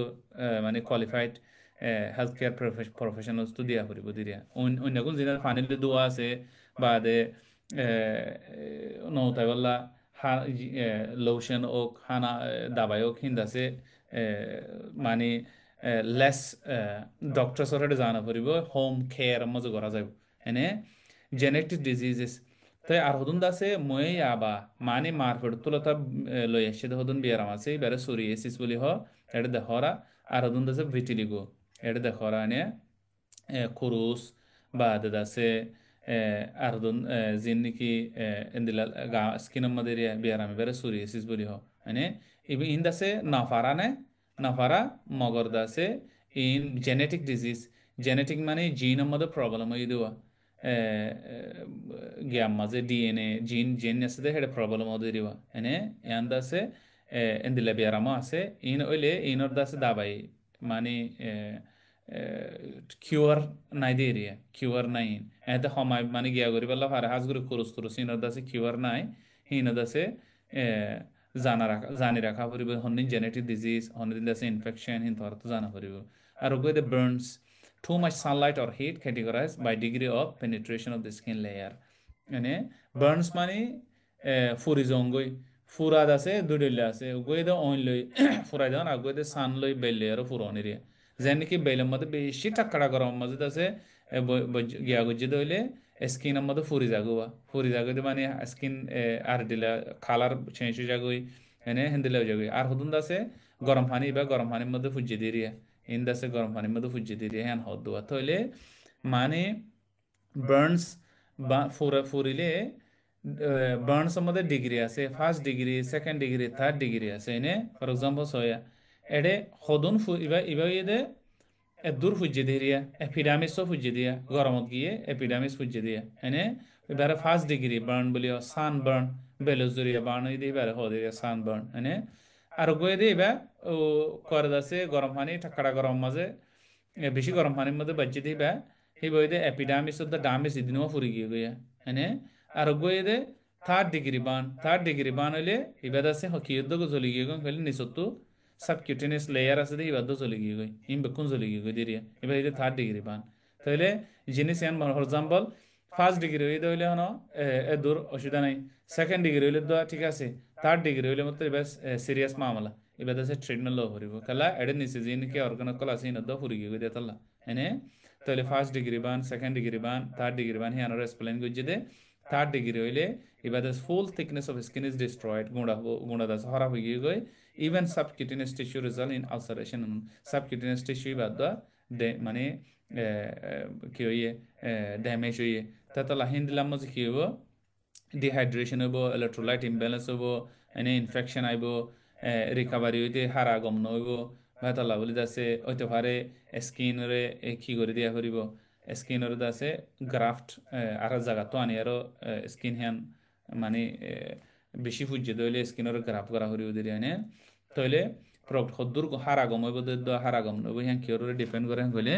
মানে কোয়ালিফাইড হেলথ কেয়ার প্রফেশনালস তো দিয়া করিব দিরিয়া অন্য কোন জিনিস ফানিলে দোয়া আছে বা দে নৌতাই বললা লোশন ওক হানা দাবাই ওক হিন্দাছে মানে লেস ডক্টর সরে জানা পড়িব হোম কেয়ার মজা করা যাব এনে জেনেটিক ডিজিজেস তাই আর হদুন দাসে মই আবা মানে মারফেট তুলতা লই এসে হদুন বিয়ারাম আছে এবারে সোরিয়াসিস বলি হ এটা দেখরা আর হদুন দাসে ভিটিলিগো এটা দেখরা নে কুরুস বা দাদাসে আর হদুন জিন নাকি এন্দিলা গা স্কিনাম মাদেরিয়া বিয়ারাম এবারে সোরিয়াসিস বলি হ মানে ইন দাসে নাফারা নে নাফারা মগর দাসে ইন জেনেটিক ডিজিজ জেনেটিক মানে জিনের মধ্যে প্রবলেম হয়ে দেওয়া গ্যাম মাঝে ডিএনএ জিন আছে দে হেডে প্রবলেম হতে দিবা এনে ইয়ান দাসে এন্দিলা বিয়ারামো আছে ইন ওইলে ইনর দাসে দাবাই মানে কিউআর নাই দিয়ে এরিয়া কিউআর নাই এতে সময় মানে গিয়া করি পেলা ফারে হাজ করে খরচ তরচ ইনর দাসে কিউআর নাই হিনর দাসে জানি রাখা পড়িব হন্দিন জেনেটিক ডিজিজ হন্দিন দাসে ইনফেকশন হিন তোর তো জানা পড়িব আর ওগুলো the burns too much sunlight or heat categorized by degree of penetration of the skin layer মানে বার্নস মানে ফুরিজঙ্গই ফুরাদ আছে দুডিলে আছে গই দা অন লই ফুরাই দাও না গই দা সান লই বেলে আর ফুরনি রে যেন কি বেলের মধ্যে বেশি টাকড়া গরম মধ্যে আছে গিয়া গজি দইলে স্কিনের মধ্যে ফুরি যাগুবা মানে স্কিন আর দিলা কালার চেঞ্জ হয়ে যাগুই এনে হেন্দিলে যাগুই আর হদুন আছে গরম পানি বা গরম পানির মধ্যে ফুজি দিয়ে ইন্দাসে গরম পানির মধ্যে ফুজি দিয়ে হ্যান হদ দোয়া তাহলে মানে বার্নস বা ফুরিলে বার্নসের মধ্যে ডিগ্রি আছে first degree second degree third degree আছে এনে ফর এক্সাম্পল সয়া এডে হদুন ইবা ইয়ে দূর ফুজি দিয়া এপিডামিসও ফুজি দিয়া গরমত গিয়ে এপিডামিস ফুজি দিয়া এনে এবারে ফার্স্ট ডিগ্রি বার্ন বলি সান বার্ন বেলজুরিয়া বার্ন দিয়ে এবারে হদ সান বার্ন এনে আর গয়ে দিয়ে এবার ও করে আছে গরম পানি ঠাক্কাটা গরম মাঝে বেশি গরম পানির মধ্যে বাজ্যে দিবা সেই বই দিয়ে এপিডামিস ডামিস ইদিনও ফুরি গিয়ে গিয়া এনে আর গয়ে দে থার্ড ডিগ্রি বান হইলে এবার আছে হকিয়দ্দ চলে গিয়ে গম ফেলে নিচতো সাবকিউটেনিয়াস লেয়ার আছে দে এবার চলে গিয়ে গই ইম বেকুন চলে গিয়ে গই দিরিয়া এবার এই থার্ড ডিগ্রি বান তাহলে জিনিস ইয়ান ফর এক্সাম্পল ফার্স্ট ডিগ্রি হইলে হইলে হন এ দূর অসুবিধা নাই, সেকেন্ড ডিগ্রি হইলে তো ঠিক আছে, থার্ড ডিগ্রি হইলে মতো এবার সিরিয়াস মামলা, এবার দেশে ট্রিটমেন্ট লো করিব কালা এডে নিচে জিনকে অর্গান কল আছে ইনদ ফুরি গিয়ে দিয়ে তাল্লা এনে। তাহলে ফার্স্ট ডিগ্রি বান, সেকেন্ড ডিগ্রি বান, থার্ড ডিগ্রি বান হিয়ানোর এক্সপ্লেন করছে দে। থার্ড ডিগ্রি হইলে এবার the full thickness of skin is destroyed, গুঁড়া দাস হরা হয়ে গিয়ে গই, even subcutaneous tissue result in ulceration, subcutaneous tissue বাদ দেওয়া মানে কি হইয়ে ড্যামেজ হইয়ে তাতলা হিন্দিলাম মধ্যে কি হইব, ডিহাইড্রেশন হইব, ইলেকট্রোলাইট ইমব্যালেন্স হইব, এনে ইনফেকশন আইব, রিকাভারি হইতে হারা গমন হইব, ভাতালা বলি আছে হইতে পারে স্কিনরে কি করে দিয়া করিব, স্কিনরে আছে গ্রাফট আর জায়গা তো আনি আরো স্কিন হ্যান মানে বেশি ফুজে দইলে স্কিনর গ্রাফ করা করিব দিলে এনে। তাইলে সদ্দুর হারা গম হইব, হারা গম নইব হ্যাঁ কি ডিপেন্ড করে হইলে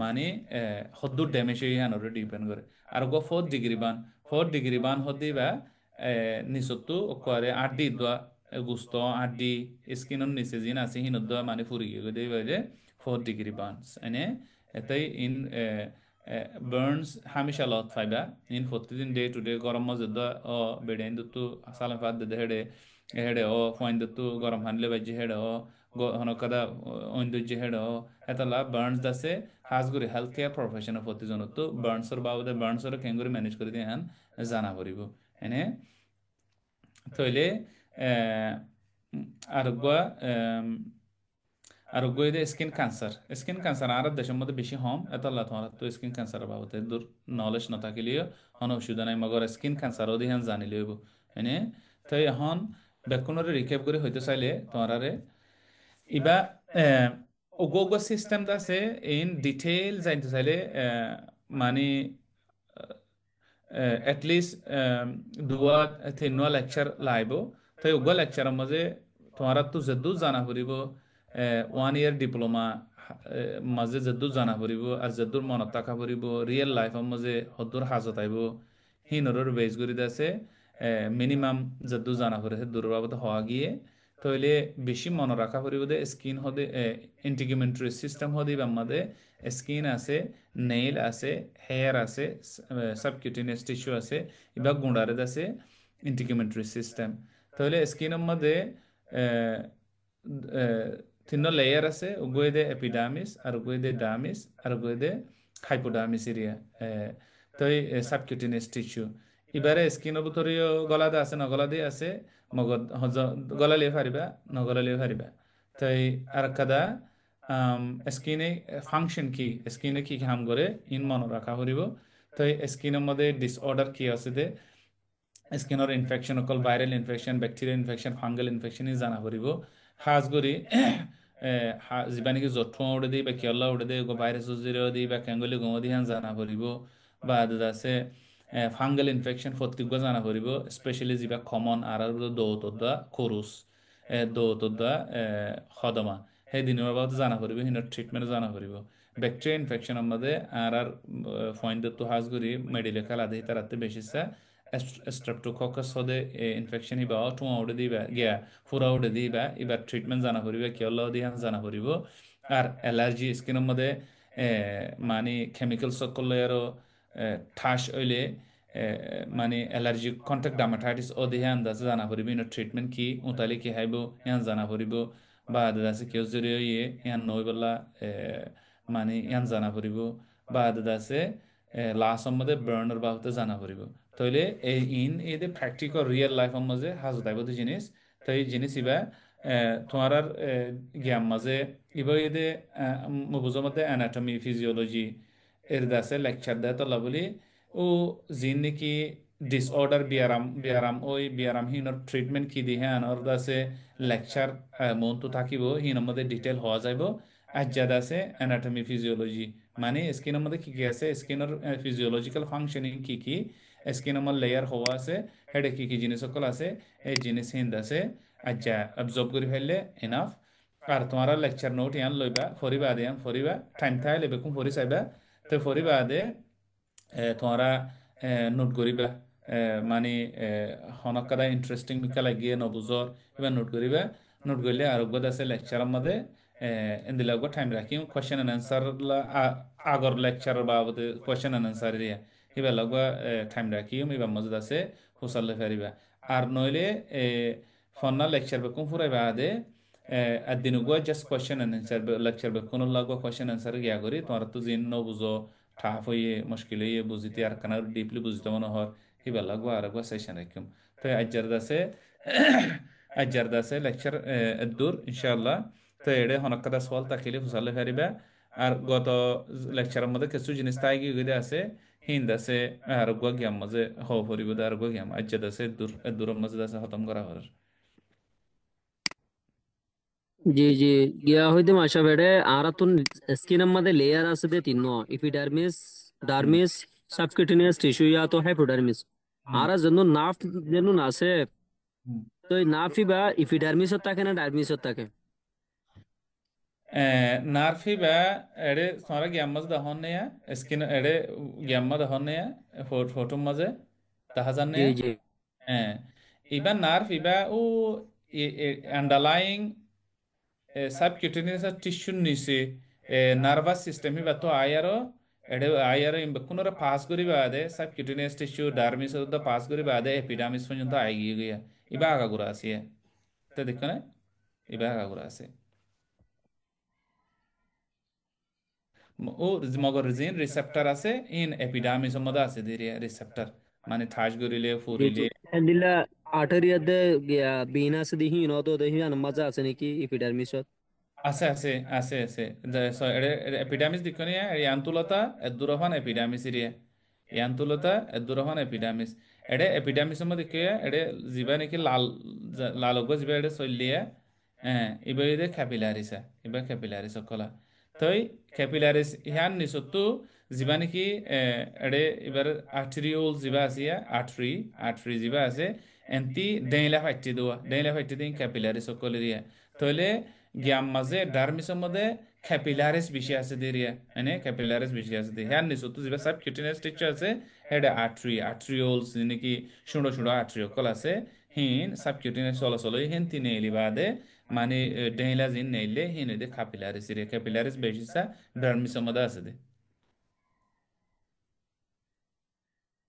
মানে সদ্দুর ড্যামেজ হয়ে হ্যান ডিপেন্ড করে। আর গো ফোর্থ ডিগ্রি বান হতে বা নিচতো করে আড্ডি দোয়া গুস্ত আড্ডি স্কিনের নিচে জিন আছে হিনত দোয়া মানে ফুরি গিয়ে দিয়ে বাইরে ফোর্থ ডিগ্রি বার্নস এনে এটাই ইন বার্নস হামেশা লত ফাইবা ইন প্রতিদিন ডে টু ডে গরম মজে দোয়া ও বেড়ে দুটো সালাম ফাদ দে হেডে হেডে ও ফয়েন দুটো গরম হানলে বাজি হেডে ও হনকাদা ঐন্দর্য হেডে ও এতলা বার্নস দাসে হাজগুড়ি হেলথ কেয়ার প্রফেশনের প্রতিজনত বার্নসর বাবদে বার্নসর কেঙ্গুরি ম্যানেজ করে দিয়ে হ্যান জানা পড়িব এনে। তইলে আরোগ্য আরোগ্য স্কিন ক্যান্সার আর দেশের মধ্যে বেশি হম এত আল্লাহ তোমার তো স্কিন ক্যান্সার বাবদে দূর নলেজ না থাকিলেও হন অসুবিধা নাই, মগর স্কিন ক্যান্সার অধিহান জানিলে হইব এনে। তাই এখন বেকুনরে রিকেপ করে হইতে চাইলে তোমারে ইবা ওগো সিস্টেম আছে ইন ডিটেইল জানতে চাইলে মানে এটলিস্ট দুয়া তিনটা লেকচার লাইব। তাই ওগো লেকচারের মাঝে তোমার তো যদু জানা পড়িব, 1 ইয়ার ডিপ্লোমা মাঝে যদু জানা পড়িব আর যদুর মনত থাকা পড়িব, রিয়েল লাইফের মাঝে হদুর হাজত আইব হিনরের বেজ করি আছে মিনিমাম যদু জানা পড়ে দূর বাবদ হওয়া গিয়ে। তাহলে বেশি মনে রাখা পড়িব দে স্কিন হদে ইন্টিগুমেন্টারি সিস্টেম হদে আমাদের স্কিন আছে, নেইল আছে, হেয়ার আছে, সাবকিউটেনিয়াস টিস্যু আছে, এবার গুঁড়ারেদ আছে ইন্টিগুমেন্টারি সিস্টেম। তাহলে স্কিনের মধ্যে তিন লেয়ার আছে, উগুয়ে এপিডার্মিস আর উগুয়ে ডার্মিস আর উগুয়ে হাইপোডার্মিস এরিয়া, তো সাবকিউটেনিয়াস টিস্যু। এবারে স্কিনের ভিতরেও গলাদে আছে নগলাদে আছে, মগদ গলালিয়ে ফারিবা নগলালিয়ে ফারিবা। তাই আর কাদা স্কিনে ফাংশন কি, স্কিনে কি কাম করে ইন মনে রাখা করিব। তো স্কিনের মধ্যে ডিসঅর্ডার কি আছে দে স্কিনৰ ইনফেকশন অকল viral infection, bacterial infection, fungal infection জানা পৰিব। সাজ কৰি যিবা নেকি জঠুৱা উঠে দি বা কেলা উঠে দি ভাইৰাছ জিৰ' দি বা কেংগলি গঙ দি জানা পৰিব। বা আছে ফাংগেল ইনফেকশন ফটিক জানা পৰিব, স্পেচিয়েলি যিবা কমন আৰু দৌত খৰুচ দৌত সদমা সেই দিনৰ বাবদ জানা পৰিব, সিহঁতৰ ট্ৰিটমেণ্ট জানা পৰিব। বেক্টেরিয়া ইনফেকশন আমাদের আর ফয়েন্ডতো হাজ করি মেডিকেল আদি তারাতে বেশি স্ট্রেপ্টোককাস হদে ইনফেকশন হিবা টুয়া উড়ে দিবা গিয়া ফুরা উড়ে দিবা এবার ট্রিটমেন্ট জানা করিবা কিয়ল্লা দিয়ে জানা করিব। আর অ্যালার্জি স্কিনের মধ্যে মানে কেমিক্যাল সকল আরও ঠাস হইলে মানে অ্যালার্জি কন্ট্যাক্ট ডার্মাটাইটিস ও দিয়ে আন্দাজে জানা করিব, ইনো ট্রিটমেন্ট কি উতালি কি হাইব ইয়ান জানা করিব। বা দাদা কেউ যদি ইয়ে ইয়ান নই বললা মানে ইয়ান জানা পড়িব। বা দাদা আছে লাস্ট মধ্যে বার্নার বাবতে জানা পড়িব। তাইলে এই ইন এই যে প্র্যাকটিক্যাল রিয়েল লাইফের মাঝে হাজত আইব জিনিস, তো এই জিনিস ইবা তোমার আর জ্ঞান মাঝে ইবা এদে মগজের মধ্যে অ্যানাটমি ফিজিওলজি এর দাসে লেকচার দেয় তলা বলি ও জিন নাকি ডিসঅর্ডার বিয়ারাম ওই বিয়ারাম হিনর ট্রিটমেন্ট কি দিয়ে আনর দাসে লেকচার মন তো থাকিব হিনের মধ্যে ডিটেল হওয়া যাইব। আর যাদ আছে অ্যানাটমি ফিজিওলজি মানে স্কিনের মধ্যে কি কি আছে, স্কিনের ফিজিওলজিক্যাল ফাংশনিং কি কি, স্কিনের মধ্যে লেয়ার হওয়া আছে হেডে কি কি জিনিস সকল আছে এই জিনিস হিন্দ আছে আচ্ছা অবজর্ভ করে ফেললে এনাফ। আর তোমার লেকচার নোট ইয়ান লইবা ফরিবা আদে ইয়ান ফরিবা টাইম থাকলে বেকুম ফরি চাইবা। তো ফরিবা আদে তোমরা নোট করিবা মানে হনকাদা ইন্টারেস্টিং মিকা লাগিয়ে নবুজর এবার নোট করিবা। নোট করলে আরোগ্য আছে লেকচারের মধ্যে এদিলাগ টাইম রাখি কোয়েশ্চেন অ্যান্ড অ্যান্সার আগর লেকচার বাবদ কোয়েশ্চেন এন্ড আনসার এরিয়া হিবা লাগবা টাইম রাখিম এবার মজুদ আছে হুসাল্লে ফেরিবা আর নইলে ফন্না লেকচার বেকুম ফুরাইবা আদে আদিন গুয়া just question and answer lecture বেকুন লাগবা কোয়েশ্চেন আনসার গিয়া করি তোমার তো জিন ন বুঝো ঠাফ হইয়ে মুশকিল হইয়ে বুঝিতে আর কানা ডিপলি বুঝতে মনে হর হিবা লাগবা আর একবার সেশন রাখিম তো আজ্জার দাসে আজ্জার দাসে লেকচার দূর ইনশাআল্লাহ তো এড়ে হনকাদা সওয়াল তাকিলে হুসাল্লে ফেরিবা আর গত লেকচারের মধ্যে কিছু জিনিস তাই গিয়ে আছে হিন্দ আছে আর গিয়াম মাঝে হও ফরিব আর গিয়াম আজ্জাদ আছে দূরের মাঝে আছে খতম করা হর জি জি গিয়া হইতে মাসা বেড়ে আর তো স্কিনের মধ্যে লেয়ার আছে দে তিন ইপিডার্মিস হুম ডার্মিস সাবকিউটেনিয়াস টিস্যু ইয়া তো হাইপোডার্মিস হুম আর যেন নাফ যেন আছে হুম তো এই নাফি বা ইপিডার্মিসত থাকে না ডার্মিসত থাকে। নারফি বা এড়ে তোমারা গিয়াম মাঝে দহন নেয়া স্কিন এড়ে গিয়াম মা দহন নেয়া ফটোর মাঝে তাহা জান জি নেয়া জি হ্যাঁ ইবা নার্ভ ইবা ও আন্ডারলাইং সাবকিউটেনিয়াস টিস্যুর নিচে নার্ভাস সিস্টেম হিবা তো আয়ারও এডে আয়ারও কোনোরা পাস করি বাদে সাবকিউটেনিয়াস টিস্যু ডার্মিস দা পাস করি বাদে এপিডার্মিস পর্যন্ত আইগিয়ে গিয়া ইবা আগাগোড়া আছে তো দেখো না ইবা আগাগোড়া আছে ও মগর জিন রিসেপ্টর আছে ইন এপিডার্মিস মধ্যে আছে দিরিয়া রিসেপ্টর মানে ঠাস গরিলে জি জি ফুরিলে এন্ডিলা আর্টেরিয়া দে গিয়া বিনাস দিহি ন তো দেহি আন মজা আছে নাকি ইপিডার্মিসত। আছে আছে আছে আছে এপিডামিস দিকনে ইয়ান্তুলতা এদুরফান এপিডামিস ইরিয়া ইয়ান্তুলতা এদুরফান এপিডামিস এপিডামিস মধ্যে কে জিবা নাকি লালগ জিবা চলিয়া এবার ক্যাপিলারিসা এবার ক্যাপিলারিস কলা তই ক্যাপিলারিস ইহান নিচতো জিবা নাকি এবার আর্টেরিওল জিবা আছে আর্টারি জিবা আছে এন্টি ডেইলা ফাইটি দিন ক্যাপিলারিস কলিরিয়া তইলে গিয়াম মাঝে ডার্মিসের মধ্যে ক্যাপিলারিস বেশি আছে দিরিয়া মানে ক্যাপিলারিস বেশি আছে দি হ্যাঁ নিছো তো যেটা সাব কিউটেনিয়াস টিচার আছে এটা আর্ট্রিওলস নাকি শুঁড়ো শুঁড়ো আর্ট্রিওকল আছে হিন সাব কিউটেনিয়াস চলাচল হিন তিনে এলি বাদে মানে ডেইলা জিন নেইলে হিন এদে ক্যাপিলারিস রে ক্যাপিলারিস বেশি সা ডার্মিসের মধ্যে আছে দে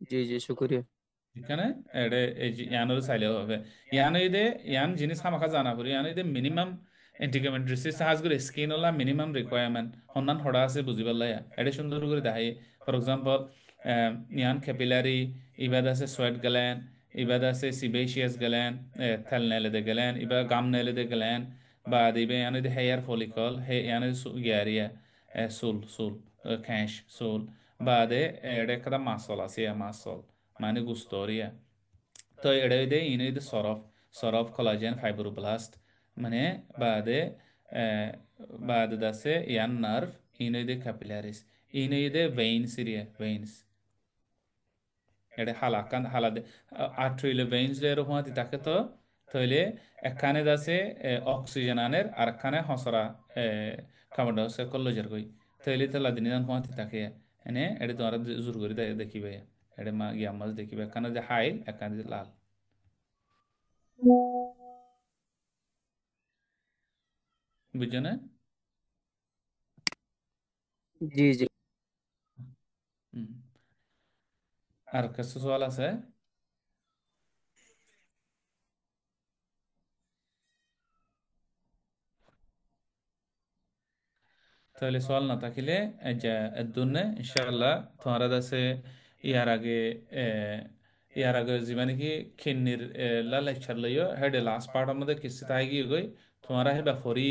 জি জি শুক্রিয়া। এখানে এটা এই যে ইয়ানোর চাইলেও হবে ইয়ানো ইদে ইয়ান জিনিস খামাখা জানা করি ইয়ানো ইদে মিনিমাম ইন্টিগ্রামেন্ট্রি সাহাজ করে স্কিন ওলা মিনিমাম রিকোয়ারমেন্ট হন্নান হড়া আছে বুঝি পারলাই এটা সুন্দর করে দেখাই ফর এক্সাম্পল ইয়ান ক্যাপিলারি ইবাদ আছে সোয়েট গ্ল্যান্ড ইবাদ আছে সিবেশিয়াস গ্ল্যান্ড থেল নেলেদে গ্ল্যান্ড ইবা গাম নেলেদে গ্ল্যান্ড বা দিবে ইয়ানো ইদে হেয়ার ফলিকল হে ইয়ানো গিয়ারিয়া চুল খ্যাঁস চুল বাদে এটা একটা মাসল আছে মাসল মানে গুস্তরিয়া তো এটা ইনে সরফ কোলাজেন ফাইব্রোব্লাস্ট মানে বাদে আহ, বাদে দাসে ইয়ান নার্ভ ইনে ক্যাপিলারিস ইনে ভেইনস ইরিয়া ভেইনস এটা হালাকান হালাদে আর্ট্রিলে ভেইনস লে রহুয়াতি তাকে তো তইলে একখানে দাসে অক্সিজেন আনের আর একখানে হসরা কার্বন ডাই অক্সাইড কল্লোজের কই তইলে তেলা দিন হুয়াতি তাকে এনে এটা তোমার জোর করে দেখিবে এটা মা গিয়া মাছ দেখিবে একখানে যে হাইল একখানে যে লাল বুঝছো না জি জি হুম। আর কিছু সওয়াল আছে তাহলে সওয়াল না থাকিলে এই যে এদুনে ইনশাআল্লাহ তোমার আছে ইয়ার আগে ইয়ার আগে জীবনে কি খিন্নির লা লেকচার লইও হেডে লাস্ট পার্ট আমাদের কিস্তি তাই গিয়ে গই তোমার হেবা ফরি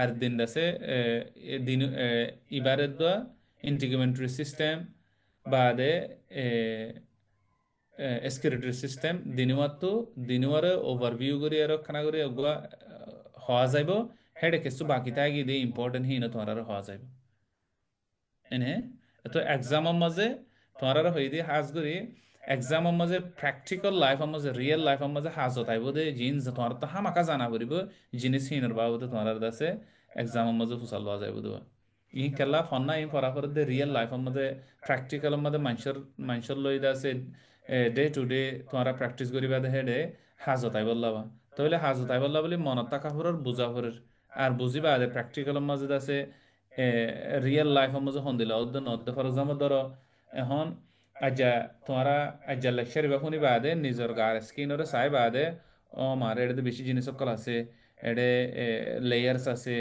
আর দিন আছে দিন ইবারের দোয়া ইন্টিগ্রেমেন্টারি সিস্টেম বাদে এসকিউরিটি সিস্টেম দিনুয়ারে ওভারভিউ করি আর খানা করি ওগুলা হওয়া যাইব হেডে কিছু বাকি থাকি দিয়ে ইম্পর্টেন্ট হিন তোমার আর হওয়া যাইব এনে তো এক্সামৰ মাঝে তোমার হয়ে দিয়ে হাজ করি এক্সামৰ মাঝে প্র্যাকটিক্যাল লাইফের মাঝে রিয়েল লাইফের মাঝে হাজত আইব দে জিনিস তোমার তো হামাকা জানা করিব জিনিস হিনের বাবদ তোমার আছে এক্সামৰ মাঝে ফুসাল লওয়া যাইব দেওয়া ই কেলা ফন্না ই ফরাফর দে রিয়েল লাইফের মধ্যে প্র্যাকটিক্যালের মধ্যে মানুষের লই আছে ডে টু ডে তোমার প্র্যাকটিস করিবা দে হেডে হাজত আইব লাবা তাহলে হাজত আইব বলে মনত থাকা ফুরের বুঝা ফুরের আর বুঝিবা দে প্র্যাকটিক্যালের মাঝে আছে রিয়েল লাইফের মধ্যে হন দিলা ওদের নদ্দে ফর এক্সাম্পল ধরো এখন আজ্জা তোমারা আজ্জা লেকচার বা শুনি বাদে নিজের গার স্কিনরে চাই বাদে ও মার এটাতে বেশি জিনিস সকল আছে এডে লেয়ার্স আছে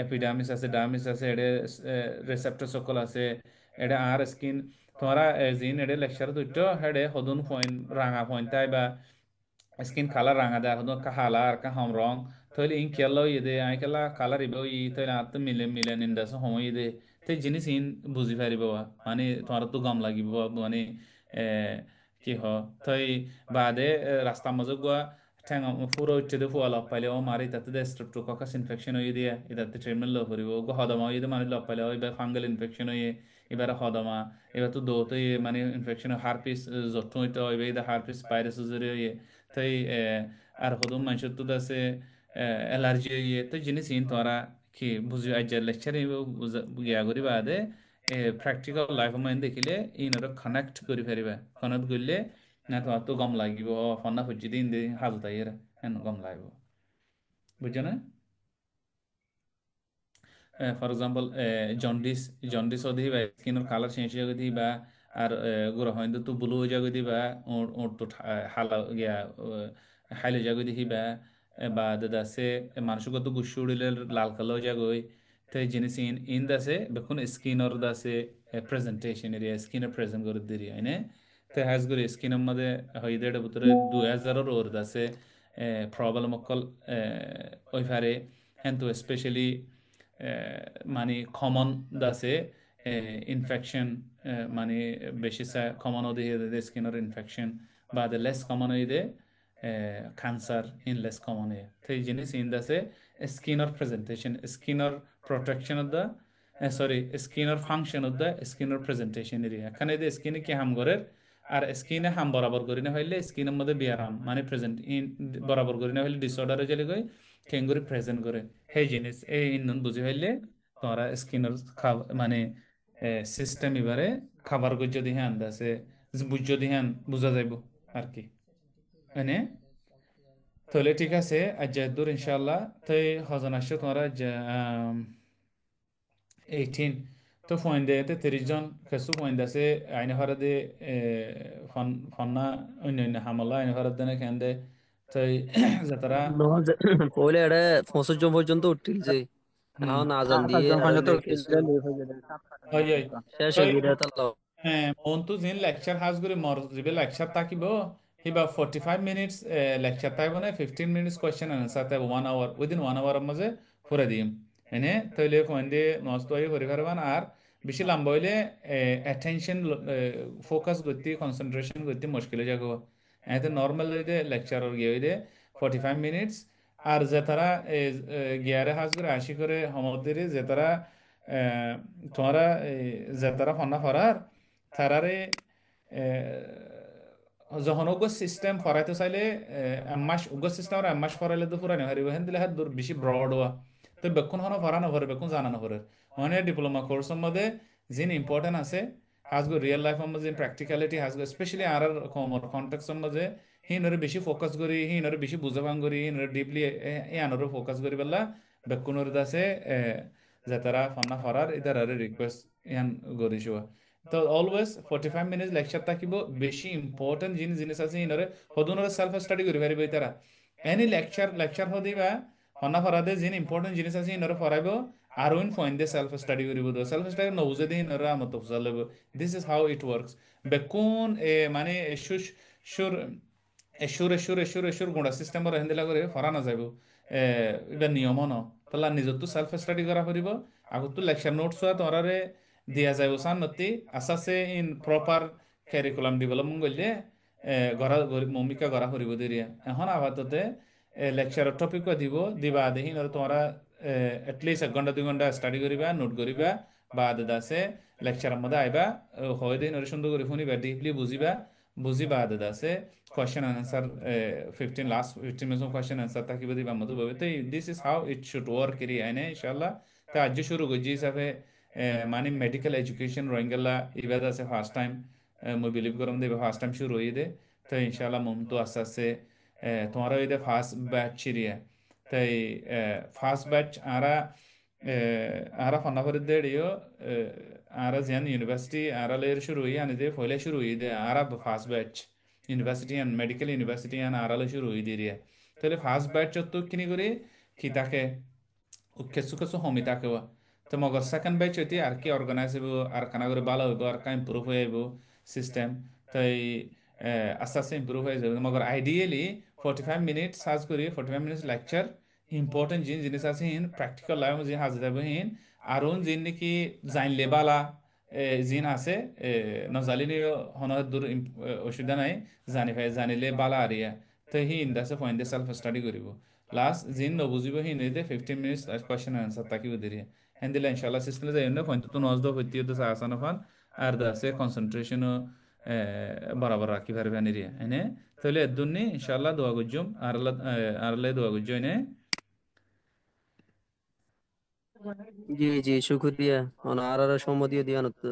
এপিডামিস আছে ডামিস আছে এডে রিসেপ্টর সকল আছে এডে আর স্কিন তোমারা জিন এডে লেকচার দুটো হেডে হদুন পয়েন্ট রাঙা পয়েন্ট তাই বা skin color ranga da hono ka halar ka ham rong toile in kello yede ai kala color ibo yi toile at mile mile ninda so homo yede te jinis in buzi fari bawa মানে তোমার তো গাম লাগিব মানে কি হ তই বাদে রাস্তা মাঝে গোয়া ঠ্যাং পুরো উঠছে দে ফুয়া লপ পাইলে ও মারি তাতে দে স্ট্রেপ্টোককাস ইনফেকশন হয়ে দিয়ে এটাতে ট্রিটমেন্ট লো করিব গো হদমা হয়ে মানে লপ পাইলে এবার ফাঙ্গাল ইনফেকশন হয়ে এবার হদমা এবার তো দৌতে মানে ইনফেকশন হারপিস যত্ন হইতে হবে এটা হারপিস ভাইরাস জরিয়ে তাই আর হদম মানুষের তো আছে অ্যালার্জি হয়ে তো জিনিস ইন তোরা কি বুঝি আজ লেকচার গিয়া করি বাদে প্র্যাকটিক্যাল লাইফ মানে দেখিলে ইনর কানেক্ট করে ফেরিবা কানেক্ট করলে না তোমার তো গম লাগিব ফন্না ফুজি দিন দে হাজত আইয়ের হেন গম লাগবে বুঝছো না ফর এক্সাম্পল জন্ডিস জন্ডিস ওদি বা স্কিনের কালার চেঞ্জ হয়ে গেদি বা আর গুড়া হয়তো তো ব্লু হয়ে যাবে বা ওর ওর তো হালা গিয়া হাইলে যাবে দেখি বা দাদা আছে মানুষকে তো গুসু উড়িলে লাল কালো যাগই তো এই জিনিস ইন ইন দাসে বেকুন স্কিনের দাসে প্রেজেন্টেশন এরিয়া স্কিনের প্রেজেন্ট করে দিরি আইনে তো হ্যাজ করে স্কিনের মধ্যে হইদের ভিতরে 2000 ওর দাসে প্রবলেম অকল ওই ফারে হ্যাঁ তো স্পেশালি মানে কমন আছে ইনফেকশন মানে বেশি কমন হয়ে স্কিনের ইনফেকশন বা লেস কমন হয়ে ক্যান্সার ইন লেস কমন হয়ে তো এই জিনিস ইন দাসে স্কিনের প্রেজেন্টেশন স্কিনের প্রোটেকশন অফ দ্য সরি স্কিনের ফাংশন অফ দ্য স্কিনের প্রেজেন্টেশন এরিয়া এখানে স্কিনে কি হাম করে আর স্কিনে হাম বরাবর করি না হইলে স্কিনের মধ্যে বিয়ারাম মানে প্রেজেন্ট ইন বরাবর করি না হইলে ডিসঅর্ডারে চলে গই কেঙ্গুরি প্রেজেন্ট করে সেই জিনিস এই ইন্ধন বুঝে ফেললে তোমরা স্কিনের মানে সিস্টেম এবারে খাবার যদি হ্যাঁ আছে যদি হ্যাঁ বুঝা যাইব আর কি এনে তাহলে ঠিক আছে আজ দূর ইনশাল্লাহ তাই হজন আসছে তোমরা 18 তো পয়েন্ট দেতে 30 জন কিছু পয়েন্ট আছে আইনে ভাড়া দিয়ে ফন্না অন্য অন্য হামলা আইনে ভাড়া দেনে কেন দে তাই যাতারা পহলে এটা 65 জন পর্যন্ত উঠিলছে হুম এখন আজান দিয়ে সাতজন আর পর্যন্ত কিছু উঠলে লিভ হয়ে যাবে হয় হয় শেষ তাই হয়ে গিয়ে তাহলে মন তো জিন লেকচার হাজ করে মর যিবে লেকচার থাকিব হিবা 45 মিনিটস লেকচার থাকিব না 15 মিনিটস কোয়েশ্চেন আনসার থাকবে 1 আওয়ার উইদিন 1 আওয়ার মাঝে ফুরে দিম এনে তাইলে ফোন নষ্ট হয়ে করে পারবান আর বেশি লম্বা হইলে অ্যাটেনশন ফোকাস করতে কনসেন্ট্রেশন করতে মুশকিল হয়ে যাবে এতে নর্মাল হইতে লেকচার গিয়ে হইতে 45 মিনিটস আর যে তারা গিয়ারে হাজ করে আশি করে হমদের যে তারা তোমরা যে তারা ফন্না ফরার তারারে যখন ওগো সিস্টেম ফরাইতে চাইলে এমাস ওগো সিস্টেম আর এমাস ফরাইলে তো ফুরানি হারিব হেন দিলে হাত বেশি ব্রড হওয়া তো বেকুন হনো ফরা নভরে বেকুন জানা নভরে মানে ডিপ্লোমা কোর্সের মধ্যে যিন ইম্পর্টেন্ট আছে হাজগো রিয়েল লাইফের মধ্যে প্র্যাকটিক্যালিটি হাজগো স্পেশালি আর কন্টেক্সের মধ্যে হিনরে বেশি ফোকাস করি হিনরে বেশি বুঝাবাং করি হিনরে ডিপলি আনরে ফোকাস করি পেলা বেকুনের দাসে যে তারা ফন্না ফরার ইদার রিকোয়েস্ট ইয়ান করিছো তো অলওয়েজ 45 মিনিটস লেকচার থাকিব বেশি ইম্পর্টেন্ট জিনিস জিনিস আছে ইনরে হদুনরে সেলফ স্টাডি করি পারিব তারা এনি লেকচার হদিবা হনা ফরাদে জিন ইম্পর্টেন্ট জিনিস আছে ইনরে ফরাইব আর উইন ফয়েন দে সেলফ স্টাডি করিব দো সেলফ স্টাডি নবুজে দি ইনরে আমত ফুজালব this is how it works বেকুন মানে শুশ শুর এসুর গুণা সিস্টেমর হেন্দিলা করে ফরা না যাইব এটা নিয়ম ন তাহলে নিজের তো সেলফ স্টাডি করা পড়িব আগত তো লেকচার নোটস তোমারে দিয়া যাইব সান নতি আসাসে ইন প্রপার ক্যারিকুলাম ডেভেলপমেন্ট করলে গড়া মমিকা গড়া করিব দেরিয়া এখন আপাততে লেকচারের টপিক দিব দিবা দেখি নয় তোমরা এটলিস্ট 1 ঘন্টা 2 ঘন্টা স্টাডি করিবা নোট করিবা বা দাদাসে লেকচারের মধ্যে আইবা হয় দিন সুন্দর করে শুনিবা deeply বুঝিবা বুঝিবা দাদাসে question and answer 15 last 15 minutes of question and answer থাকিব দিবা মতো ভাবে তো this is how it should work এরি আইনে ইনশাআল্লাহ তো আজ শুরু করছি হিসাবে মানে মেডিকেল এডুকেশন রোহিঙ্গালা এবার আছে ফার্স্ট টাইম মই বিলিভ করম দেবে ফার্স্ট টাইম শুরু হয়ে দে তো ইনশাআল্লাহ মন তো আস্তে আস্তে তোমারও এই ফার্স্ট ব্যাচ চিরিয়া তাই first batch Ara ara fonna farid dedio ara zian university ara layer shuru hi ani de foile shuru hi de ara fast batch university and medical university and ara le shuru hi diria তাহলে first batch তো কিনি করে কি তাকে কিছু কিছু হমি তাকে তো মগর সেকেন্ড ব্যাচ হইতে আর কি অর্গানাইজ হইব আর কানা করে ভালো হইব আর কা ইম্প্রুভ হয়ে যাইব সিস্টেম তাই আস্তে আস্তে ইম্প্রুভ হয়ে যাবে মগর আইডিয়ালি 45 মিনিট সার্চ করি 45 মিনিট লেকচার ইম্পর্টেন্ট জিনিস আছে হিন প্র্যাকটিক্যাল লাইফ যে হাজির যাবে হিন আর জিন নাকি জাইনলে বালা জিন আছে নজালিনিও হনর দূর অসুবিধা নাই জানিলে বালা আরিয়া তো হি ইন্দাসে পয়েন্টে সেলফ স্টাডি করিব লাস্ট জিন নবুজিব হি নিদে 15 মিনিটস কোয়েশ্চেন আনসার তাকিব দিরিয়া হ্যান্দিলা ইনশাল্লাহ সিস্টেমে যাই না পয়েন্ট তো নজদ হইতে তো আসানো ফান আর দাসে কনসেন্ট্রেশনও বরাবর রাখি পারবে নিরিয়া এনে তাহলে এদুন্নি ইনশাল্লাহ দোয়া গুজুম আরলে দোয়া গুজ্জু এনে জি জি শুক্রিয়া আর সম্মতিও দিয়ান তো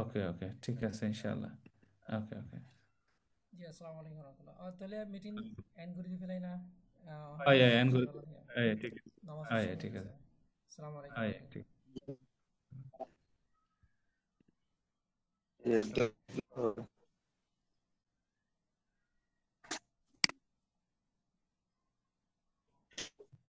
ওকে ওকে ঠিক আছে ইনশাল্লাহ ওকে ওকে জি আসসালামু আলাইকুম রহমতুল্লাহ তাহলে মিটিং এন্ড করে দি ফেলাই না আয় আয় এন্ড করে আয় ঠিক আছে নামাজ আয় শেষ ঠিক হয়ে আছে গেছে আসসালামু আলাইকুম আয় ঠিক Yeah.